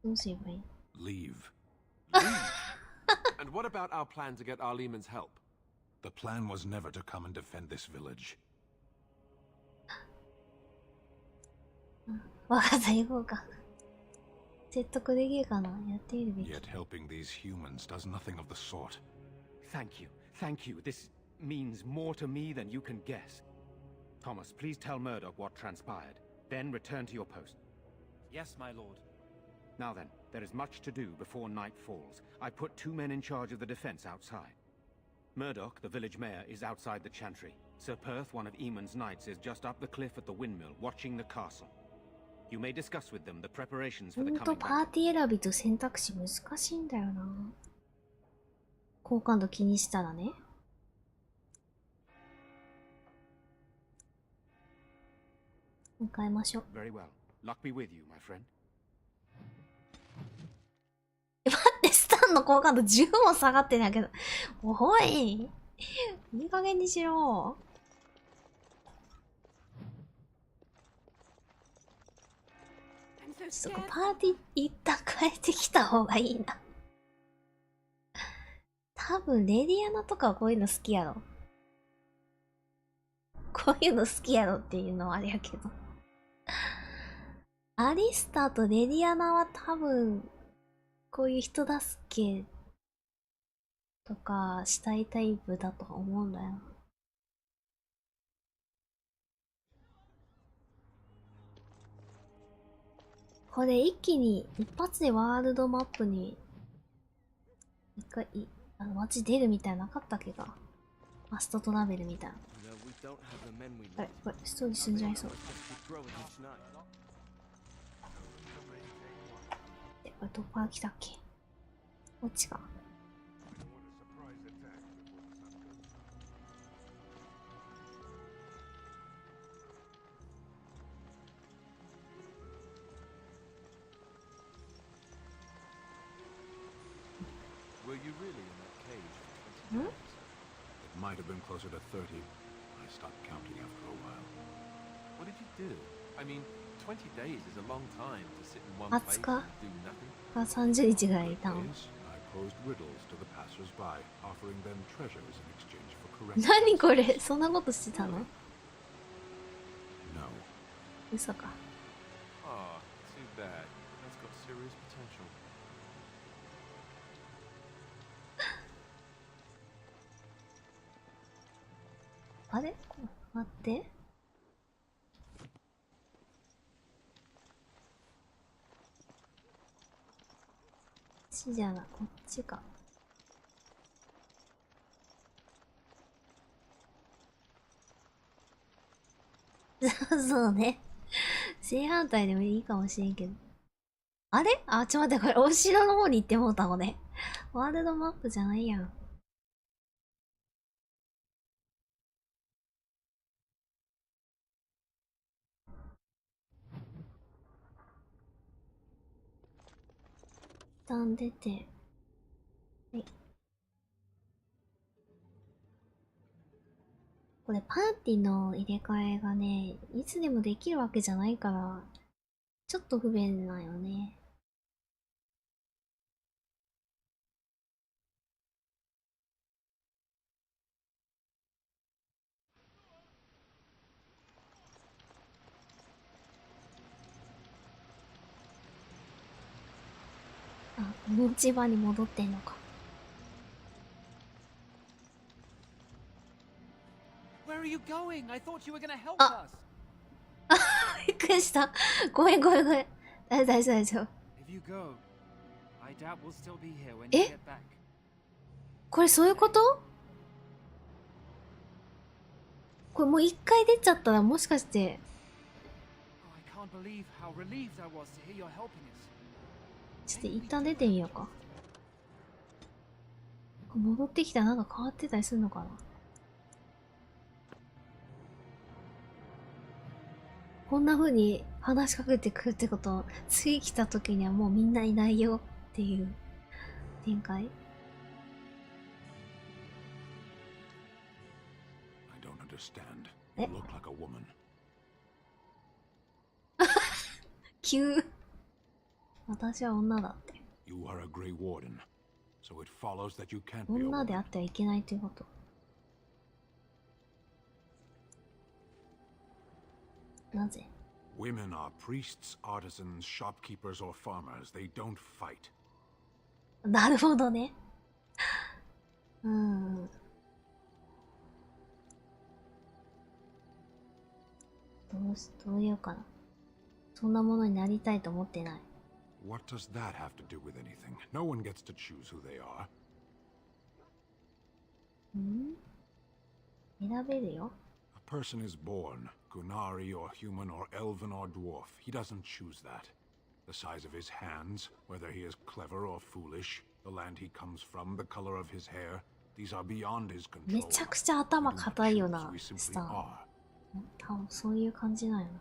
どうすればいい？ Leave. And what about our plan to get Eamon's help? The plan was never to come and defend this village. わかった、行こうか。説得できるかな？やってみるべき。 Yet helping these humans does nothing of the sort. Thank you. Thank you. This means more to me than you can guess. Thomas, please tell Murdoch what transpired. Then return to your post. Yes, my lord. Now then, there is much to do before night falls. I put 2 men in charge of the defense outside. Murdoch, the village mayor, is outside the chantry. Sir Perth, one of Eamon's knights, is just up the cliff at the windmill, watching the castle. You may discuss with them the preparations ほ for the んと coming パ battle. ーティー選びと選択肢難しいんだよな。好感度気にしたらね。向かいましょう。 Very well. Luck be with you, my friend. 待って、スタンの好感度10も下がってんだけど。おい、いい加減にしろ。そこパーティー一旦変えてきた方がいいな。多分レディアナとかはこういうの好きやろ。こういうの好きやろっていうのはあれやけど。アリスターとレディアナは多分こういう人助けとかしたいタイプだと思うんだよ。これ一気に一発でワールドマップに一回街出るみたいななかったっけか。ファストトラベルみたいな。あれこれストーリー進んじゃいそう。これどこから来たっけ？こっちか。Were you really in that cage for 20 days? It might have been closer to 30. I stopped counting after a while. What did you do? I mean, 20 days is a long time to sit in one 20 place 日 and do nothing. が30日ぐらいいたの。 Yes, I posed riddles to the passers-by, offering them treasures in exchange for corrections. 何これそんなことしてたの？嘘か。Ah, too bad. That's got serious potential. あれ待って。こっちじゃない、こっちか。そうね。正反対でもいいかもしれんけど。あれあ、ちょっと待って、これお城の方に行ってもうたのね。ワールドマップじゃないやん。一旦出て。はい。これパーティーの入れ替えがね、いつでもできるわけじゃないから、ちょっと不便だよね。あ、持ち場に戻ってんのか。Where are you going? I thought you were gonna help us. びっくりした。ごめんごめんごめん。大丈夫大丈夫。If you go, I doubt we'll still be here when you え get back. これそういうこと？これもう一回出ちゃったらもしかして。Oh, I can't believe how relieved I was to hear you're helping us. ちょっと一旦出てみようか。戻ってきたらなんか変わってたりするのかな。こんな風に話しかけてくるってことは、次来た時にはもうみんないないよっていう展開。I don't understand. You look like a woman. 急。私は女だって。You are a Grey Warden, so it follows that you can't be a 女で woman. あってはいけないということ。なぜ？ Women are priests, artisans, shopkeepers, or farmers. They don't fight. なるほどね。どういうかな。そんなものになりたいと思ってない。What does that have to do with anything? No one gets to choose who they are. 選べるよ。A person is born, Kunari or human or elven or dwarf. He doesn't choose that. The size of his hands, whether he is clever or foolish, the land he comes from, the color of his hair, these are beyond his め control. ちゃくちゃ頭固いよな、 We ス simply ター。 are. 多分そういう感じなんやな。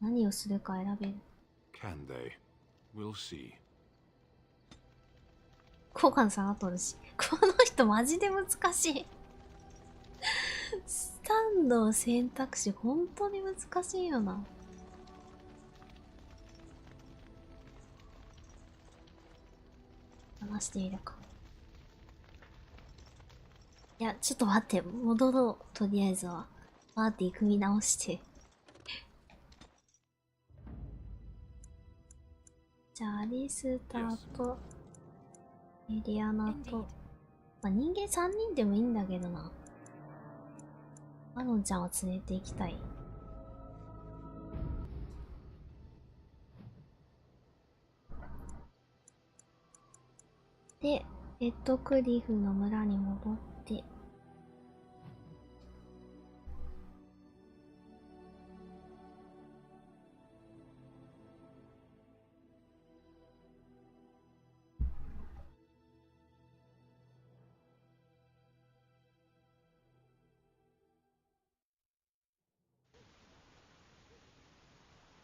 何をするか選べる。Can they? We'll see. 好感下がっとるし。この人マジで難しい。スタンド選択肢本当に難しいよな。話しているか。いや、ちょっと待って。戻ろう。とりあえずは。パーティー組み直して。じゃあ、アリスターと、エリアナと、まあ、人間3人でもいいんだけどな。マロンちゃんは連れて行きたい。で、レッドクリフの村に戻って、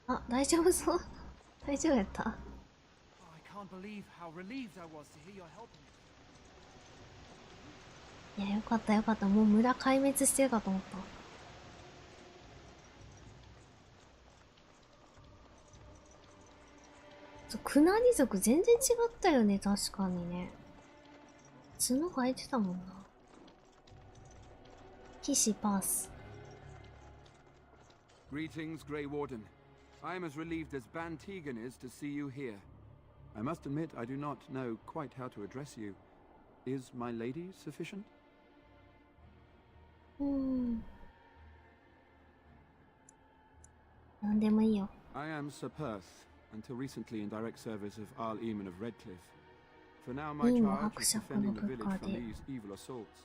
あ、大丈夫そう？大丈夫やった？ Oh, I can't believe how relieved I was to hear you're helping us. いや、よかったよかった。もう村壊滅してるかと思った。クナリ族全然違ったよね、確かにね。角生えてたもんな。騎士パース。Greetings, Grey Warden. I am as relieved as Ban Tegan is to see you here. I must admit I do not know quite how to address you. Is my lady sufficient? なんでもいいよ。 I am Sir Perth, until recently in direct service of Arl Eamon of Redcliffe. For now my charge is defending the village from these evil assaults.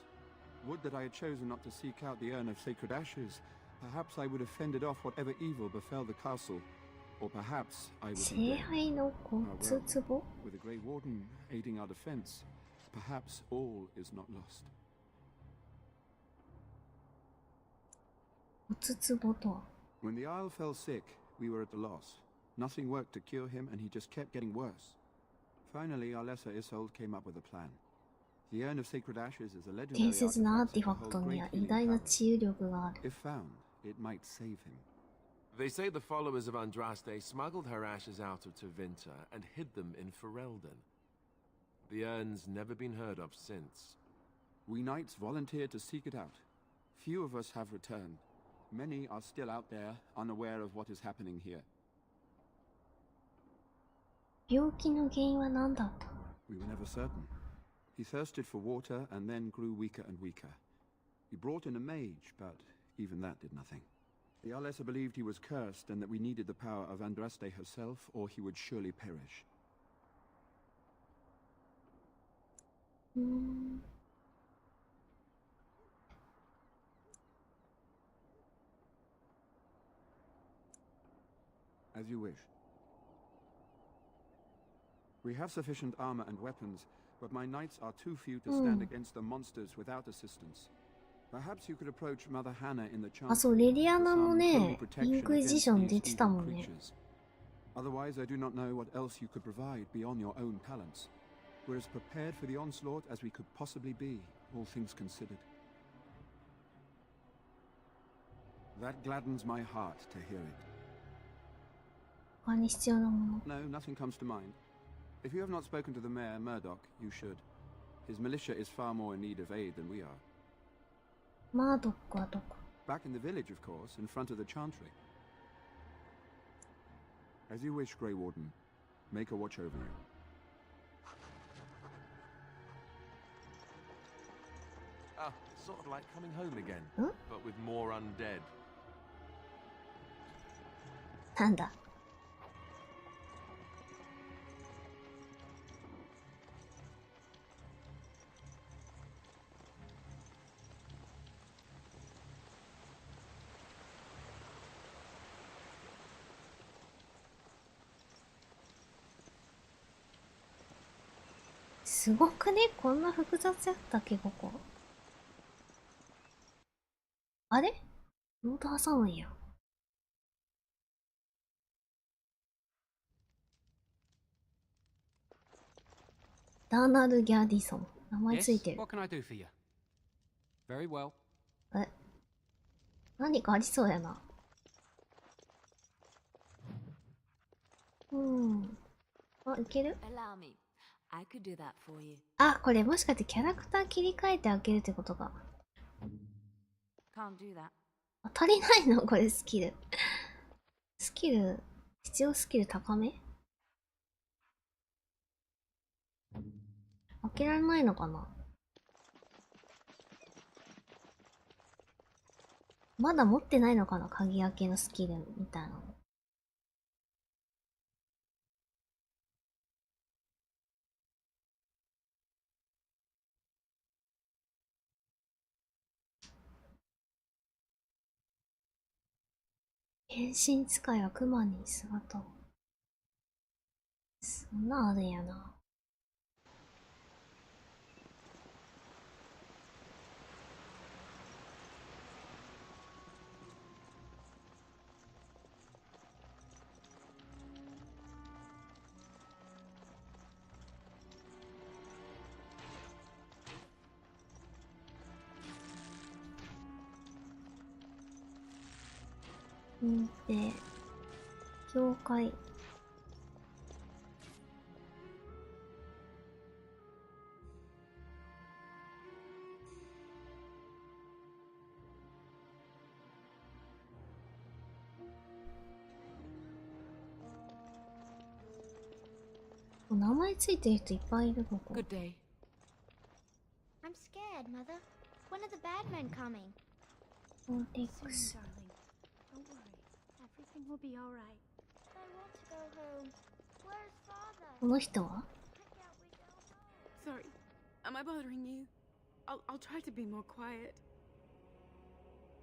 Would that I had chosen not to seek out the urn of sacred ashes. Perhaps I would have fended off whatever evil befell the castle. Or perhaps I would have been dead. With the Grey Warden aiding our defense, perhaps all is not lost. おつつぼとは When the Isle fell sick, we were at a loss. Nothing worked to cure him, and he just kept getting worse. Finally, our lesser Isolde came up with a plan. The urn of sacred ashes is a legendary 伝説のアーティ artifact ファ of クト great には healing 偉大な power. 治癒力がある。 If found, it might save him. They say the followers of Andraste smuggled her ashes out of Tevinter and hid them in Ferelden. The urn's never been heard of since. We knights volunteered to seek it out. Few of us have returned. Many are still out there, unaware of what is happening here. 病気の原因は何だった We were never certain. He thirsted for water and then grew weaker and weaker. We brought in a mage, but even that did nothing. The Alessa believed he was cursed and that we needed the power of Andraste herself, or he would surely perish. As you wish. We have sufficient armor and weapons, but my knights are too few to stand against the monsters without assistance. Perhaps you could approach Mother Hannah in the あ、そう、 chantry レリアナ for も some ね、 holy イン protection クイジ against ション these 出てた evil もんね。 creatures. Otherwise, I do not know what else you could provide beyond your own talents. We're as prepared for the onslaught as we could possibly be, all things considered. That gladdens my heart to hear it. 他に必要なもの。 No, nothing comes to mind. If you have not spoken to the mayor, Murdoch, you should. His militia is far more in need of aid than we are. マードックはどこ Back in the village, of course, in front of the chantry. As you wish, Grey Warden. Make a watch over you. Ah, sort of like coming home again, Huh? but with more undead. なんだすごくね、こんな複雑やったっけ、ここ。あれロード挟むんや。ダーナル・ギャーディソン。名前ついて Yes, る。 what can I do for you? Very well. え、何かありそうやな。あ、いける Allow me. I could do that for you. あ、これもしかしてキャラクター切り替えて開けるってことか。 Can't do that. あ、足りないのこれスキル。スキル、必要スキル高め開けられないのかなまだ持ってないのかな鍵開けのスキルみたいなの。変身使いはクマに姿を。そんなんあるんやな。で、教会。名前ついてる人いっぱいいるのか。 Good day. I'm scared, Mother. When are the bad men coming? Soon, darling. Don't worry. Everything will be all right. I want to go home. Where's Father? この人は Sorry. Am I bothering you? I'll try to be more quiet.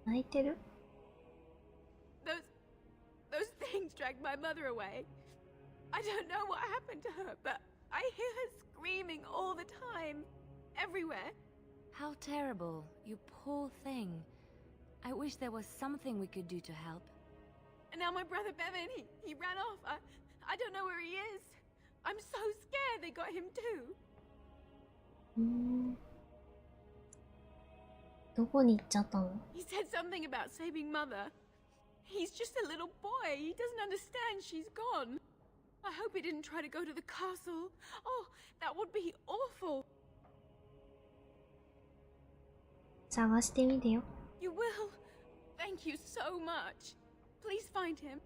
泣いてる Those things dragged my mother away. I don't know what happened to her, but I hear her screaming all the time. Everywhere. How terrible, you poor thing. I wish there was something we could do to help. And now my brother Bevan, he ran off. I don't know where he is. I'm so scared they got him too. どこに行っちゃったの He said something about saving Mother. He's just a little boy. He doesn't understand she's gone. I hope he didn't try to go to the castle. Oh, that would be awful. 探してみてよ。 You will. Thank you so much. Please find him.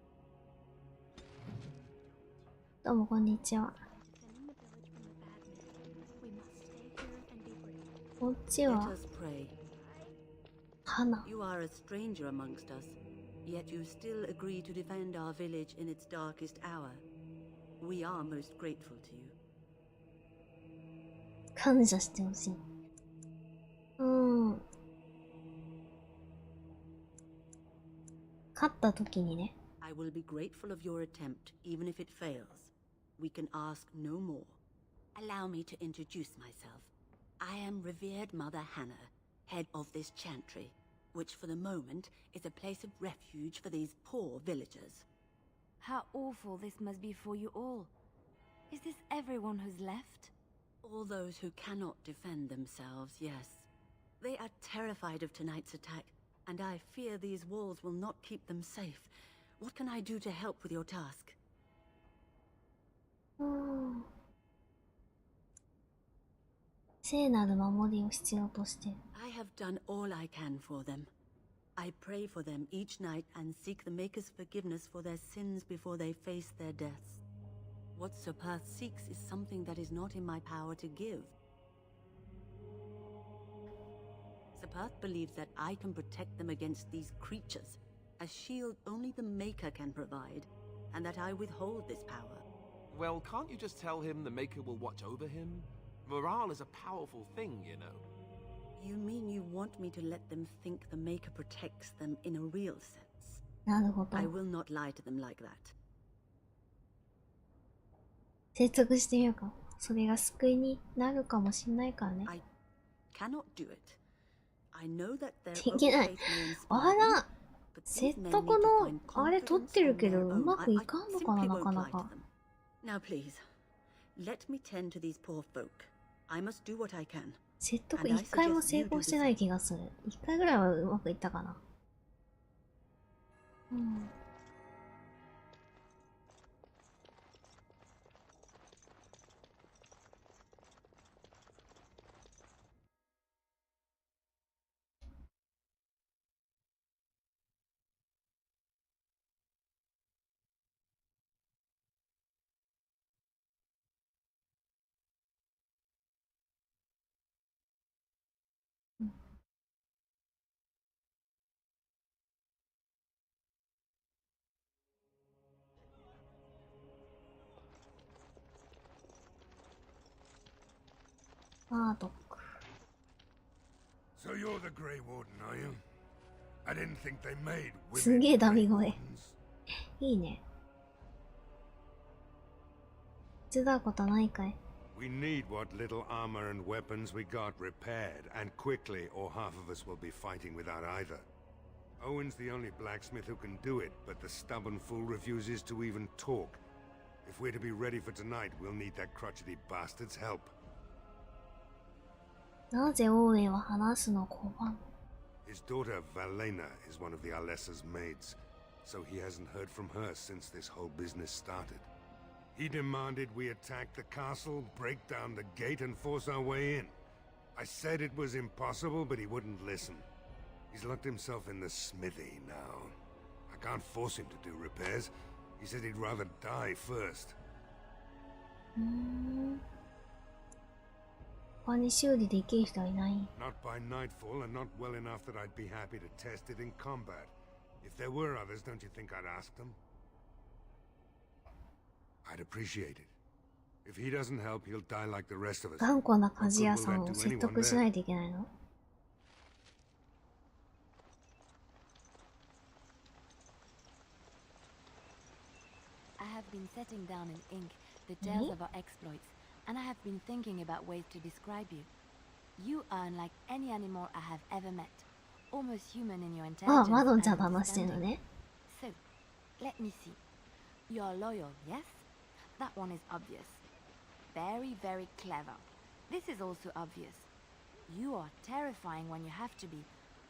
どうもこんにちは。こっち Let は us pray. 花。 You are a stranger amongst us, yet you still agree to defend our village in its darkest hour. We are most grateful to you. 感謝してほしい。勝った時にね。 I will be grateful of your attempt, even if it fails. We can ask no more. Allow me to introduce myself. I am revered Mother Hannah, head of this chantry, which for the moment is a place of refuge for these poor villagers. How awful this must be for you all. Is this everyone who's left? All those who cannot defend themselves, yes. They are terrified of tonight's attack, and I fear these walls will not keep them safe. What can I do to help with your task? 聖なる守りを必要としてる。 I have done all I can for them. I pray for them each night and seek the Maker's forgiveness for their sins before they face their deaths. What Sir Perth seeks is something that is not in my power to give. Sir Perth believes that I can protect them against these creatures, a shield only the Maker can provide, and that I withhold this power. Well, can't you just tell him the Maker will watch over him? Morale is a powerful thing, you know. You mean you want me to let them think the Maker protects them in a real sense? なるほど。 I will not lie to them like that. 説得してみようか。それが救いになるかもしれないからね。 I cannot do it. I know that their できない。あら、説得のあれ取ってるけどうまくいかんのかな、なかなか。 Now please, let me tend to these poor folk. I must do what I can. 説得一回も成功してない気がする。一回ぐらいはうまくいったかな。バードック。 So you're the Grey Warden, are you? I didn't think they made すげえダミ声。いいね。手伝うことないかい？ We need what little armor and weapons we got repaired, and quickly, or half of us will be fighting without either. Owen's the only blacksmith who can do it, but the stubborn fool refuses to even talk. If we're to be ready for tonight, we'll need that crotchety bastard's help. なぜオーウェイは話すの拒む？ His daughter, Valena, is one of the Alessa's maids, so he hasn't heard from her since this whole business started. He demanded we attack the castle, break down the gate, and force our way in. I said it was impossible, but he wouldn't listen. He's locked himself in the smithy now. I can't force him to do repairs. He said he'd rather die first. 他に修理できる人はいない。 Not by nightfall, and not well enough that I'd be happy to test it in combat. If there were others, don't you think I'd ask them? I'd appreciate it. If he doesn't help, he'll die like the rest of us. 頑固な鍛冶屋さんを説得しないといけないの？ I have been setting down in ink the tales of our exploits, and I have been thinking about ways to describe you. You are unlike any animal I have ever met, almost human in your ああ、intelligence マドンちゃん and と話してるのね。 So, let me see. You're loyal, yes? That one is obvious. Very, very clever. This is also obvious. You are terrifying when you have to be,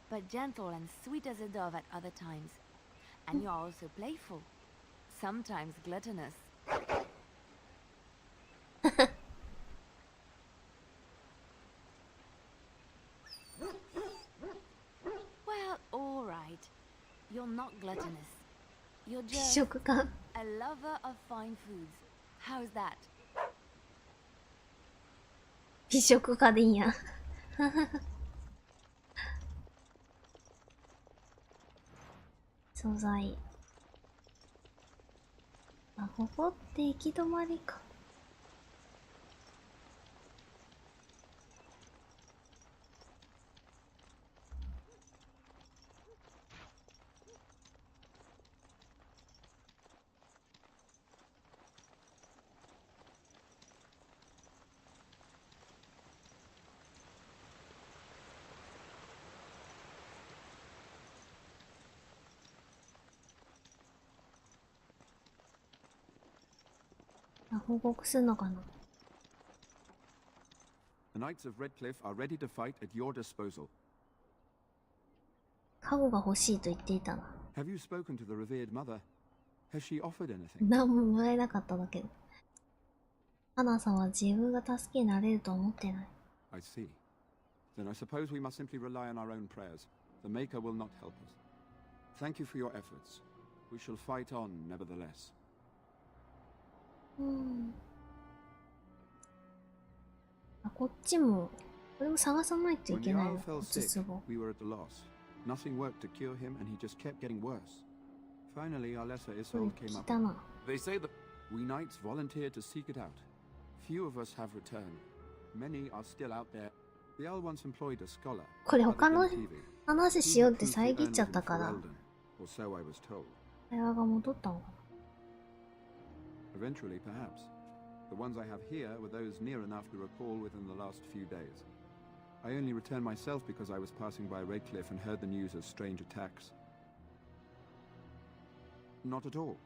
but gentle and sweet as a dove at other times. And you are also playful. Sometimes gluttonous. Well, all right. You're not gluttonous. You're 美 just 食家。 a lover of fine foods. How's that? 美食家でいいや。素材。あ、ここって行き止まりか。あ、報告するのかな。 The Knights of Redcliffe are ready to fight at your disposal. カゴが欲しいと言っていたな。 Have you spoken to the revered mother? Has she offered anything? 何ももらえなかっただけど。花さんは自分が助けになれると思ってない。 I see. Then I suppose we must simply rely on our own prayers. The Maker will not help us. Thank you for your efforts. We shall fight on, nevertheless. うん。あ、こっちも、これも探さないとい When け the ない Jarl の。 fell 骨 sick, 壺。 we were at a loss. Nothing worked to cure him, and he just kept getting worse. Finally, our lesser Isolde came 聞い up. たな。 They say that We knights volunteered to seek it out. Few of us have returned. Many are still out there. The Jarl once employed a scholar. これ他の Father Benetivi. 話しようって遮っちゃったから、 Ferelden, or so I was told. 会話が戻ったのか Eventually, perhaps. The ones I have here were those near enough to recall within the last few days. I only returned myself because I was passing by Redcliffe and heard the news of strange attacks. Not at all.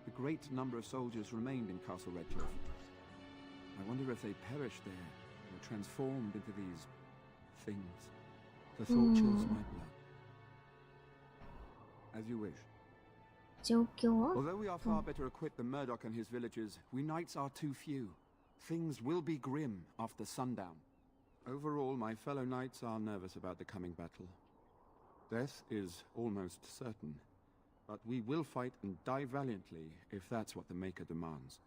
A great number of soldiers remained in Castle Redcliffe. I wonder if they perished there, or transformed into these things. The thought chills my blood. As you wish. 状況は Although we are far better equipped than Murdoch and his villagers, we knights are too few. Things will be grim after sundown. Overall, my fellow knights are nervous about the coming battle. Death is almost certain, but we will fight and die valiantly if that's what the Maker demands.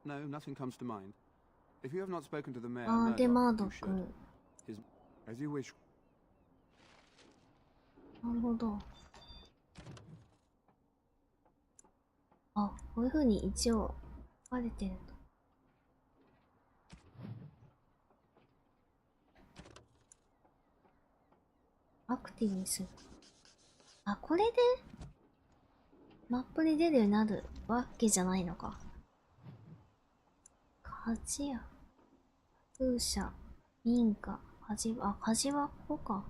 No, nothing comes to mind. If you have not spoken to the mayor, あーで、マー Murdoch, ド you ック。 should. His, as you wish. なるほど。あ、こういう風に一応書かれてるんだ。アクティブにする。あ、これでマップに出るようになるわけじゃないのか。鍛冶屋、風車、民家、鍛冶、あ、鍛冶はここか。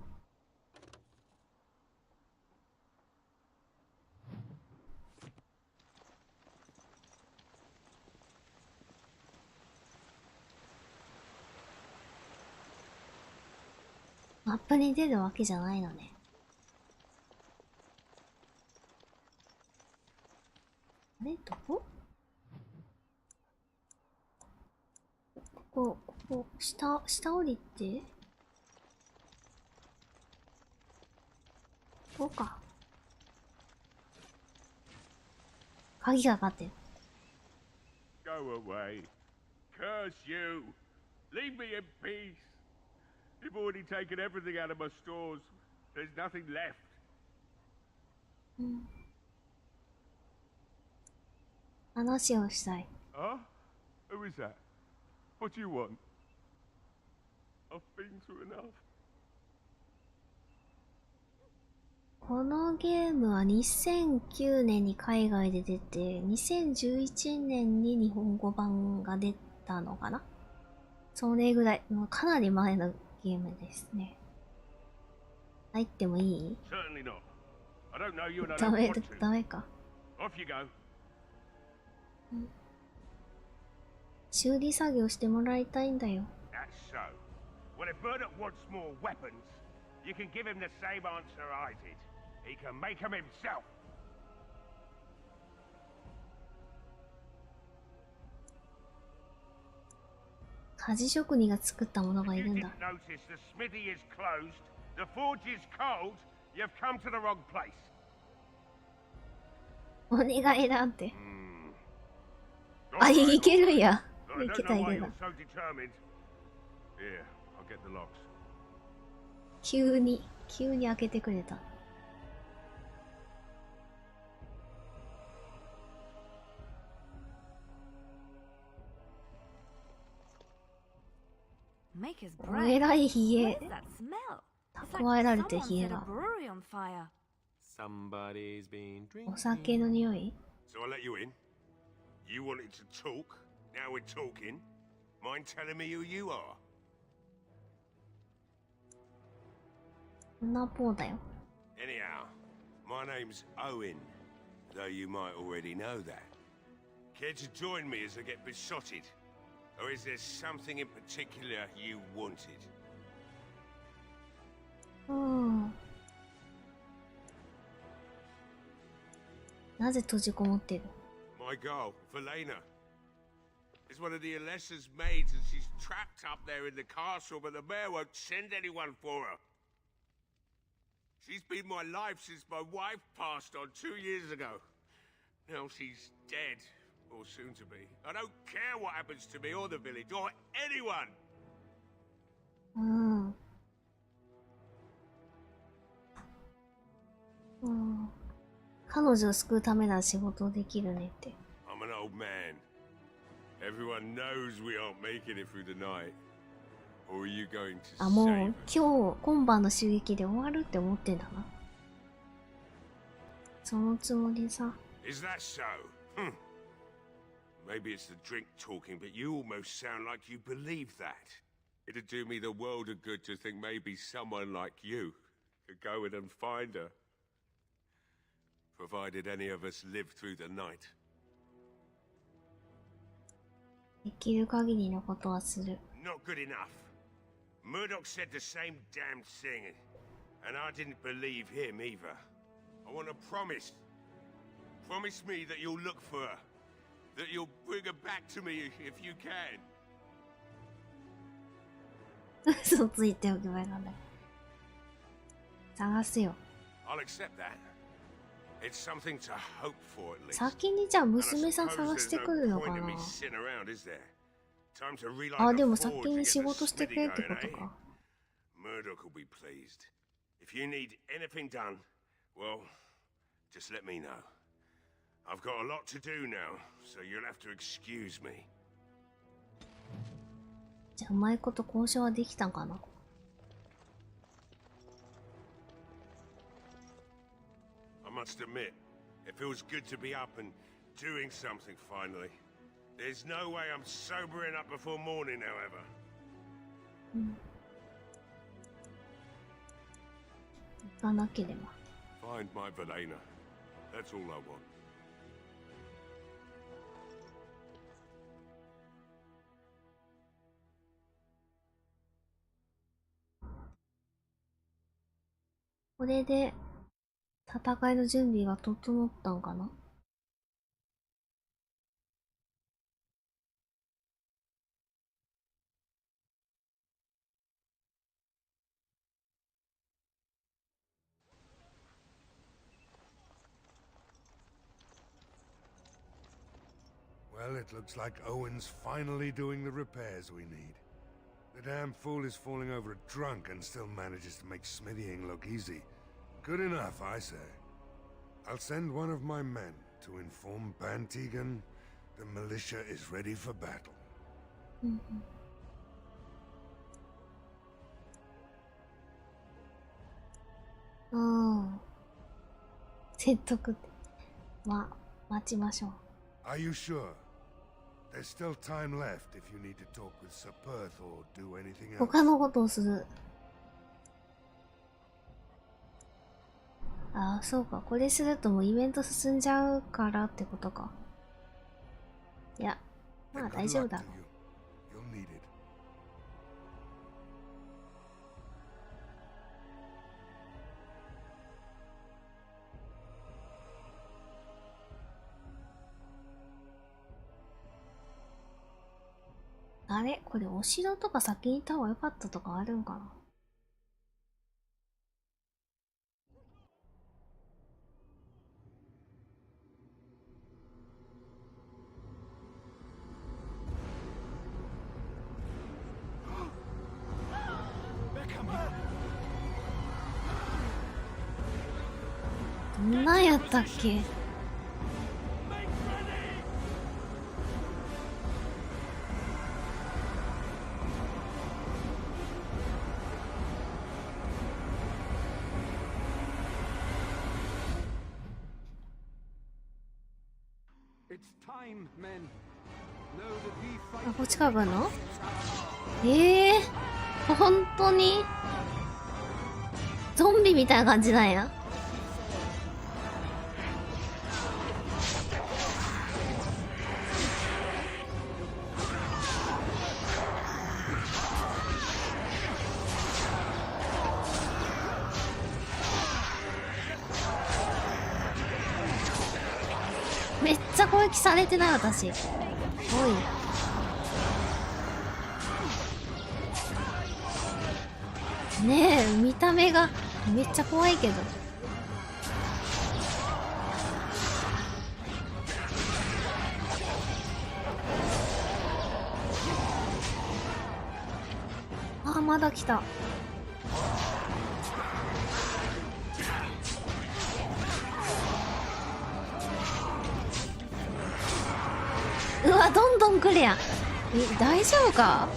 マップに出るわけじゃないのね。あれどこ？ここ、下降りて？ここか。鍵がかかってる。Go away. Curse you. Leave me in peace. You've already taken everything out of my stores. There's nothing left. 話をしたい。Huh? Who is that? What do you want? I've been through enough. このゲームは2009年に海外で出て、2011年に日本語版が出たのかな。それぐらい、もうかなり前のゲームですね。入ってもいい？ Certainly not. I don't know you and I ダ don't メ、 want to. ダメか。Off you go. 修理作業してもらいたいんだよ。That's so. Well, if Murdoch wants more weapons, you can give him the same answer I did. He can make them himself. 鍛冶職人が作ったものがい You るん didn't だ。 notice the smithy is closed, the forge is cold, you've come to the wrong place. お願いだって。あ、いけるんや。 I い don't け know たい why けた。 you're so determined. Here, I'll get the locks. 急に開けてくれた。Maker's お breath. 偉い冷 What え is。that smell? It's 蓄えられ like た someone 冷え set a が。 brewery on fire. Somebody's been お drinking. 酒の匂い？ So I let you in. You wanted to talk. Now we're talking. Mind telling me who you are? ルナボーだよ。 Anyhow, my name's Owen, though you might already know that. Care to join me as I get besotted? Or is there something in particular you wanted? うん。なぜ閉じこもってる？ My girl, Valena. Is one of the Alessa's maids and she's trapped up there in the castle, but the mayor won't send anyone for her. She's been my life since my wife passed on 2 years ago. Now she's dead, or soon to be. I don't care what happens to me or the village, or anyone! うん。うん。彼女を救うためなら仕事をできるねって。I'm an old man. Everyone knows we aren't making it through the night. Or are you going to あ、もう save us? 今晩の襲撃で終わるって思ってんだな。そのつもりさ。 Is that so? Maybe it's the drink talking, but you almost sound like you believe that. It'd do me the world of good to think maybe someone like you could go in and find her. Provided any of us live through the night. できる限りのことはする。 Not good enough. Murdoch said the same damn thing, and I didn't believe him either. I want a promise. Promise me that you'll look for her. That you'll bring her back to me if you can. 嘘ついておけばいいのだ。探すよ。 I'll accept that. It's something to hope for at least. 先にじゃあ娘さん探してくるのかな。 Time to relight あ、でも the 先 forge に and 仕 get the 事してくれ smithy ってこ going, とか。 Murdoch will be pleased. If you need anything done, well, just let me know. I've got a lot to do now, so you'll have to excuse me. じゃあうまいこと交渉はできたんかな。 I must admit, it feels good to be up and doing something finally. There's no way I'm sobering up before morning, however. 行かなければ。 Find my Valena. That's all I want. これで戦いの準備が整ったんかな。Well, it looks like Owen's finally doing the repairs we need. The damn fool is falling over a drunk and still manages to make smithying look easy. Good enough, I say. I'll send one of my men to inform Bantegan the militia is ready for battle. Are you sure? There's still time left if you need to talk with Sir Perth or do anything else. 他のことをする。ああ、そうか。これするともうイベント進んじゃうからってことか。いや、まあ大丈夫だろう。あれこれお城とか先に行った方が良かったとかあるんかな。どんなんやったっけ。あ、こっちから来るの？本当にゾンビみたいな感じなんや。めっちゃ攻撃されてない私。おい。ねえ、見た目がめっちゃ怖いけど。あ、まだ来た。うわ、どんどん来るやん。大丈夫か？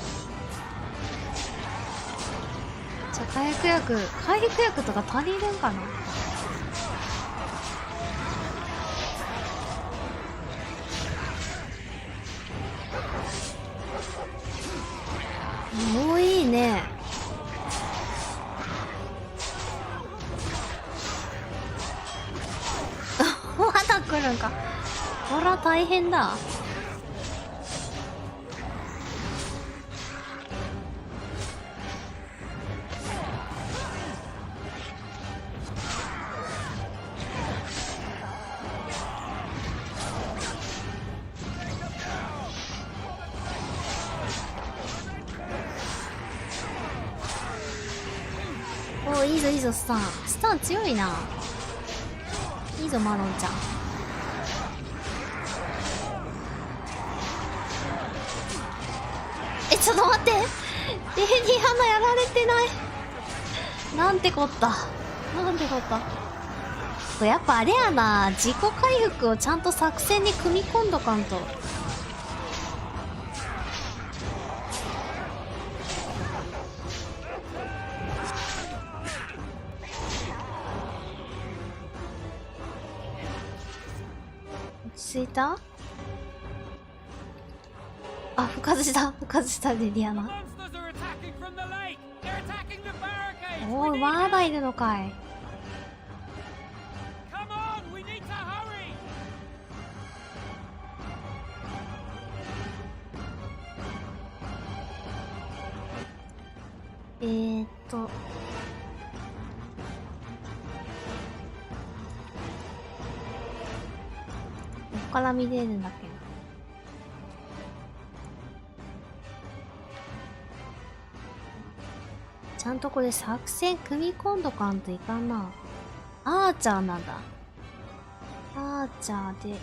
じゃあ回復薬とか足りるんかな。もういいね。まだ来るんか。こら大変だ。お、いいぞいいぞ。スタン強いな。いいぞマロンちゃん。ちょっと待って、レディアナやられてない。なんてこった。これやっぱあれやな、自己回復をちゃんと作戦に組み込んどかんと。落ち着いた？あ、復活したレディアナ。おい、まだいるのかい。こっから見れるんだっけな。ちゃんとこれ作戦組み込んどかんといかんな。アーチャーなんだ。アーチャーで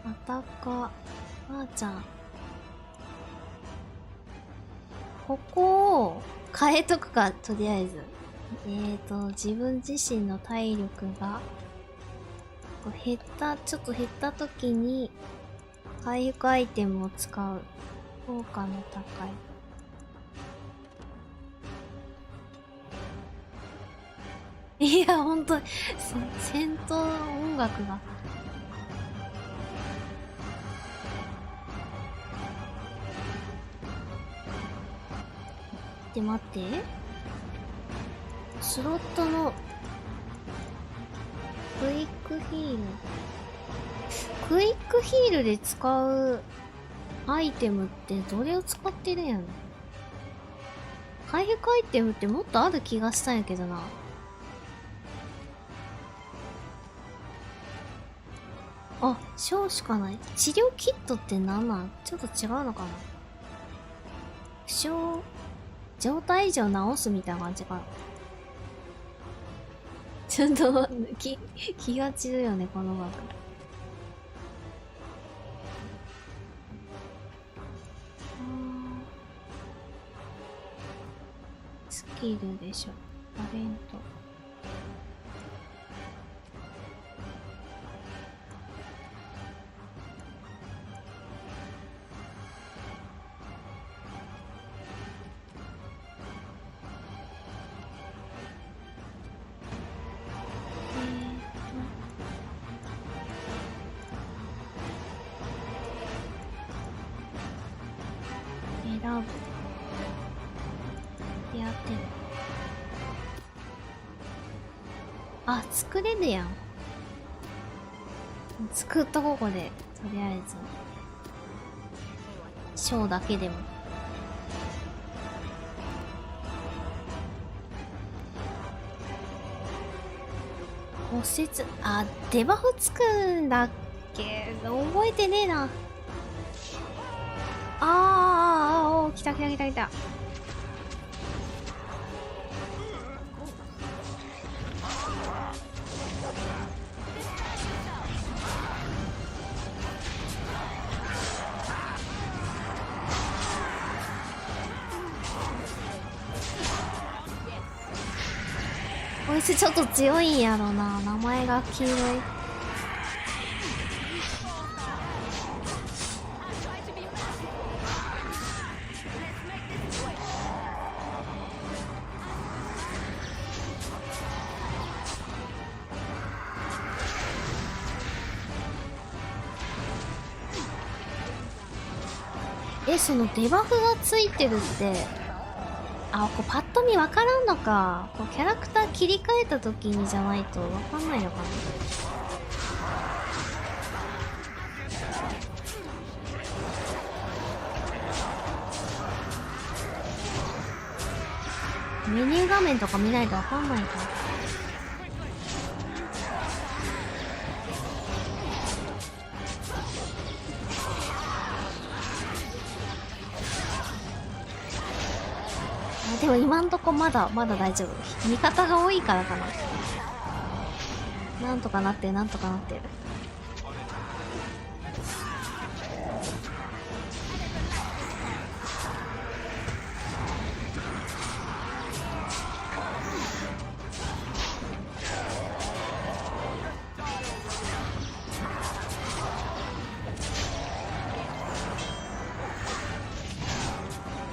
またか。ばあちゃん。ここを変えとくか、とりあえず。自分自身の体力が、ちょっと減った時に、回復アイテムを使う。効果の高い。いや、ほんと、戦闘音楽が。待って。スロットのクイックヒール。クイックヒールで使うアイテムってどれを使ってるんやろ。回復アイテムってもっとある気がしたんやけどな。あ、小しかない。治療キットって何なん？ちょっと違うのかな。負傷、状態異常治すみたいな感じかな。ちょっと気が散るよね、このバグ。スキルでしょ。タレント。あ、作れるやん。作っとここで、とりあえず。ショーだけでも。骨折、あ、デバフつくんだっけ？覚えてねえな。来た来た来た来た。こいつちょっと強いんやろな。名前が黄色い。そのデバフがついてるって、あ、こうパッと見わからんのか。こうキャラクター切り替えた時にじゃないとわかんないのかな。メニュー画面とか見ないとわかんないか。でも今んとこまだ大丈夫。味方が多いからかな。なんとかなってる、なんとかなってる。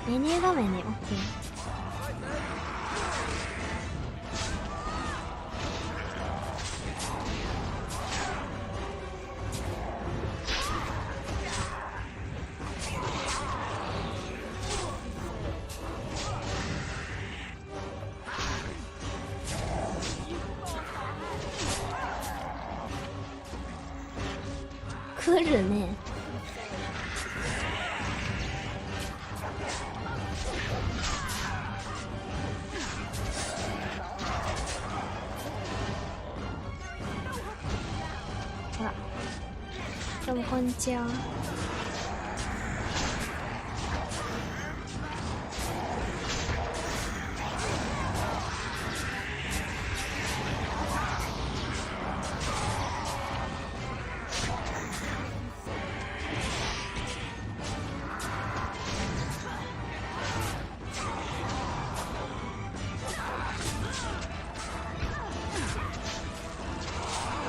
メニュー画面ね、OK。来るね。ほら。どうもこんにちは。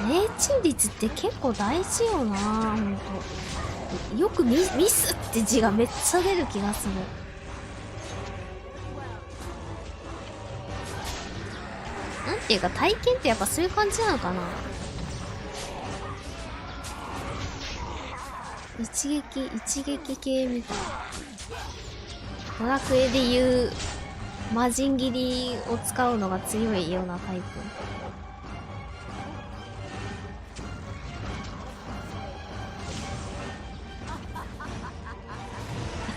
命中率って結構大事よな、ほんと。よくミスって字がめっちゃ出る気がする。なんていうか、体験ってやっぱそういう感じなのかな。一撃系みたいな。ドラクエでいう魔人斬りを使うのが強いようなタイプ。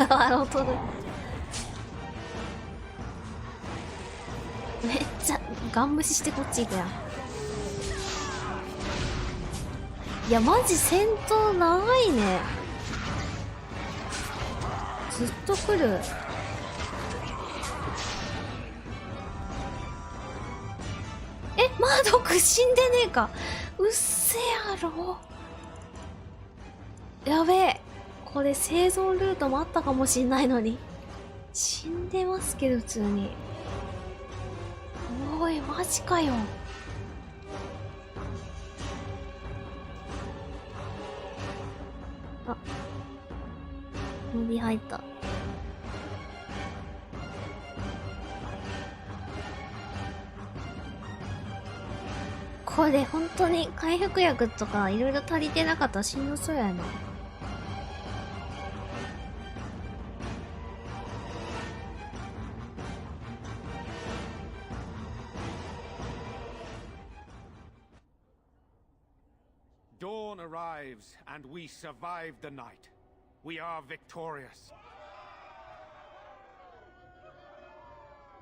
笑うとる。めっちゃガン無視してこっち行くやん。いやマジ戦闘長いね。ずっと来る。マードック死んでねえか。うっせやろ。やべえ、これ生存ルートもあったかもしんないのに死んでますけど普通に。おいマジかよ。あ、ムビ入った。これ本当に回復薬とかいろいろ足りてなかったらしんどそうやな。Dawn arrives, and we survive the night. We are victorious.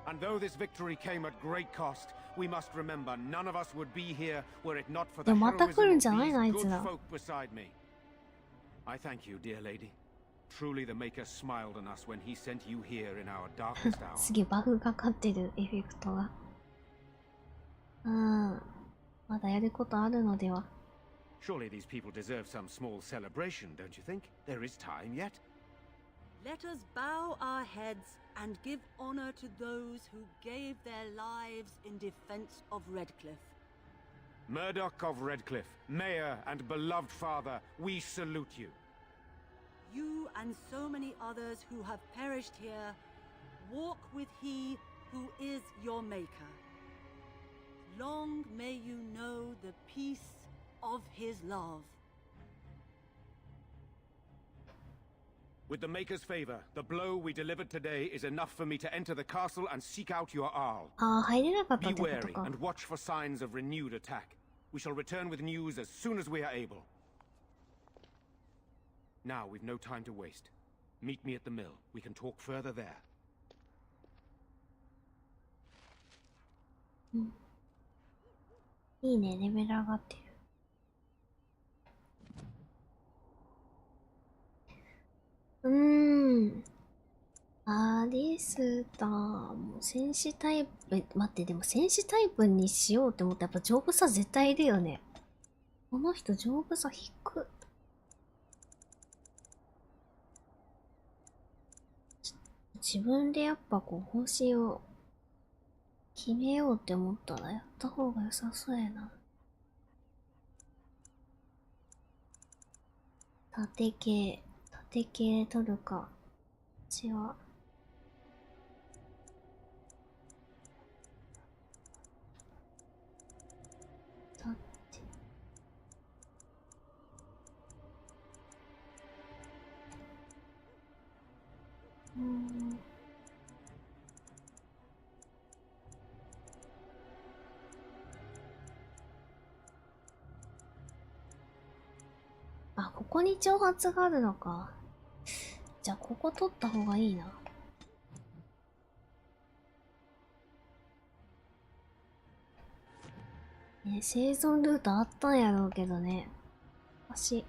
And though this victory came at great cost, we must remember none of us would be here were it not for the heroism of these good folk beside me. I thank you, dear lady. Truly the Maker smiled on us when he sent you here in our darkest hour. すげえバグがかってるエフェクトが。まだやることあるのでは。Surely these people deserve some small celebration, don't you think? There is time yet. Let us bow our heads and give honor to those who gave their lives in defense of Redcliffe. Murdoch of Redcliffe, Mayor and beloved father, we salute you. You and so many others who have perished here, walk with he who is your maker. Long may you know the peace of his love. With the Maker's favor, the blow we delivered today is enough for me to enter the castle and seek out your Arl. Be wary and watch for signs of renewed attack. We shall return with news as soon as we are able. Now we've no time to waste. Meet me at the mill. We can talk further there. いいね、レベル上がってる。アリスターも戦士タイプ、待って、でも戦士タイプにしようって思ったらやっぱ丈夫さ絶対いるよね。この人丈夫さ低く。自分でやっぱこう方針を決めようって思ったらやった方が良さそうやな。縦系取るか。私は。あ、ここに挑発があるのか。じゃあここ取った方がいいな。ね、生存ルートあったんやろうけどね。足、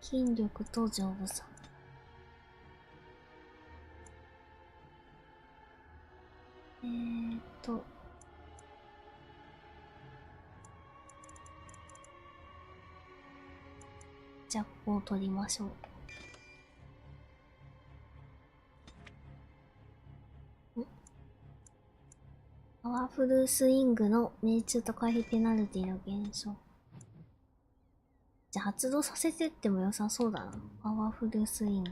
筋力と丈夫さ。じゃあここを取りましょう。パワフルスイングの命中と回避ペナルティの減少。じゃあ発動させてっても良さそうだな。パワフルスイング。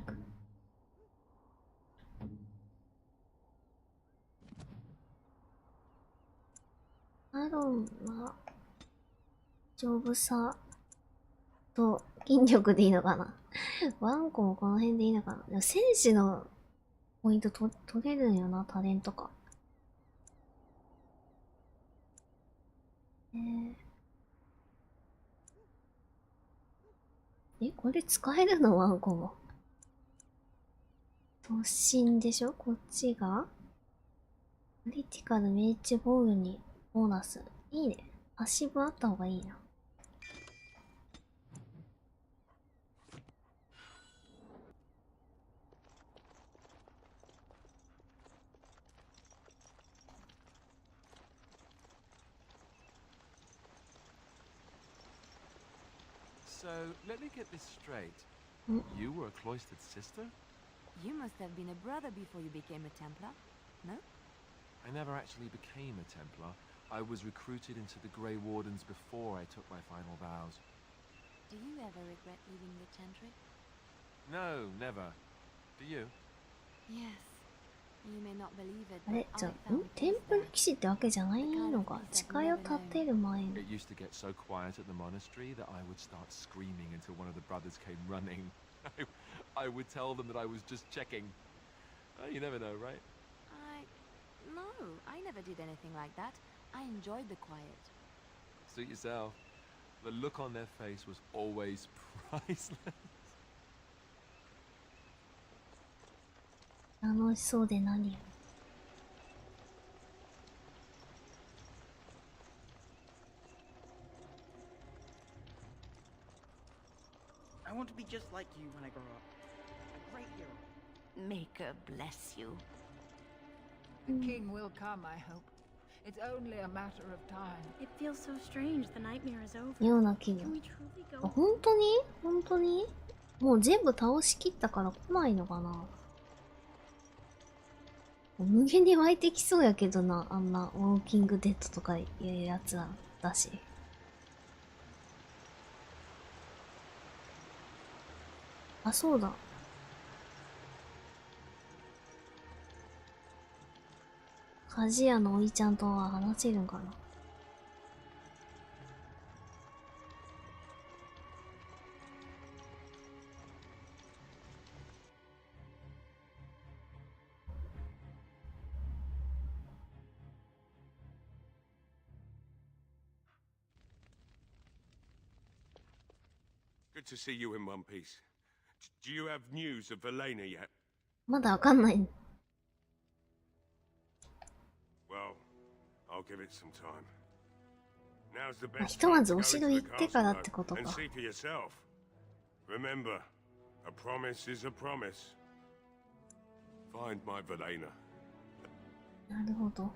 アロンは丈夫さと筋力でいいのかな。ワンコもこの辺でいいのかな。でも戦士のポイント取れるんよな、タレントか。これ使えるのワンコも。突進でしょこっちがクリティカル命中防御にボーナス。いいね。足分あった方がいいな。So, let me get this straight. You were a cloistered sister? You must have been a brother before you became a Templar, no? I never actually became a Templar. I was recruited into the Grey Wardens before I took my final vows. Do you ever regret leaving the Chantry? No, never. Do you? Yes. You may not believe it, あれじゃあ、テンプル騎士ってわけじゃないのか。誓いを立てる前に。It used to get so quiet at the monastery that I would start screaming until one of the brothers came running. I would tell them that I was just checking. You never know, right? No, I never did anything like that. I enjoyed the quiet. Suit yourself. The look on their face was always priceless. 楽しそうで何よ。I want to be just like you when I grow up. A great hero. Maker bless you. The king will come, I hope. It's only a matter of time. It feels so strange. The nightmare is over. ような気分。 Can we truly go? 本当に本当にもう全部倒しきったから来ないのかな。無限に湧いてきそうやけどな、あんなウォーキングデッドとかいうやつらだし。あ、そうだ。鍛冶屋のおいちゃんとは話せるんかな。Good to see you in one piece. Do you have news of Velena yet? まだわかんない。Well, I'll give it some time. Now's the best ひとまず time お to 城 go 行 into っ the てから castle, ってこと and か。 see for yourself. Remember, a promise is a promise. Find my Velena. なるほど。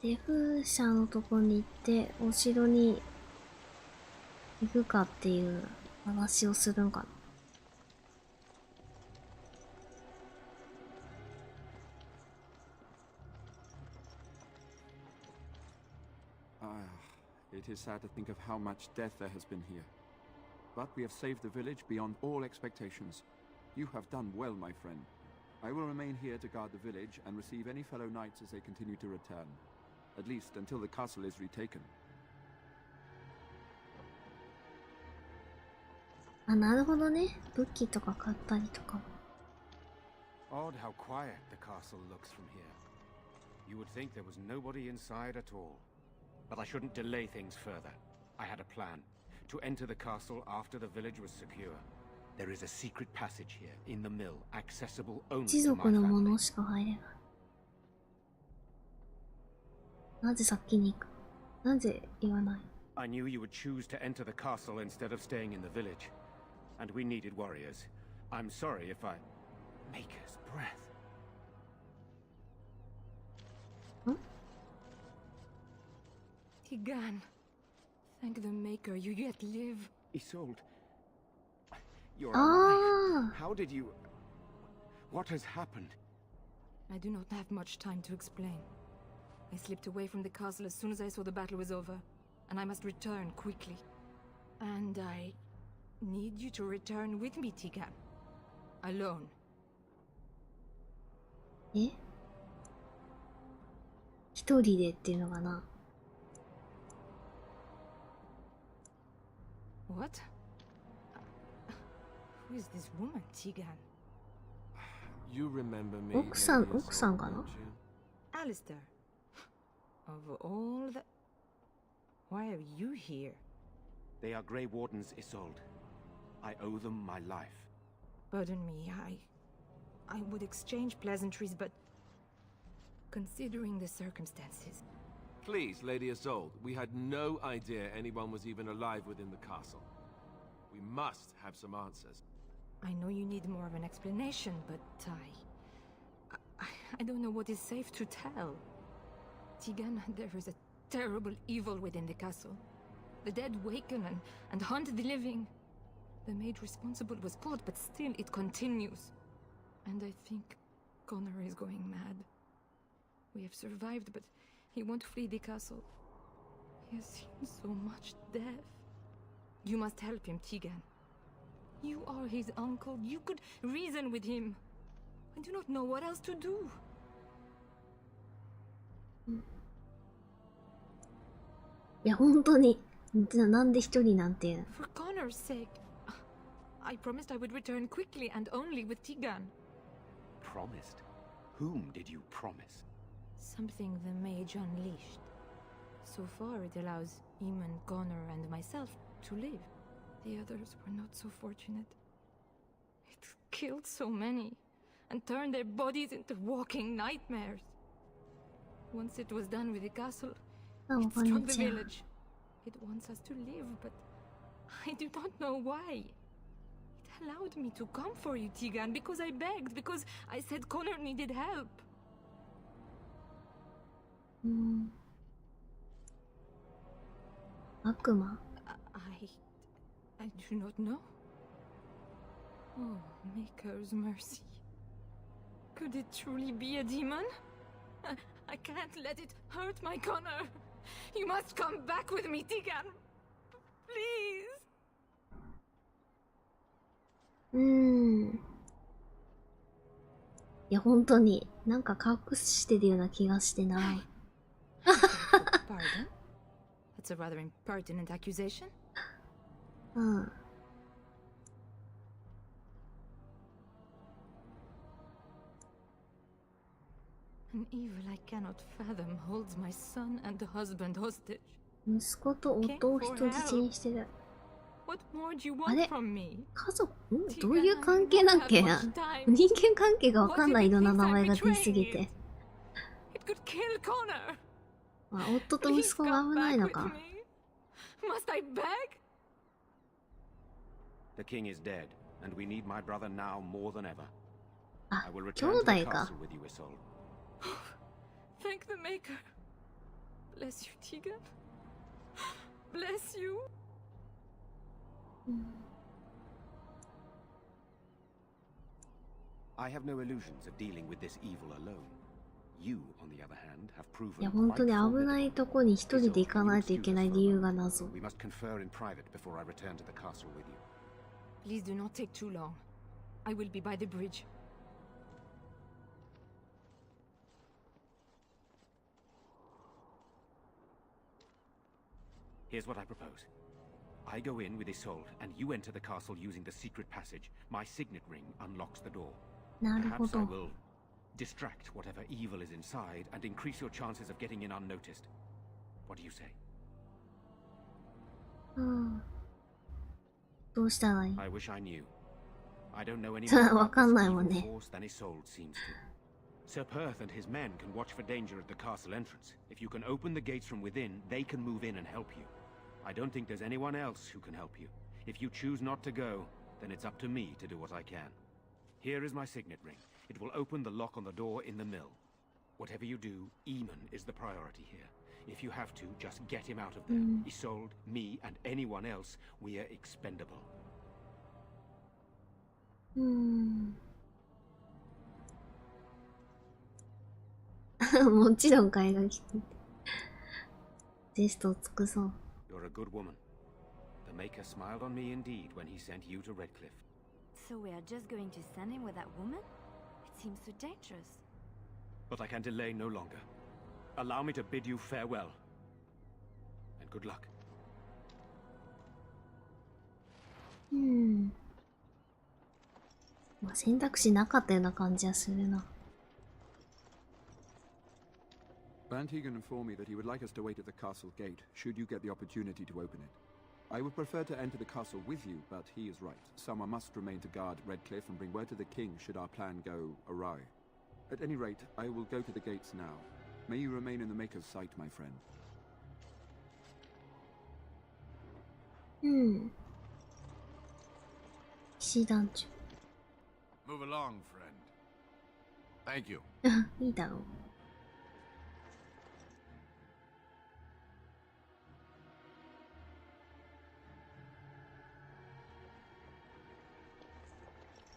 デフ社のとこに行ってお城に行くかっていう話をするんかな。It is sad to think of how much death there has been here. But we have saved the village beyond all expectations. You have done well, my friend. I will remain here to guard the village and receive any fellow knights as they continue to return. At least until the castle is retaken. あ、なるほどね。武器とか買ったりとか。 Odd how quiet the castle looks from here. You would think there was nobody inside at all. But I shouldn't delay things further. I had a plan. To enter the castle after the village was secure. There is a secret passage here in the mill, accessible only 一 to 族 my のも family. のしか入れない。なぜ先に行く？なぜ言わない？ I knew you would choose to enter the castle instead of staying in the village, and we needed warriors. I'm sorry if I... Maker's breath. Tigan, thank the Maker you yet live. Isolde, you're Ah. alive. How did you... What has happened? I do not have much time to explain. I slipped away from the castle as soon as I saw the battle was over, and I must return quickly. And I need you to return with me, Tigan. Alone. え？一人でっていうのかな。 What? Who is this woman, Tigan? You remember me, 奥さん、 Lady 奥さん Isolde, かな？ don't you? Alistair. Of all the... Why are you here? They are Grey Wardens, Isolde. I owe them my life. Pardon me, I would exchange pleasantries, but... Considering the circumstances... Please, Lady Isolde, we had no idea anyone was even alive within the castle. We must have some answers. I know you need more of an explanation, but I don't know what is safe to tell. Tigan, there is a terrible evil within the castle. The dead waken and haunt the living. The maid responsible was caught, but still it continues. And I think Connor is going mad. We have survived, but he won't flee the castle. He has seen so much death. You must help him, Tigan. You are his uncle. You could reason with him. I do not know what else to do. いや本当になんで一人なんて。 For Connor's sake. I promised I would return quickly and only with Tigan. Promised? Whom did you promise? Something the mage unleashed. So far it allows Eamon, Connor and myself to live. The others were not so fortunate. It killed so many and turned their bodies into walking nightmares. Once it was done with the castle, it struck the village. It wants us to live, but I do not know why. It allowed me to come for you, Tigan, because I begged, because I said Connor needed help. 悪魔？ I do not know. Oh, Maker's mercy. Could it truly be a demon? I can't let it hurt my Connor. You must come back with me, Tigan. Please. いや本当になんか隠してるような気がしてない。 Pardon? That's a rather impertinent accusation. うん。 An evil I cannot fathom holds my son and husband hostage. 息子と夫を人質にしてる。 What more do you あ want れ from me? 家族どういう関係だっけな。人間関係がわかんないいろんな名前が出すぎて。 It could kill Connor. まあ、夫と息子が危ないのか。 Must I beg? The king is dead, and we need my brother now more than ever. あ、 I will 兄 return to the 弟か。 castle with you, Isolde. Thank the Maker. Bless you, Tigan. Bless you. I have no illusions of dealing with this evil alone. You, on the other hand, have いや proven 本当 quite に危 formidable. ないとこに一人で行かないといけない理由が謎。 We must confer in private before I return to the castle with you. Please do not take too long. I will be by the bridge. Here's what I propose. I go in with Isolde, and you enter the castle using the secret passage. My signet ring unlocks the door. なるほ Perhaps I ど。 will distract whatever evil is inside and increase your chances of getting in unnoticed. What do you say? うん。どうしたらいい？ I wish I knew. I don't know any それ more わ about かん this ないもん evil ね。 force than Isolde seems to. Sir Perth and his men can watch for danger at the castle entrance. If you can open the gates from within, they can move in and help you. I don't think there's anyone else who can help you. If you choose not to go, then it's up to me to do what I can. Here is my signet ring. It will open the lock on the door in the mill. Whatever you do, Eamon is the priority here. If you have to, just get him out of there. Isolde, me, and anyone else, we are expendable. もちろん海外来てテストを尽くそう。 You're a good woman. The Maker smiled on me indeed when he sent you to Redcliffe. So we are just going to send him with that woman? It seems so dangerous. But I can delay no longer. Allow me to bid you farewell. And good luck. まあ選択肢なかったような感じはするな。Van Tegan informed me that he would like us to wait at the castle gate, should you get the opportunity to open it. I would prefer to enter the castle with you, but he is right. Someone must remain to guard Redcliffe and bring word to the king should our plan go awry. At any rate, I will go to the gates now. May you remain in the Maker's sight, my friend. 騎士団長。 Move along, friend. Thank you. いいだろう。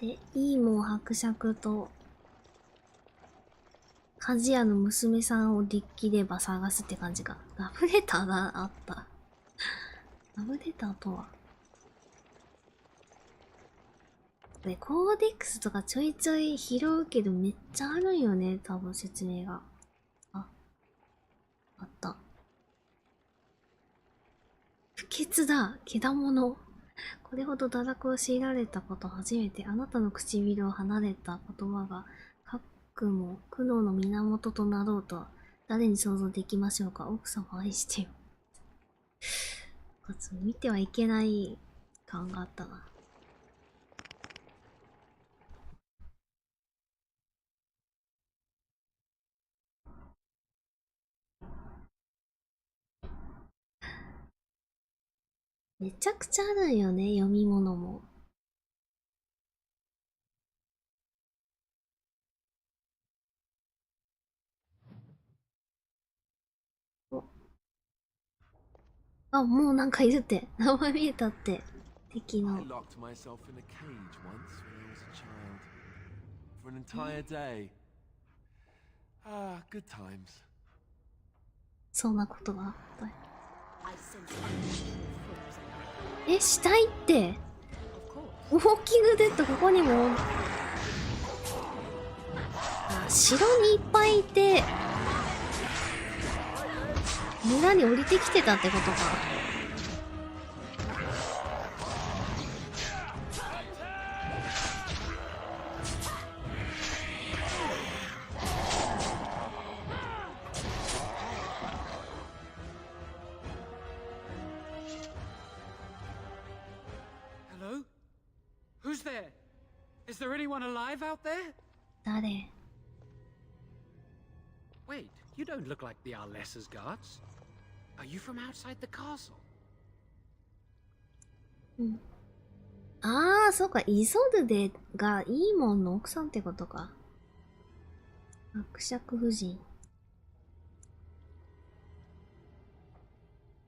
で、いいもん伯爵と鍛冶屋の娘さんをできれば探すって感じか。ラブレターがあった。ラブレターとはで、コーデックスとかちょいちょい拾うけどめっちゃあるんよね、多分説明が。あった。不潔だ、けだもの。これほど堕落を強いられたこと初めて、あなたの唇を離れた言葉が、かっくも苦悩の源となろうとは、誰に想像できましょうか。奥様を愛してよ。見てはいけない感があったな。めちゃくちゃあるんよね、読み物も。おあ、もうなんかいるって。名前見えたって。敵の。 I locked myself in a cage once when I was a child. For an entire day. Ah, good times. そんなことがあった。え、したいって。ウォーキングデッドここにも。あ、城にいっぱいいて。村に降りてきてたってことか。Hello? Who's there? Is there anyone alive out there? 誰？ Wait, you don't look like the Arlessa's guards. Are you from outside the castle? うん。ああ、そうか、イソルデがイーモンの奥さんってことか。伯爵夫人。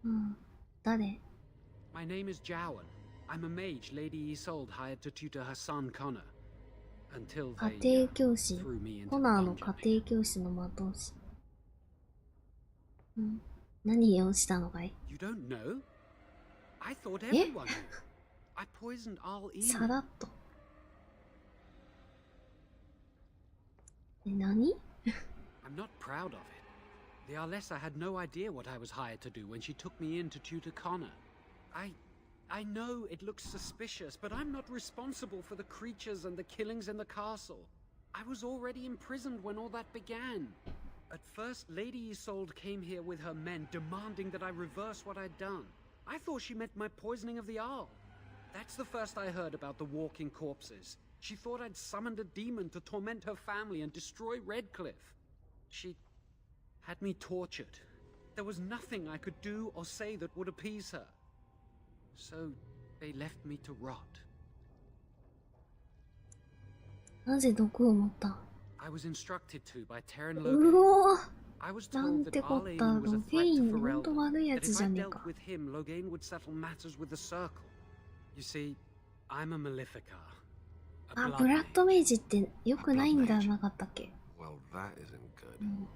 うん。誰？ My name is Jowan. I'm a mage Lady Isolde hired to tutor her son Connor. Until 家 they 庭教師。 threw me into コ the ナーの dungeon. 家庭教師の的押し。うん。何をしたのかい？ You don't know? I thought え？ everyone knew. I poisoned all さら Eamon. っと。え、何？ I'm not proud of it. The Arlessa had no idea what I was hired to do when she took me in to tutor Connor. I know it looks suspicious, but I'm not responsible for the creatures and the killings in the castle. I was already imprisoned when all that began. At first, Lady Isolde came here with her men, demanding that I reverse what I'd done. I thought she meant my poisoning of the Arl. That's the first I heard about the walking corpses. She thought I'd summoned a demon to torment her family and destroy Redcliffe. She had me tortured. There was nothing I could do or say that would appease her. So they left me to rot. なぜ毒を持った？ I was instructed to by Terran うお Logain. I was なん told て that こ Arl った。 Eamon was ロ a フェ threat イ to ンほん Ferelden. と悪いや That つ if じゃ I ねえ dealt か。 with him, Logain would settle matters with the Circle. You see, I'm a Maleficar. あ、ブラッドメイジって良くないんだなかったっけ？ Well, that isn't good.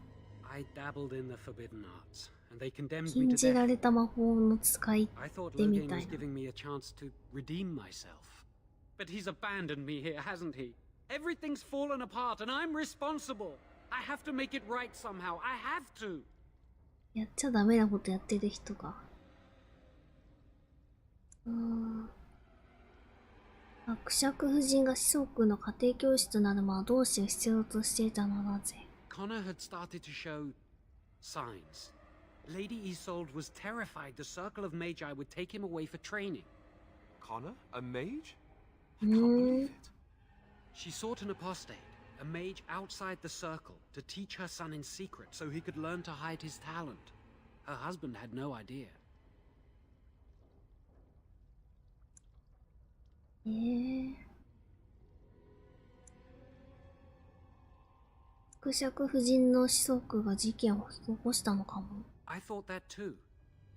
I dabbled in the forbidden arts, and they condemned me 禁 to じ death. られた魔法の使い I thought 手み Logain た was いな。 giving me a chance to redeem myself. But he's abandoned me here, hasn't he? Everything's fallen apart, and I'm responsible. I have to make it right somehow. I have to. やっちゃダメなことやってる人が。伯爵夫人が子息の家庭教室なる魔導士を必要としていたのはなぜ？ Connor had started to show signs. Lady Isolde was terrified the Circle of Magi would take him away for training. Connor? A mage? She sought an apostate, a mage outside the Circle, to teach her son in secret so he could learn to hide his talent. Her husband had no idea. 伯爵夫人の子息が事件を引き起こしたのかも。 I thought that too.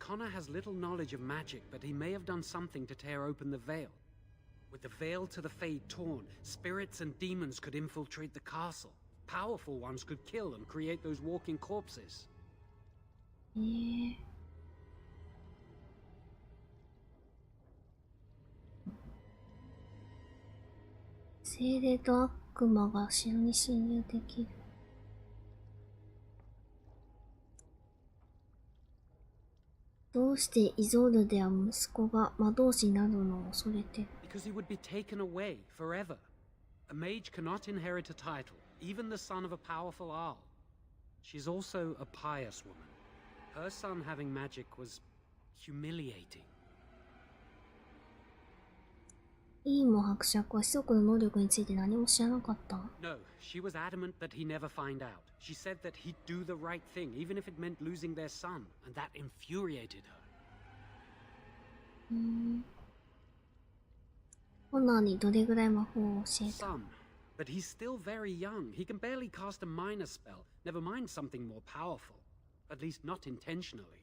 Connor has little knowledge of magic, but he may have done something to tear open the veil. With the veil to the Fade torn, spirits and demons could infiltrate the castle. Powerful ones could kill and create those walking corpses. 精霊と悪魔が城に侵入できる。どうしてイゾールでは息子が魔導士になるのを恐れてる？ Because he would be taken away forever. A mage cannot inherit a title, even the son of a powerful Arl. She's also a pious woman. Her son having magic was humiliating. イーンも伯爵は子息の能力について何も知らなかった。 No, she was adamant that he never find out. She said that he'd do the right thing, even if it meant losing their son, and that infuriated her. コナーにどれぐらい魔法を教えた？ Some, but he's still very young. He can barely cast a minor spell, never mind something more powerful. At least not intentionally.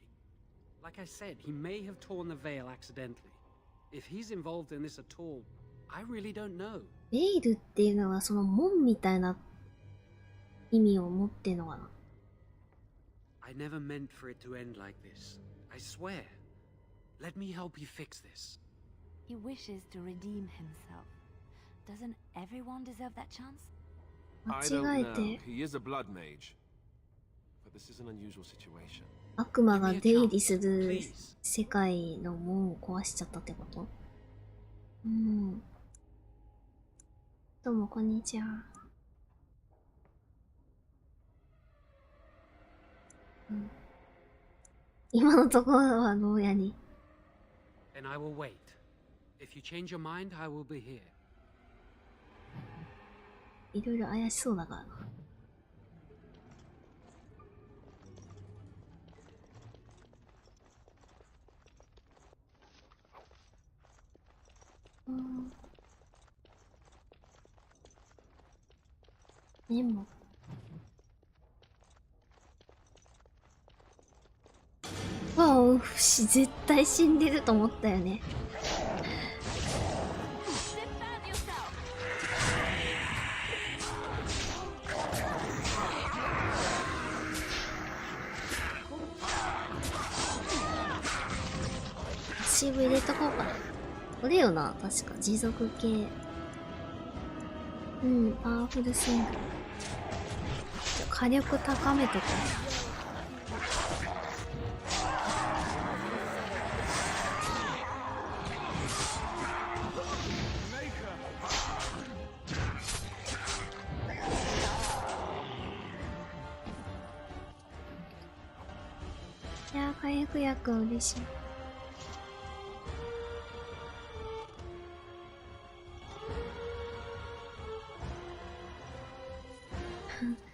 Like I said, he may have torn the veil accidentally. If he's involved in this at all, I really don't know. ベイルっていうのはその門みたいな意味を持ってんのかな？ I never meant for it to end like this. I swear. Let me help you fix this. He wishes to redeem himself. Doesn't everyone deserve that chance? I don't know. He is a blood mage. But this is an unusual situation. 悪魔が出入りする世界の門を壊しちゃったってこと？どうもこんにちは。今のところは牢屋に。And I will wait. If you change your mind, I will be here. いろいろ怪しそうだからな。メモ。わあ、絶対死んでると思ったよね。シーブ入れとこうかな。これよな、確か持続系。パワフルスイング。火力高めとこう。いやー、回復薬は嬉しい。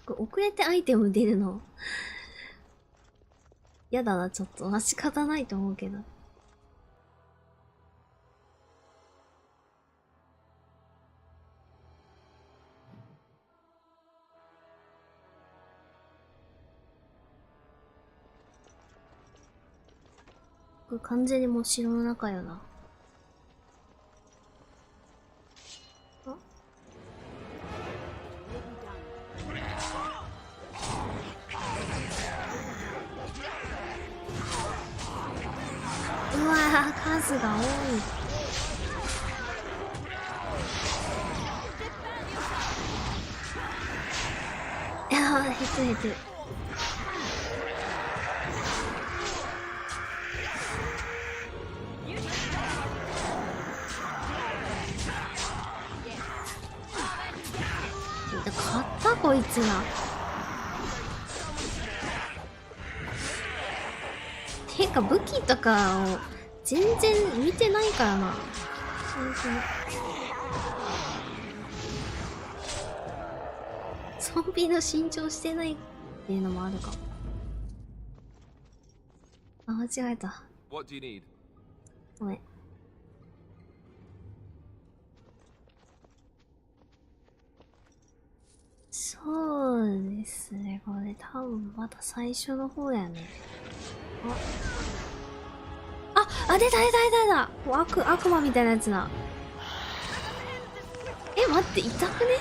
これ遅れてアイテム出るのやだな、ちょっと。まあ、仕方ないと思うけど。これ完全にもう城の中よな。うわー、数が多い。いやー、減ってる。買ったこいつら。てか武器とかを全然見てないからな。ゾンビの身長してないっていうのもあるかも。あ、間違えた。What do you need? ごめん。そうですね、これ多分まだ最初の方やね。あ、出た悪魔みたいなやつだ。え、待って、痛くね？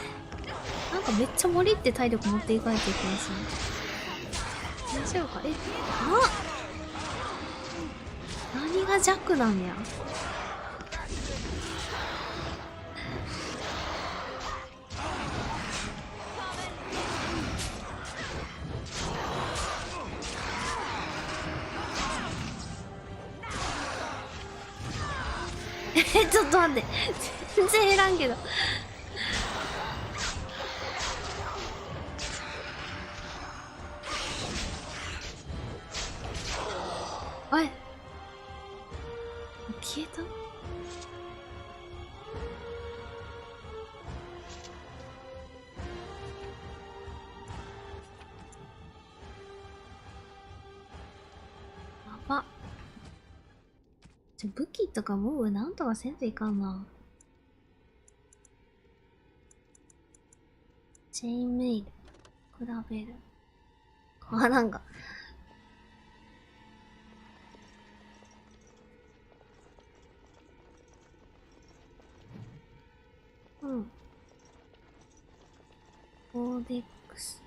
なんかめっちゃ森って体力持っていかれてる気がする。大丈夫か？え、何が弱なんや。ちょっと待って、全然減らんけど。おい、消えた？やば。武器とかもうなんとかせんといかんな。チェインメイル、比べる。あ、なんか。うん。コーデックス。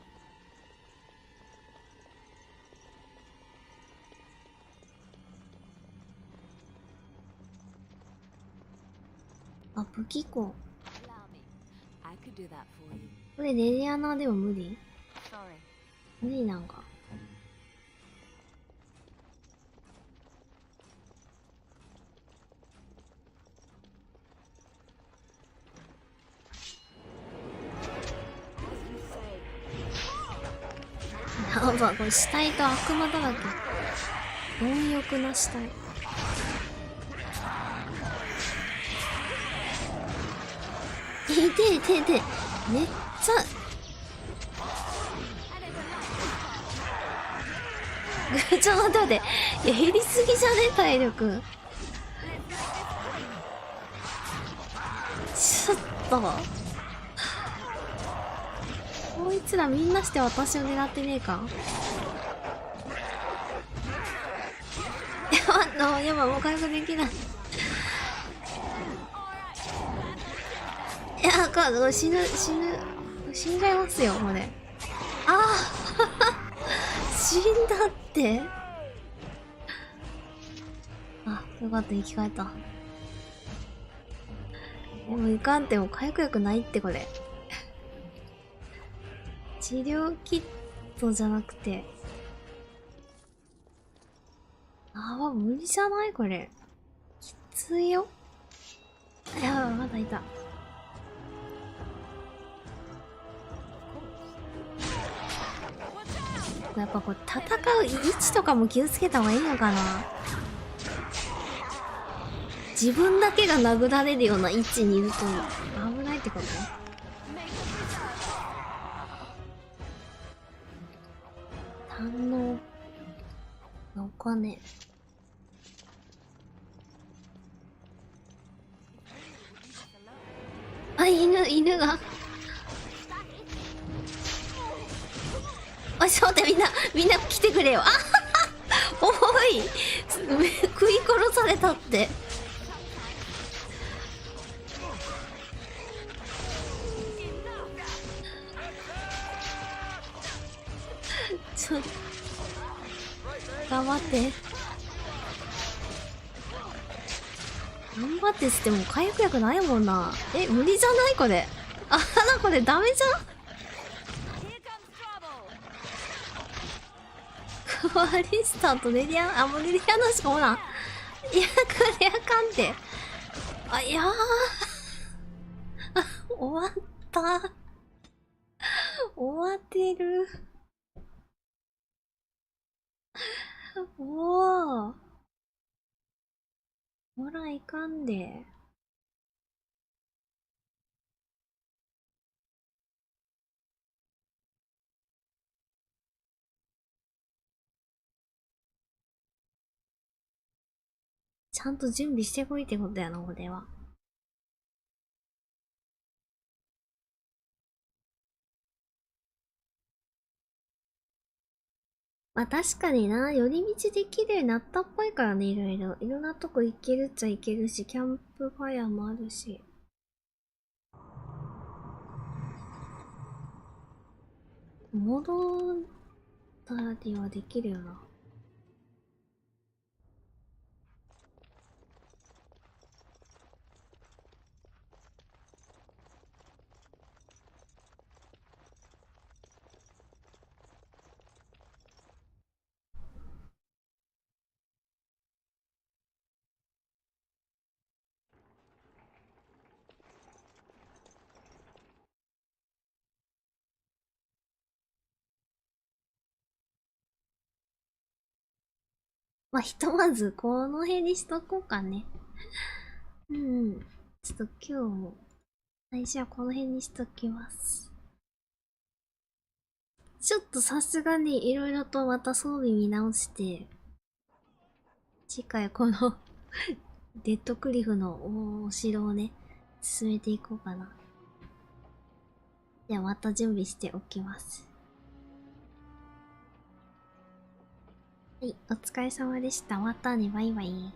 あ、武器庫。これレリアナでも無理？無理なんか。やば、これ死体と悪魔だらけ。貪欲な死体。痛い。めっちゃちょっと待って。いや、減りすぎじゃね体力。ちょっとこいつらみんなして私を狙ってねえか。やば、もう回復できない。いや、死んじゃいますよ、これ。ああ死んだって。あ、よかった、生き返った。でもいかんって、もう回復力ないって、これ。治療キットじゃなくて。ああ、無理じゃないこれ。きついよ。いや、まだいた。やっぱこう戦う位置とかも気をつけた方がいいのかな。自分だけが殴られるような位置にいると危ないってこと？かんねえ。あ、犬が。あ、ちょっと待って、みんな来てくれよ。あははおい食い殺されたって。頑張って。頑張ってしても回復薬ないもんな。え、無理じゃないこれ。あら、これダメじゃん。クワリスタンとレディアン、あ、もうレディアンのしかおらん。いや、これあかんって。あ、いやー。終わった。終わってる。おー。ほら、いかんで。ちゃんと準備してこいってことやな、これは。まあ確かにな、寄り道できるようになったっぽいからね、いろいろ。いろんなとこ行けるっちゃ行けるし、キャンプファイヤーもあるし。戻ったりはできるよな。まあ、ひとまずこの辺にしとこうかね。うん。ちょっと今日も、最初はこの辺にしときます。ちょっとさすがにいろいろとまた装備見直して、次回このデッドクリフのお城をね、進めていこうかな。じゃあまた準備しておきます。はい、お疲れ様でした。またね、バイバイ。